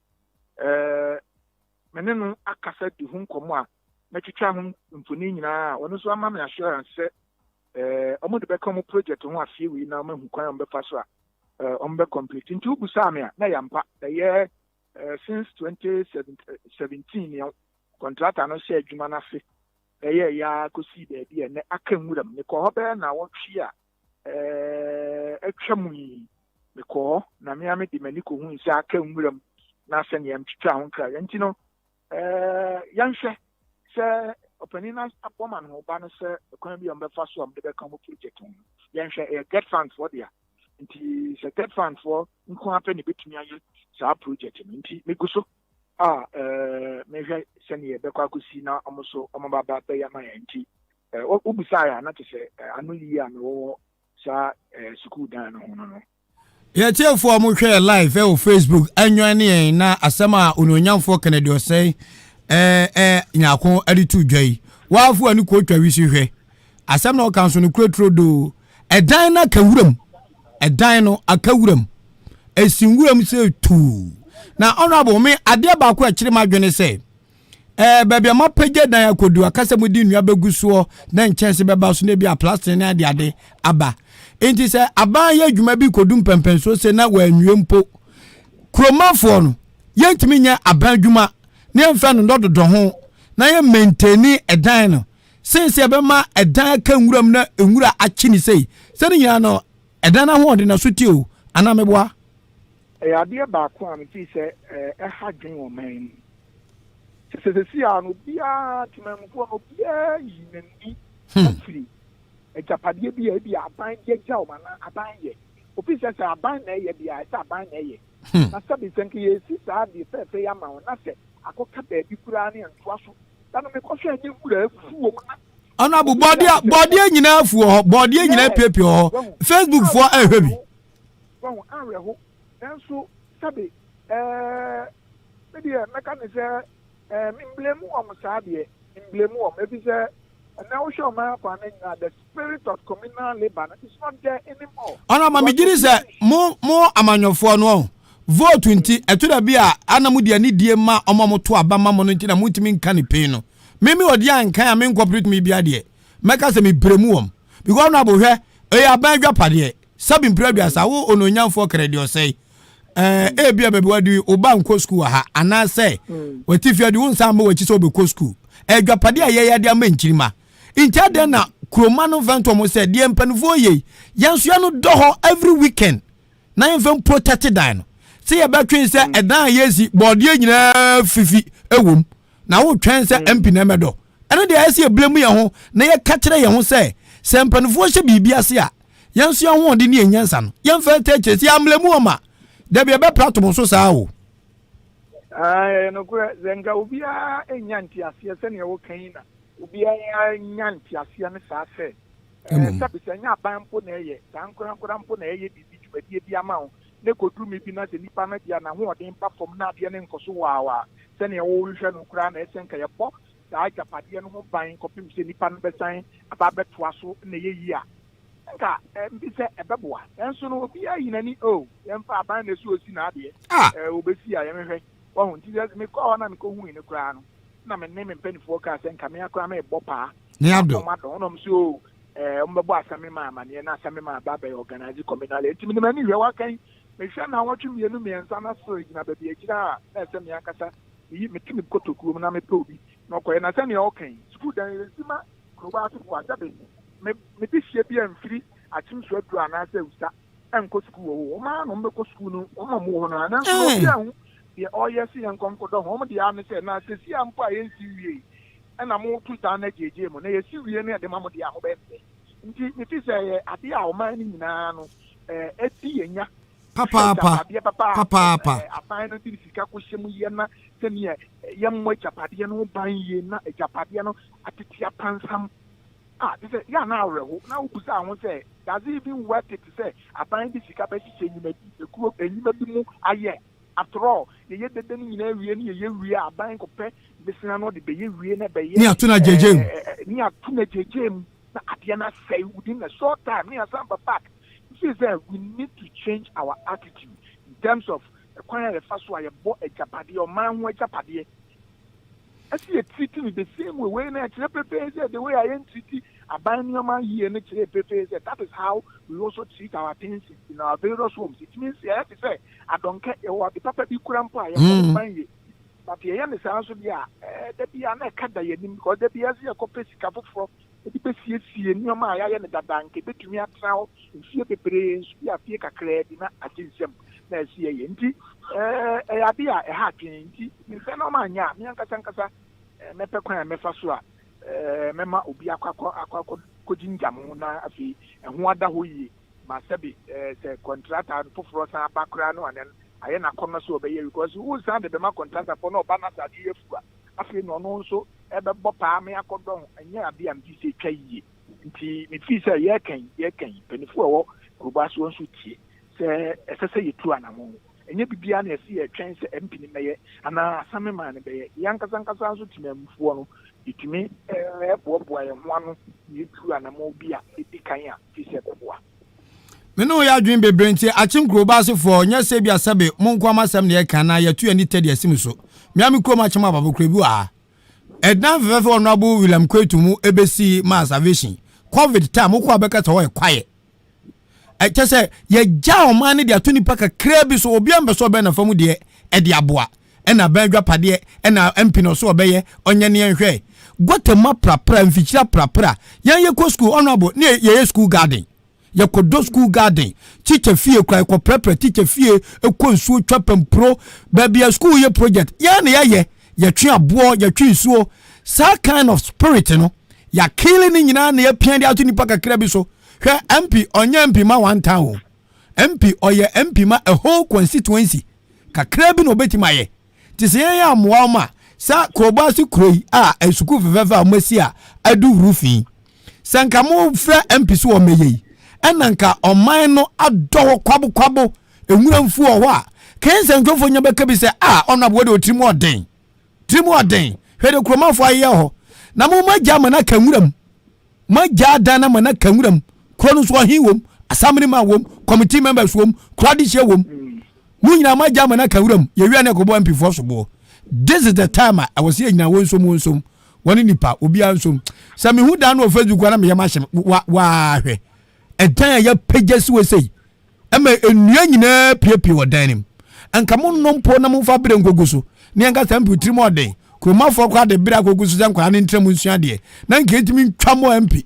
menenu akasa di hu nkomo a na twitwa hu mfoni nyina wono so ama me assurance se omo de be come project ho afie wi na mahu kwan mbe fa so a ombe complete into Busame na yampa the since 2017 ya contractor no share adwuma na fe ya ko si be bia ne akanwuram ne ko hobe na wotwe a atwa mu yi mekɔ na me ame de mani ko hu nse aka nwuram na sɛ ne yɛmtwitwa ho kra yɛnti no yɛnhwɛ sɛ ɔpanin na abɔma no ho ba no sɛ kwan bi a ɔmbɛfa so a ɔmde bɛka mo project ho yɛnhwɛ get fund for dia nti sɛ get fund for nko apɛ ne bɛtumi ayɛ saa project no nti megu so mehwɛ sɛne yɛbɛkɔ akɔsi na ɔmo so ɔmo baba bɛyɛ ma yɛn nti wobusaa a na te sɛ ano yie a mewɔ saa sukuu dan no ho no yɛtiefoɔ mo hwɛ live ɛwɔ Facebook anwan ne yɛn na asɛm a ononyamfoɔ Kennedy ɔsɛe nyako ade to dwa yi waafo ani ko twa wisi hwɛ asɛm na ɔka nso no kuretro do ɛdan na kawuram ɛdan no akawuram esinwuram sɛ tu na honorable me adeɛ baako a kyerɛ ma adwene sɛ baabi ama pagya dan akodu akasa mu di nnua bɛgu soɔ na nkyɛnse bɛba so na bi a plastic ne ade aba enti sɛ aban yɛ adwuma bi kodu mpɛmpɛnso sɛ na wɔanwie mpo kuromafoɔ no yɛntumi nyɛ aban adwuma ne yɛmfa no ndɔdodɔ ho na yɛ maintaini ɛdan no sense yɛbɛma ɛdan aka nwuram na nwura akyi ne sei sɛ ne nyinaa no ɛdan no ahoɔden na so tie o anaa meboa adeɛ baako a mefii sɛ ɛha dwen wɔ man mu sɛsɛsi a no obiara temammufoɔ no obiara yi n'ani afiri agyapadeɛ bi a ebi aban de agya wo ma na aban yɛ obi sɛ aban na ɛyɛ bi a ɛsɛ aban na ɛyɛ na sɛbi sɛ nka yɛsi saa deɛ fɛɛfɛ yɛ ama wo na sɛ akɔka baabi koraa ne ntoa so dano mekɔhwɛ anyɛ nwura afu wɔ mu na ɔno abo bɔdeɛ nyinaa afu hɔ bɔdeɛ nyinaa piepie hɔ Facebook foɔ ɛhwɛ bi wɔn awerɛho nanso sɛbi medeɛ mɛka ne sɛ mblemu wɔn saa deɛ mblemu wɔn ebi sɛ na wohwɛ ɔman akɔ ne nyinaa the spirit of communal labour is not there anymore. ɔno ama megye sɛ mo amanyɔfoɔ no vote nti ɛto da bi a anamu deɛ ne die ma ɔma mo to aba ma mo no nti na motumi nka ne pei no mimi ɔde ankan a me incorporate me bia deɛ mɛka sɛ mebremu wɔm because no abohwɛ ɛyɛ aban dwapadeɛ sabi mpira duasa wo ononyamfoɔ kredi ɔsɛe ebia baabi wadi oba nko school ha anaasɛ wati fiade wo nsa ma wachi sɛ obɛkɔ school dwapadeɛ a yɛyɛ de ama nkyirima nti adɛn na kuroma no vento mo sɛ deɛ mpanifo yɛ yɛnso ya no dɔ hɔ every weekend na yɛmfa protect dan no sɛ yɛbɛtwen sɛ ɛdan a yɛsi bɔɔdeɛ nyinaa fifi ɛwom na wotwɛn sɛ MP na mɛdɔ ɛno deɛ ɛsɛ yɛblemu yɛn ho na yɛka kyerɛ yɛn ho sɛ mpanifo hyɛ biribi ase a yɛnso yɛn ho ɔde ne yɛnyansa no yɛmfa tɛkyɛ sɛ yɛamlemu ɔma dabi ɛbɛprato mo so saa o nokorɛ zenga obiara ɛnya nteaseɛ sɛnea woka yi na obiara nya nteaseɛ ne saa sɛ sɛbi sɛ nya aban mpo na ɛyɛ saa nkorankora mpo na ɛyɛ biribi dwumadie bi ama wo ne kɔduru mi bi na sɛ nnipa no deɛ n'ahoɔden ba fam na adeɛ ne nkɔ so waawa sɛnea wɔrehwɛ no koraa na ɛsɛ nka yɛbɔ saa agyapadeɛ no ho ban kɔpem sɛ nnipa no bɛsan aba bɛtoa so na yɛyi a nka mbi sɛ ɛbɛboa ɛnso no obiara yi n'ani yɛmfa aban na ɛso osi n'adeɛ obɛsi a yɛmehwɛ wɔn ti sɛ mekɔ hɔ na mekɔhui ne koraa no na me ne me mpanifoɔ kaa sɛ nka me akora mebɔ paa ne adɔ ɔnom sɛ ɔmbɛbɔ asɛme ma amanneɛ na asɛme ma aba bɛyɛ organise communal ɛnti menem ani hwɛ wakan mehwɛ na awɔtwe mmienu mmiɛnsa na so gyina baabi akyira a na ɛsɛ me ankasa mete me kotokurom na mepɛ obi na ɔkɔyɛ na sɛnea ɔkan sukuu dan yɛsima kuroba asefoɔ asɛbe mede hyia bi amfiri akyem so aduru anaasɛ awusa ɛnkɔ sukuu wɔ hɔ ɔmaa no mbɛkɔ sukuu no ɔma mo wɔ hɔ no ananso obi ahu deɛ ɔyɛ se yɛn nkɔnkɔdɔ ho ɔmo deɛ ano sɛ na sɛsi a mpo a yɛnsi wie ɛna mo tu saa na gyegye mu na yɛsi wie no yɛde ma mo deɛ a mobɛmfɛ nti mefi sɛ yɛ adeɛ a ɔman no nyinaa no ɛdi yɛnya papaapa aban no de sika kɔhyɛ mu yɛ na sɛneɛ yɛmmɔ agyapadeɛ no ho ban yie na agyapadeɛ no atete apansam te sɛ yɛ ana awerɛho na wobusa ho sɛ does it even worth it sɛ aban de sika bɛhyehyɛ enyima bi mu ayɛ after all yɛyɛ dede no nyinaa wie ne yɛyɛ wie a aban kɔpɛ bɛsina no de bɛyɛ wie na bɛyɛ ne ato na gyegye mu ne ato na gyegye mu na adeɛ no asɛe within a short time ne asan ba back see that we need to change our attitude in terms of kwan a yɛfa so a yɛbɔ agyapadeɛ ɔman ho agyapadeɛ ɛsi yɛ treating the same way na ɛkyerɛ pɛpɛɛ sɛ the way a yɛn treat aban nneɛma yie no kyerɛ pɛpɛɛ sɛ that is how we also treat our things in our various homes. It means yɛ te sɛ adɔnkɛ ɛwɔ ade papa bi kura mpo a yɛbɔ ban yie but ye yan say so dia da bia na ka da yanim because da bia se yakopɛ sika foforo edi besiesie nneoma ya ye ne dadanke betumi atrawo nsie bebre nsu bia fie kakra di na aginsem na asie ye nti ya bia ha twen nti me fe no ma nya me ankasa mepe kwan mefa so a mema obi akwa kojinjam na afi ho ada ho yi ma sabi se contractor foforo san bakra no anen aye na kono so obeye because who stand the ma contractor for no bana sa di efua afi no no nso ebe bopa me akodon anya abia mbi se twa yi nti me fi se ye kan penifo wo ruba so nso tie se esese yetu anamo enye bibia na esi ye twen se MP ni meye ana asame man ne beye yankasa nso timamfuo no itumi boa ye ho ano yetu anamo bia edi kan a fi se boa meno ya adwen bebre nti achim kroba asefo nya se bia sabe monko amasem ne kan na yetu ani tedi asim so miami krom achim ababo krebi wa edan fefe honorable William Kwetumu ebesi ma salvation covid time ko abeka to ho kwaye chese ye ja oman ne dia to nipa kakra bi so obi ambeso be na famu de e de aboa e na banjwa pade e na MP no so obeye onye ne nhwe gotema prapra mfichira prapra yan ye ko school honorable ne ye school garden ye ko do school garden teacher fie kwa ko prapra teacher fie e ko nsuo twapam pro ba bia school ye project ya ne ye twe aboa ye twe nsuo sa kind of spirit no ya killing nyina na ye pian de ato nipa kakra bi so hwe MP onye MP ma one town MP oye MP ma a whole constituency kakra bi no betima ye ti se ya amoa ma sa kroba su kroi a esuku fefefa amasi a adu rufi sanka mo fra MP so o meye enanka oman no adọ kwabo enwura mfu o a kense ntofo nya beka bi se onabo de otrimo oden hwede kromafo aye ho na mo magya mana kanwuram magya dana mana kanwuram krono so hiwom asamni ma wom committee members wom kradishe wom munyina magya mana kanwuram ye wi na kobo MP for so bo this is the time I was here nyina wonsom woni nipa obi ansom sami hu dan no Facebook na me yema hye wa hwe edan ya pages we sei ema enua nyina piepie wodanim anka mo nompo na mo fa bere ngoguso ni anka sampu trimo oden kromafo kwa de bere agoguso san kwa ne ntrem nsua de na nka etimi ntwa mo MP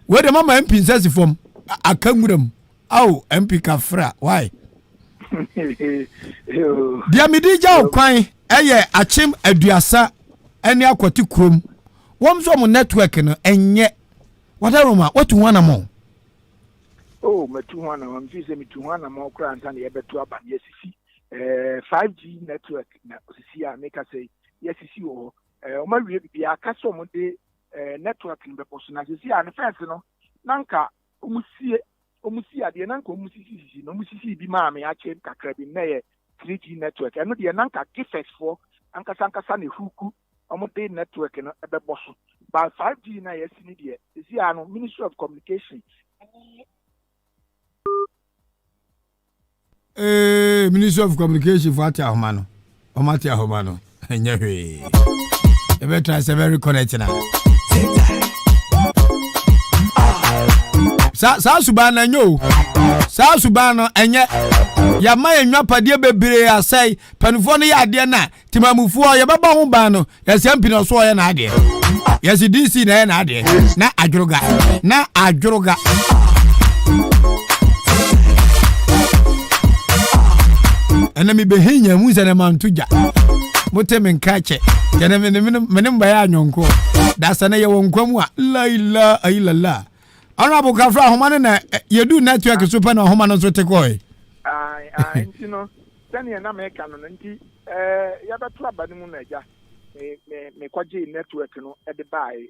we de mama MP nsasi fom akanguram au MP kafra why dia midija okwan eye achim aduasa ene akwati krom womso mo network no enye wadaroma watu wana mo metuhana mfise mituhana mo kra nta ne betu aba ne sisi 5G network na sisi a make say yes sisi o ma wie bia aka so mo de network ne beposo na sisi a ne fence no nanka omusie ade nanka omusisi no omusisi bi ma me ache kakra bi na ye 3G network eno de nanka gifes for ankasa ne huku omo de network no ebeboso ba 5G na yes ni de sisi a no Ministry of Communication Ministry of Communication for Atia Homano. Omatia Homano. Enyewe. Ebe try se very connect na. Sa subana nyo. Sa subana enye. Ya ma enwa pade bebre asai. Panufo no ya ade na. Timamufuo ya baba ho ba no. Ya se MP no so ya na ade. Ya se DC na ya na ade. Na ajoroga. Ena mi behinya muza na mantuja mote menkache jana menem baya anyonko da sana ye wonkwamu a la ilaha illallah honorable kafra homane na yedu network super na homane so te koy ntino tani na me kanu nti ya betu abani mu na ja me kwaje network no e de bai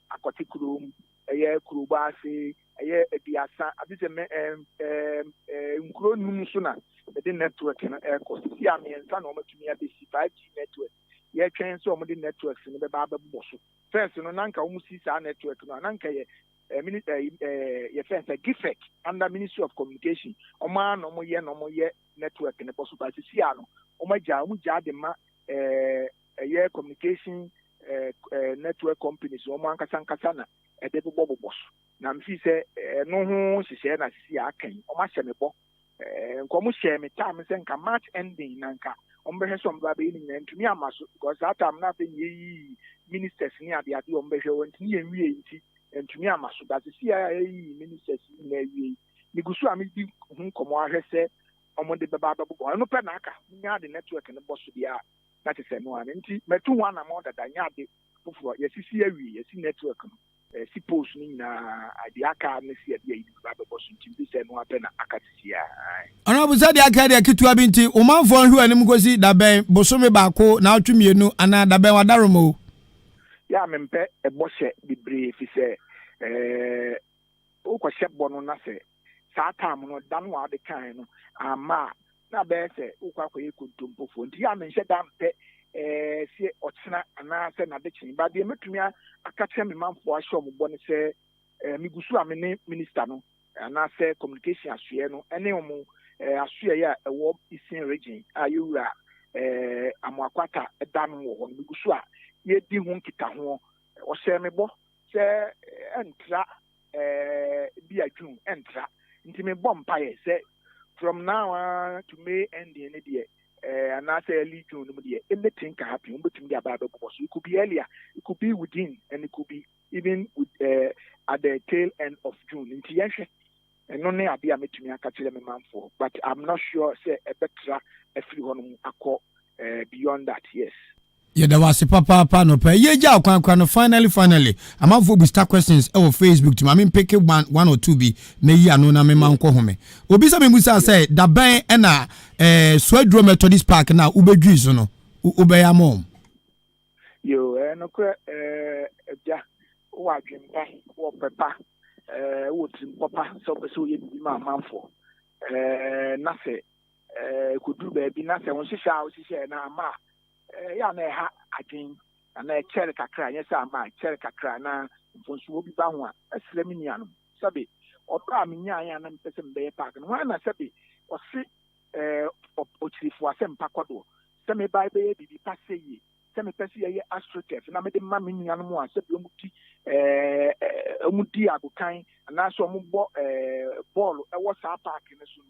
akotikuru eye kuruba se eye ediasa abise me nkuro num so na the network na cost si amiensa na omatumi abesi 5G network ye twen so omde networks ne be ba bebo so first no nanka omusi sa network no nanka ye ye first gifek under Ministry of Communication oma no mo ye network ne boso ba si ano omaja de ma ye communication network companies o mo ankasa na e de bebo so na mfi se no ho hyehyɛ na si akan o ma hyɛ me bɔ nkomu share me time say nka match ending nanka ombe some baby ni ntumi amaso because that time na ye ministers ni ade ombe hwe wonti ye wie nti ntumi amaso that see ye ministers ni wie ni gusu ami di hu komo ahwe se omode beba babo no pe na aka nya de network ne boss dia that is no an nti metu one amount that nya de fufuro yesisi awie yesi network no si post ni na ade aka ne si ade yi baba boss nti bi se no ape na aka tisia ana busa de aka de kitua bi nti o manfo hwe anim kosi da ben bosome baako na atwemienu ana da ben wadaromo ya mempe ebose bibre fi se o kwa shebo no na se saa time no dan wa de kan no ama na be se o kwa kwa yekuntompofo nti ya menhye da mpe sie otsena ana se na de chin ba de metumi akache me manfo ahye mo bone se migusu amene minister no ana se communication asue no ene omo asue ya ewo Eastern region ayura amakwata dan wo migusu a ye di ho nkita ho o se me bo se entra bi adwun entra nti me bom paye say from now on to May end the end there and I say early June there anything can happen between the about so it could be earlier, it could be within, and it could be even with at the tail end of June nti yenhwe and no na be ametumi aka kire me manfo but I'm not sure say a better every one akọ beyond that. Yes. Yeah, there was a papa no pay. Yeah, no finally. I'm out for start questions on Facebook to me pick one or two be na yi anu na me man ko home. Obi sa me musa say da ban e na Swedro Methodist Park na ubedwi so no. Ubeya mom. Yo no ko ja o adwempa wo pepa wo tim papa so be so ye bi ma manfo. Na se kudu ba bi na se won hihia na ma ya na ha adwen na chere kakra nya sa ma chere kakra na mfonso obi ba ho a asira mi nia no sabe odra mi nya ya na mpese mbe park no na sabe o si ochirifo asem pakodo se me bai be bibi passe yi se me pese ye astrotef na me de ma mi nia no mo a sabe omuti agokan na so mo bo ball e wo sa park ne so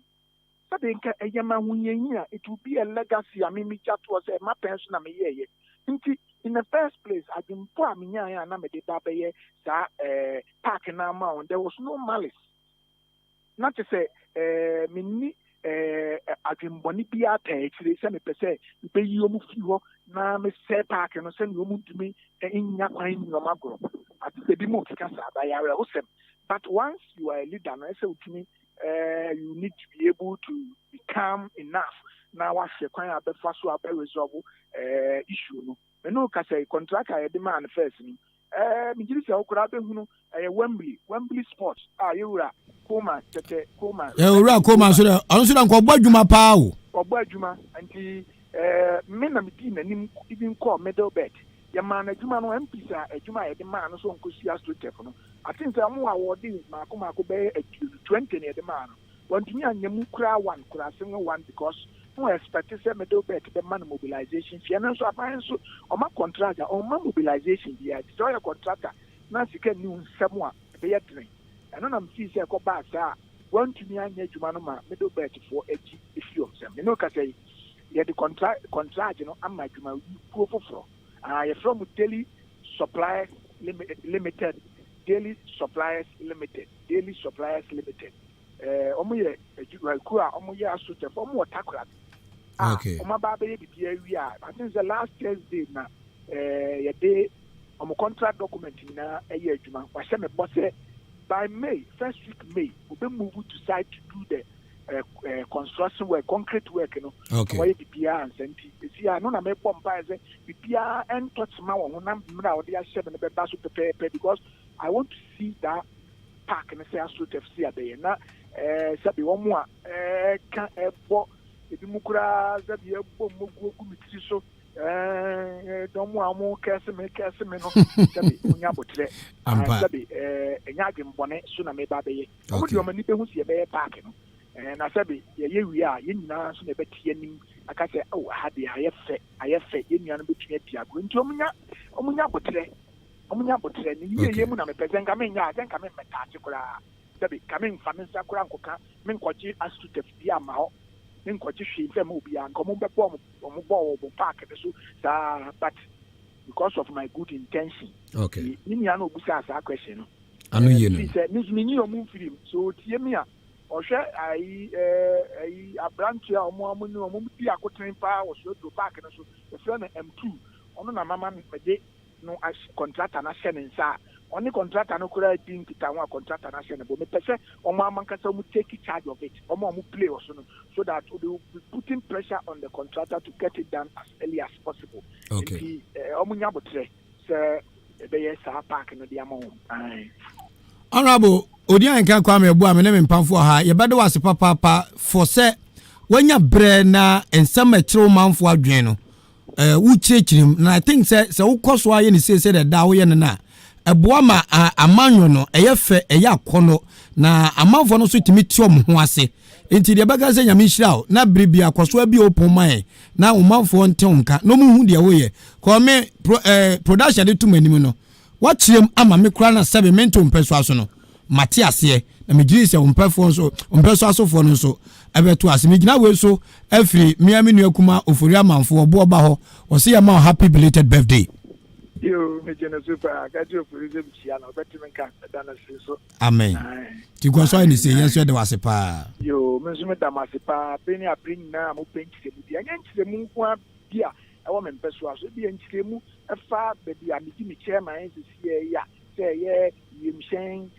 sabe nka eyema hunyenyi it will be a legacy amimi chato say ma pension na me ye nti in the first place adimpo aminya ya na me de ba be sa park na ma on there was no malice not to say minni adwimboni bia ta ekire se me pese be yi omu fi ho na me se park no se no mu dumi nya kwan ni o magro at the bi mo kika sa ba ya osem but once you are a leader no say utumi you need to be able to become enough. Now, what's the kind of first resolve issue? Me no ka say contract I demand first. Me just say okura be hunu Wembley Sports. You ra Koma tete Koma. Ura Koma so da anu so da nko gbadwuma pa o. Ogbadwuma anti me na me di nanim even call medal bet. Ya man adwuma no MP sa adwuma ye de man so nkosi astrotef no. I think say mo awarding mako be 20 near the man. Want me and you kura one because no expect say medal bet the man mobilization. Fiana so apan so o ma contractor o ma mobilization dia. So your contractor na sika new semwa be yetren. And no am see say ko ba sa want me and adwuma no ma medal bet for eji ifio sem. Me no ka say ye the contract you know am adwuma pro from Daily Suppliers Limited. Daily Suppliers Limited. Omuye ejukura omuye asute for mo takura. Okay. Omaba be bi area. I think the last Thursday na ye dey contract document na eye adwuma. Wa hye me boss by May, first week May, we be move to site to do the construction work, concrete work, you know. Okay. Why BPR and senti. See, I know na me pompa say BPR and touch ma won na mra o dey shebe na be basu pepe because I want to see that park and say astroturf FC there na sabi wo mo a ka ebo ebi mukura sabi ebo mogu mitri so don mo amu kese me no sabi unya botre sabi enya adwembone so na me ba be ye o di o mani be hu se be park no na sabi ye wi a ye nyina so na be tie nim aka say oh ha de ayefe ye nyina no betumi atia go nti omunya botre ni ye mu na me pese nka me nya nka me meta ati kura sabi ka me mfa me nsa kura nkoka me nkoji astutef bia ma ho nkɔgye hwee sɛ ma obiara nka ɔmo bɛbɔ ɔmo bɔ ɔmo park no so saa but because of my good intention. Okay. Ni nua na obusa asa question no. Anu ye no. Sɛ ni nyi ɔmo mfirim so tie me a ɔhwɛ ayi abrantu a ɔmo ni ɔmo di akotren pa wɔ so do park no so efrɛ no M2 ɔno na mama me no as contractor na hyɛ ne nsa ɔne contractor no kura di nkita ho a contractor na hyɛ ne bo me pɛ sɛ ɔmo amankasa ɔmo take charge of it ɔmo play also no so that they will be putting pressure on the contractor to get it done as early as possible. Okay. Ɔmo nya botre sɛ ɛbɛyɛ saa park no de ama wɔn. Honorable Odi Ahenkan Kwame Yeboah me ne me mpamfo ha ye bede wase papa for say wanya bre na ensam akiro manfo adwen no wo chirechirim na I think say wokoso aye ne say the da wo ye ne na eboa ma amanwo no eye fe eye akono na amanfo no so timi ti om ho ase enti de baga say nyame hira na bribi akoso abi open man na amanfo ntenka no mu hu de wo ye ko me production de tumanim no wachiem ama me kura na 7 minute mpeso aso no Matiase na megiri se ompefo so ompeso asofo no so ebeto ase megina we so afiri miami nu akuma ofori amanfo obo oba ho o se ya ma happy belated birthday. Yo me jena super gaji ofori ze bia na obetime kan dana so. Amen. Ti go so ni se yenso de wase pa. Yo me so me da wase pa peni apring na mo penchi mu dia nyanchi mu kwa bia ewo me mpeso aso bia nchire mu efa bebi amiti mi chairman sisi ya say ye yimshen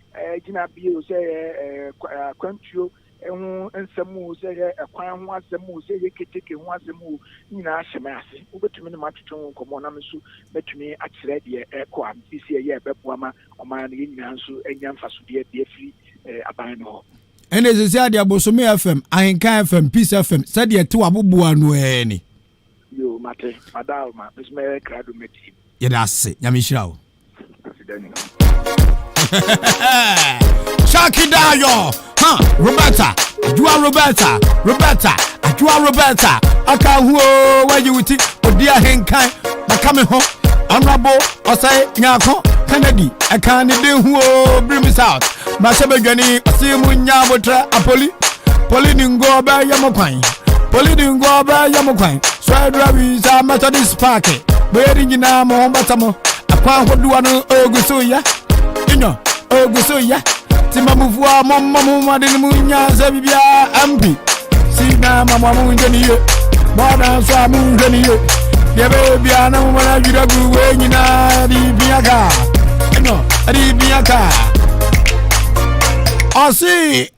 gina bio say kwantio ehu nsemu say ekwan ho asemu say ye keteke ho asemu nyina ahema ase obetumi ne matoto nkomo na mesu betumi akire de ekọ am sisi ye bebo ama oma ne nyina nso enya mfaso de free aban no ene sisi ade abosome FM Ahenkan FM Peace FM said ye te wabobo anu ni yo mate madalma bisme krado meti ye da se nyame hira wo Shakidayo, Roberta, Roberta, Akahu, where you with it, Odi Ahenkan, coming home, Honorable, or say, Nyako, Kennedy, I can't do who bring me out. Masabagani, Simunya, Botra, Apoli, Polingo by Yamoquine, Polingo by Yamoquine, so I drive is a Methodist Park, wearing in a Mohambatamo, upon what do I know, Ogusoya. Ogusoya Timamuvua mama de munya zabibia ambi Sina mama munjeniye Bwana swa munjeniye Yebe na mwana jiragu wenyina Ribiaka Ribiaka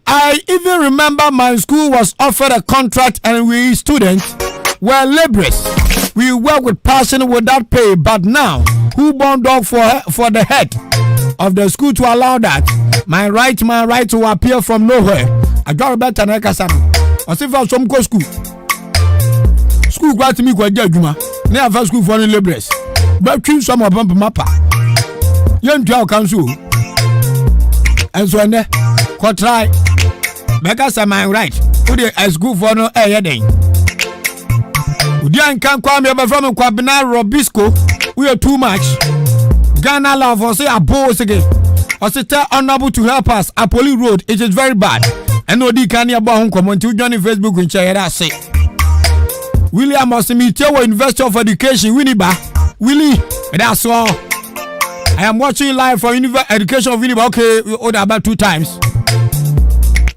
I even remember my school was offered a contract and we students were laborers. We work with passion without pay, but now who born dog for the head of the school to allow that? My right to appear from nowhere. I got better than Kasam. I see for some school. School got to me quite judgment. Never school for any laborers. But choose some of them mappa. Young Joe Council. And so ne ko try. Because my right. Who the school for no heading. Odi Ahenkan Kwame Yeboah from Kwabena Robisco. We are too much. Ghana love for say a boss again. Or say tell honorable to help us. Apoli Road, it is very bad. And Odi can Yeboah come on to join Facebook and share that say. William Osimite, University of Education, Winneba. Willie, that's all. I am watching live from Education of Winneba. Okay, order about 2 times.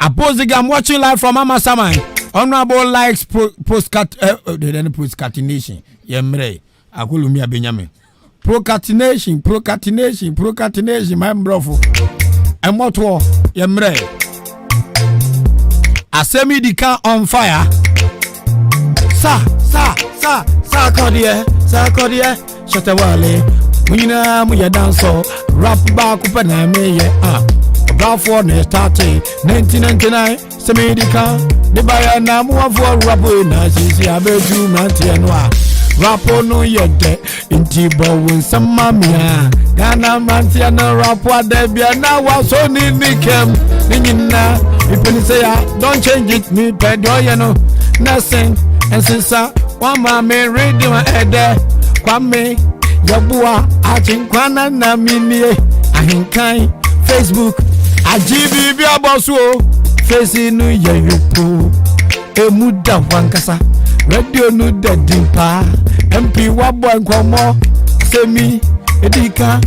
I'm watching live from Mama Samai. Honorable likes procrastination. Yemre. Akulumia Benjamin. Procrastination, my brother. And what war? Yemre. Asem Dika on fire. Sa Kodie. Shatawale. Muna muya danso. Rap back up and me Rap for ne starting 1999. Semedika. The buyer na move for rapu na sisi abeju mantienwa. Rapo no yede intibo win samamia. Ghana mantiana rapo debia na waso ni nikem. Nina ipeni say don't change it me pedo you know. Nothing and since one mama ready my head Kwame Yeboah Ahenkwana na mini Ahenkan Facebook Ajibi bia boso face nu yepo emuda wankasa radio no da dimpa MP wabo nkomo semi Dika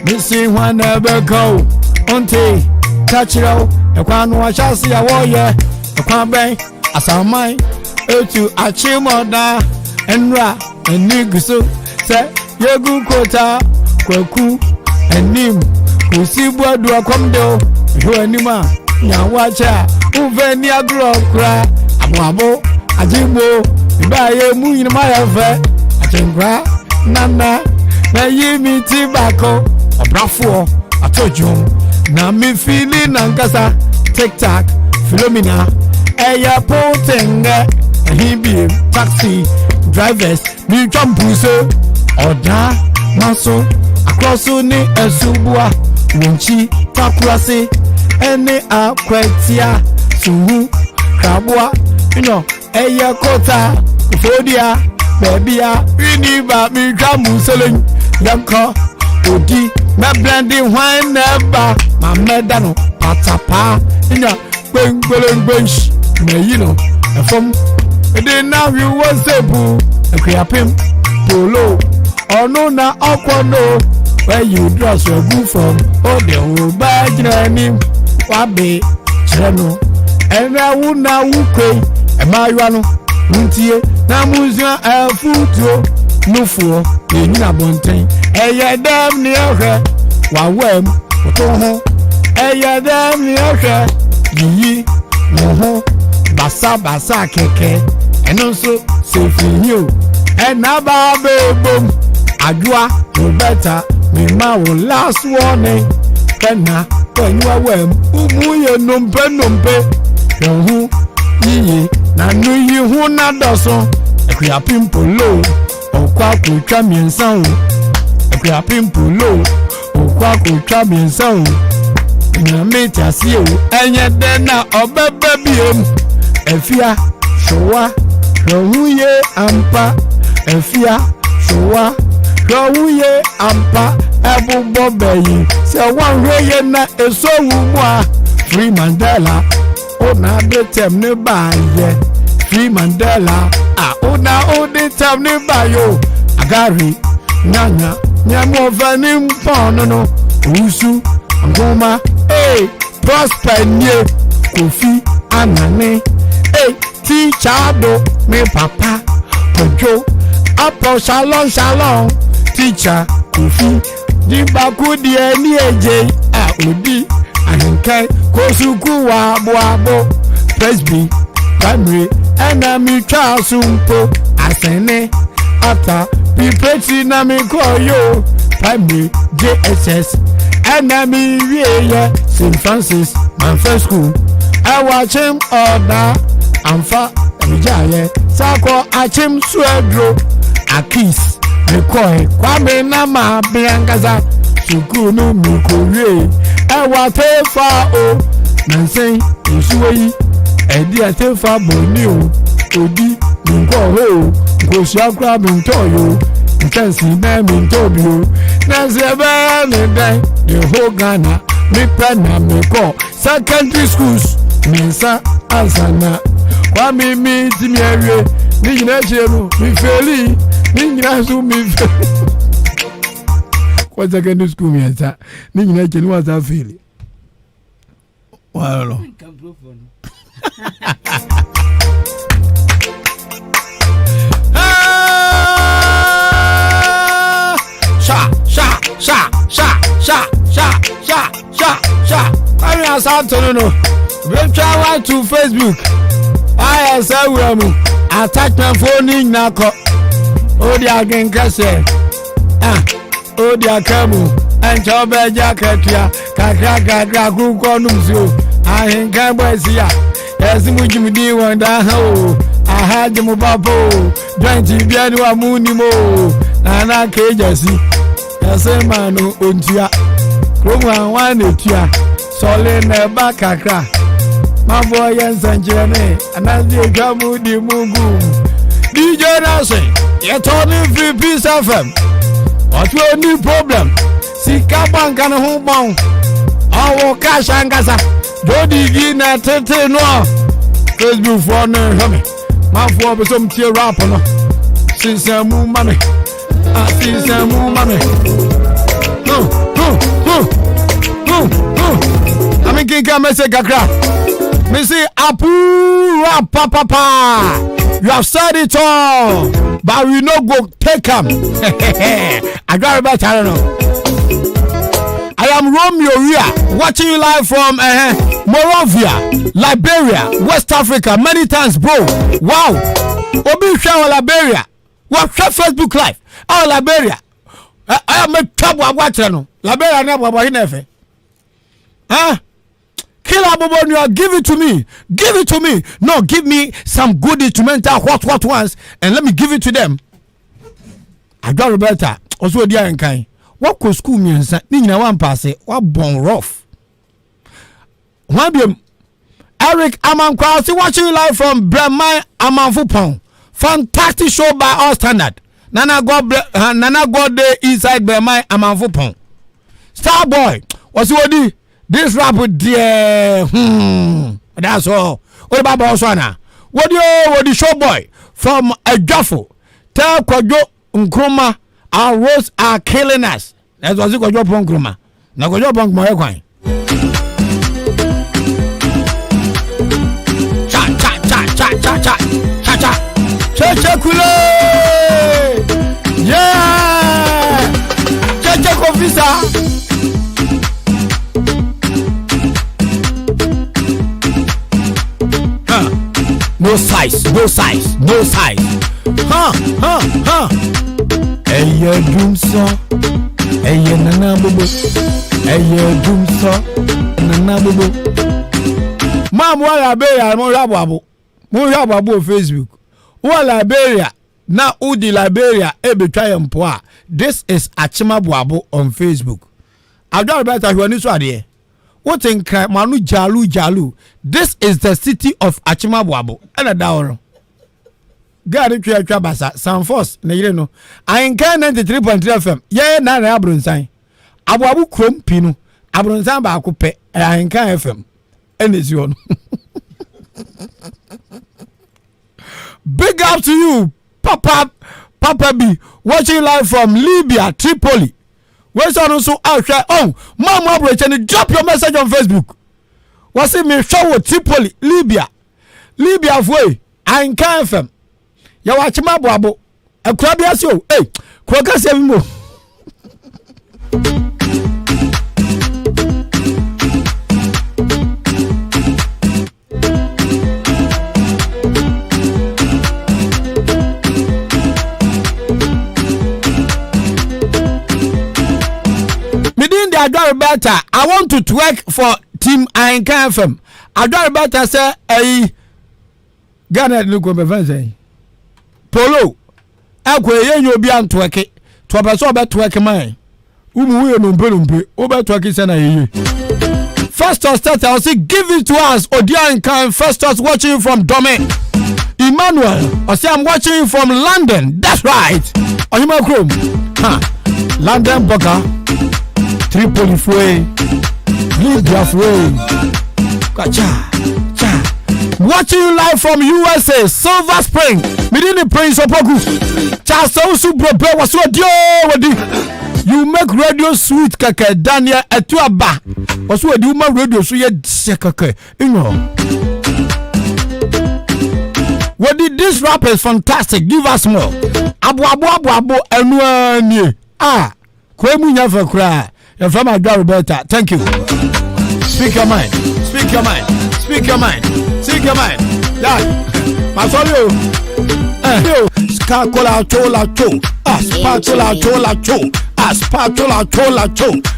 missing one ever go onte kachiro ekwanu achasi awoye ekwaben asamai etu achimoda enra eniguso se yegu kota kwaku enim kusibu adu akomdo ho anima nyawacha uveni agro kra ababo ajimbo ibaye mu yinma yafe achenkra nana na yimi tibako obrafo atojum na mi fili nangasa TikTok Philomena eya potenge hibi taxi drivers mi champuse oda maso across ni esubua wonchi takurase ene akwetia suhu krabua eya kota fodia babia ini ba mi chamuselen yanko odi na blending wine never my medano patapa inya gbengbelengbensh me yino from the now you was able ekriapim polo ono na okwono where you dress your good from oh the whole bajrani wabe cheno ena wuna wukwe emayano ntie na muzia afutuo nufuo enyina bonten eye dem ni ohwe wawem otoho eye dem ni ohwe yi moho basa keke enonso sefinyo enaba bebom adwa no better me ma wo last warning kana kwenwa wem umuye nompe yohu yi na nu yi hu na doso ekya pimpolo okwa kutwa miensa o ekya pimpolo okwa kutwa miensa o na meti asie o enye de na obebe biem efia showa rohuye ampa efia showa rohuye ampa ebubo beyi se wanhwe na esowu mu a Free Mandela ona de tem ne baye Free Mandela ona ode tem ne bayo agari nyanya nyamo vani mpono no usu ngoma prosper nye kofi anane teacher do me papa kojo apo shalom teacher kofi di bakudi eni eje odi ahenkan kosuku wa boabo presby primary enami chasumpo asene ata pipeti na mi koyo primary JSS enami wieye St. Francis Manfred School awachim oda amfa ejaye sako achim suedro akis Nikoi Kwame na ma biangaza sukunu mikowe ewa tefa o nansen nsuwe edi atefa boni o odi nko ho nkosi akra mintoyo nkansi na mintobio nanse ba ne dan the whole Ghana me pena me ko secondary schools mensa azana Kwame mi timi awie ni nyina chenu mi feli ni nyina su mi feli kwa secondary school mi ata ni nyina chenu wa za feli walo sha kwami asanto no retwa wa to Facebook I say we am attachment phone na ko Odi Ahenkan se Odi akamu encho beja katua kakra kuko numsio Ahenkan boysia esimu jimdi wanda ho ahaje mo papo 20 bia ni wa muni mo na kejasi yasema no ontua kromwa wan etua sole na ba kakra ma boy ensanjene anazi gamu di mugu DJ Nase ye turning free peace FM what you any problem sika banka na ho bon awo cash angasa jodi gi na tete no Facebook for no hame. My for some tear rap no. Since mommy. Since mommy. I mean King message kakra. Me say apu rap papa. You have said it all, but we no go take him. I got about I don't know. I am Romeo Ria, watching you live from Monrovia, Liberia, West Africa. Many times, bro. Wow. Obi show Liberia. What Facebook live? Oh, Liberia. I am a trouble watching no. Liberia never was in huh? Kill Abobo, give it to me. Give it to me. No, give me some good instrumental hot ones and let me give it to them. I got Roberta. Also, Odi Ahenkan. What could school means? Nina one pass it. What born rough. Eric Amankwa, watching you live from Bremai Amanfupong. Fantastic show by all standard. Nana God day inside Bremai Amanfupong. Starboy, what's Odi? This rap with dear. That's all. What about Boswana? What the show boy from a Jaffo? Tell Kwajo Nkrumah. Our roads are killing us. That's what you got your punk Nkrumah. Now got your punk my coin. Cha kule. Yeah. Cha kofisa. No size. Eye dumso. Eye nana bobo. Eye dumso. Nana bobo. Mam wa Liberia mo rababo. Mo rababo Facebook. Wa Liberia na Odi Liberia ebetwa yempo a. This is Achima Boabo on Facebook. I don't better you ani so ade. What in Manu Jalu. This is the city of Achima Boabo. And a down. God, if you are Trabasa, San Force, Negeno. Ahenkan 93.3 FM. Yeah, na Abrunsan. Abu Krum Pino. Abrunsan ba akupe. Ahenkan FM. And it's your. Big up to you, Papa B. Watching live from Libya, Tripoli. Where's also out here? Oh, Mama Bridge, drop your message on Facebook. What's it me show Tripoli, Libya way. Ahenkan FM. Ya watch my boabo. A crabby as you. Hey, Quacker 7 more. Midin the Adore better. I want to twerk for Team Ahenkan FM. Adore better say, hey, Ghana no go be say. Polo akwe yenyo bi antweke to abaso be tweke man umu we no mpe obe tweke sana yeye. First us start I say give it to us Odi Ahenkan. First us watching you from Dome. Emmanuel I say I'm watching you from London. That's right. Ohima Chrome London Boga Tripoli Fue Libya Fue Kacha watching you live from USA, Silver Spring. Midini Prince Opoku. Chaso Bro was so you make radio sweet kaka Daniel Etuaba. Was what you make radio so yet sekake. What did this rap is fantastic. Give us more. Abu enwani. Kwemu nyafa kra. Your from my Roberta. Thank you. Speak your mind. Speak your mind. Speak your mind. Speak your mind. Yeah. Masolio. Spatula chola cho.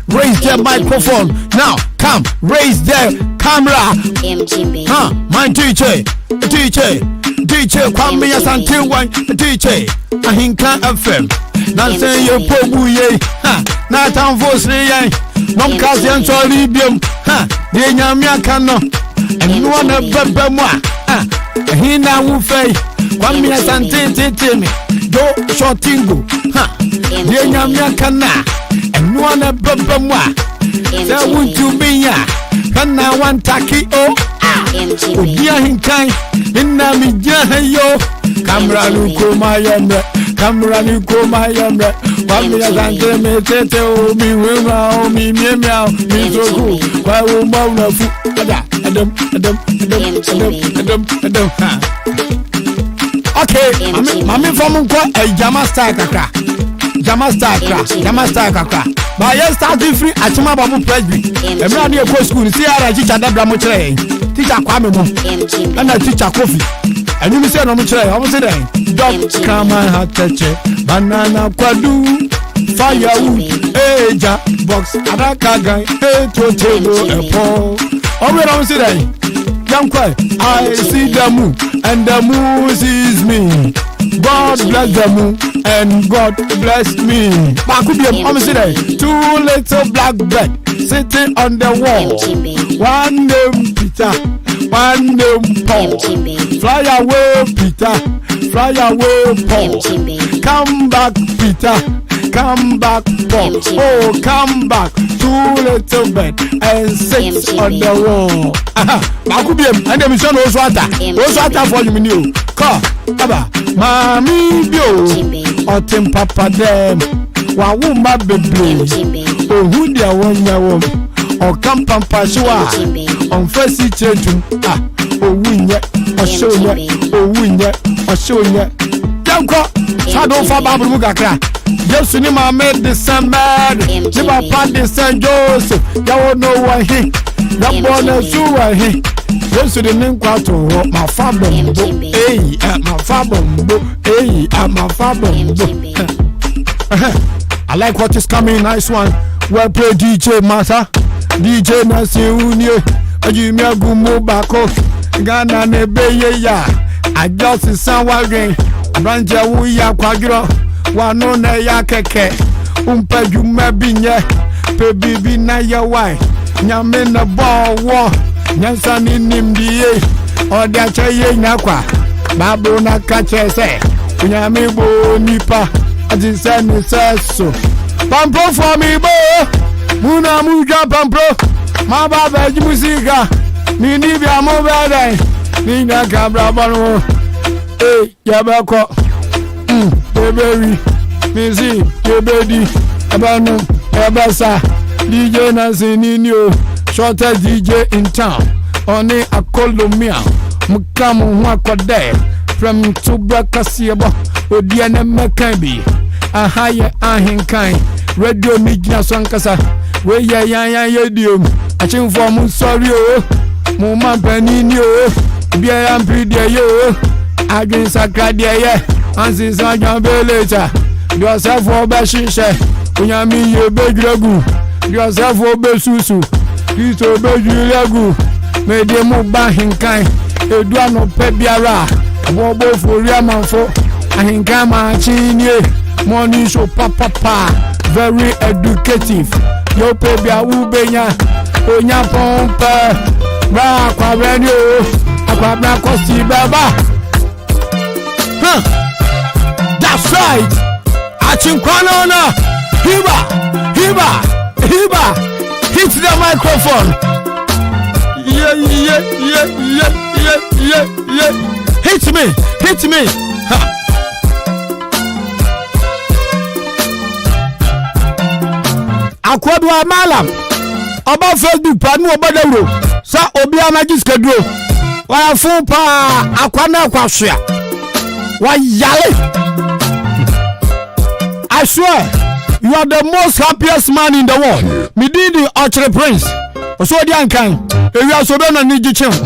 Raise the microphone. Now, come. Raise the camera. My DJ Kwame Yeboah DJ Ahenkan FM. Nansen yo pobu ye. Na tan voice ye. Nom kazian so libium. De nyame aka no. Enu na bebe mo a. Hina wo fei. Kwame Yeboah do shortingo. De nyame aka na. Enu na bebe mo a. Se wuntu binya. Kana wan taki o. Odi Ahenkan inna mi jahayo kamera nu koma yemre kamera nu koma yemre wami ya zante me tete o mi wenwa o mi miemia o mi zogu wa wo ma na fu adam ha okay mami from ko jama style kakra jama style kakra ba yes start free achima babu presby emra na go school see ara teacher dabra mo kire teacher Kwame mo na teacher Kofi and you say no mo kire o mo say den dot come and touch banana kwadu firewood eja box adaka guy to table epo o we no say den young boy I see the moon and the moon sees me. God bless the moon and God bless me. Two little black birds sitting on the wall. One name Peter, one name Paul. Fly away Peter, fly away Paul. Come back Peter, come back Paul. Oh, come back. Two little birds and six on the wall. Makubium, and the mission was water for you, new. Call, Baba, Mammy Bio, Otim Papa Dem, Wawuma Baby, or who dear one yaw, or Campam Pashua, on first children, or win yet, or show yet, or win yet, or show yet. Janko, Shadow for Babu Mugakra. Just in my made the same bad. Never part the St. Joseph. You know why he. That one is you are he. Just to the name quarter. My father. Hey, my father. Hey, my father. I like what is coming. Nice one. Well played, DJ Massa. DJ Nasi Unye. Ajimia Gumo Bako. Ghana Nebeye ya. I just see someone again. Branja Wuya Quagro. Wano na ya keke umpa juma binye pe bibi na ya wai nyame na bo nyansa ni nimdie odi achaye nyakwa babu na kache se nyame bo nipa adise ni seso pampro for me bo muna muja pampro ma baba ji musika ni ni bia mo bada ni na kabra banu yabako baby, Missy, your baby, Abano, Abasa, DJ Nancy Nino, shortest DJ in town. Only a Colomia, Mukamu Wakode, from Tubaka Siabo, Odiana Makambi, a higher Ahenkan, Radio Media Sankasa, where ya yadium, a chin for Musorio, Muma Benino, Bia and Pridia yo, against a Cadia. Ansi Sajan Belecha, yourself for Bashisha, Unyami Yebegragu, yourself for Besusu, Kito Bejulagu, made them Ahenkan, Eduano Pebiara, Bobo for Yamanfo, Ahenkama Chinye, Money show papa, very educative, Yo Pebia Ubenya, Onya Pompa, Rakwa Radio, Aquabra Costi Baba. That's right. Achinkwana, Hiba. Hit the microphone. Yeah. Hit me. Ha. Akwadwa malam. Oba Facebook panu oba dawro. Sa obi anagis kedro. Wa fun pa akwana kwasua. Wa yale. I swear, you are the most happiest man in the world. Me did the Archery Prince. So Odi Ahenkan, if you are so bad, I need you change.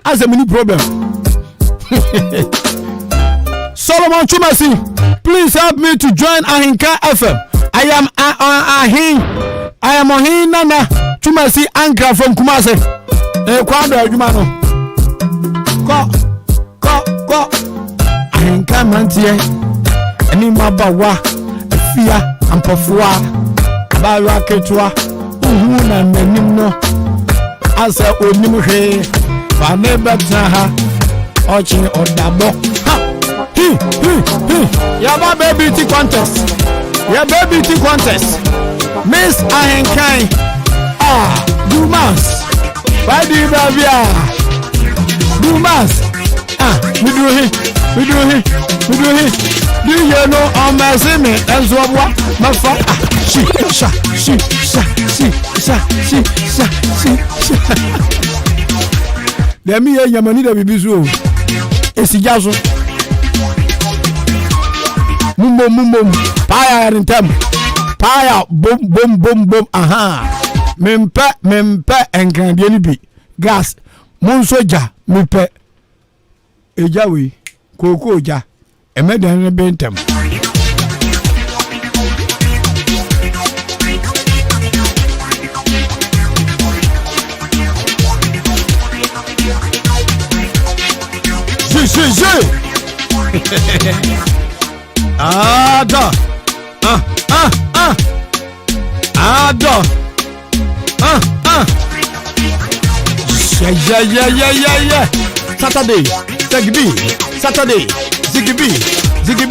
As a mini problem. Solomon Chumasi, please help me to join Ahenkan FM. I am Ahin Nana Chumasi Anchor from Kumasi. Kwado Jumano. Ko. Ahenkan Mantie. Any mabawa, fear, and pofua, Bawa Ketua, Uhuna, Menino, as a Unimuhe, Vaneba Taha, Ochin or Dabo. Yaba baby tea contest. Your baby tea contest. Miss Ahenkan. You must. Why Odi Babia. Dumas. We do it. Do you know on my semi and so what? My father. She. Let me hear your money that we be so. It's a jazz. Mumbo. Fire in time. Fire. Boom. Aha. Mempe and candy be. Gas. Monsoja. Mempe. Ejawi. Koko ja. Emedan bentam. Ada. Ada. Yeah. Saturday. Ziggy B.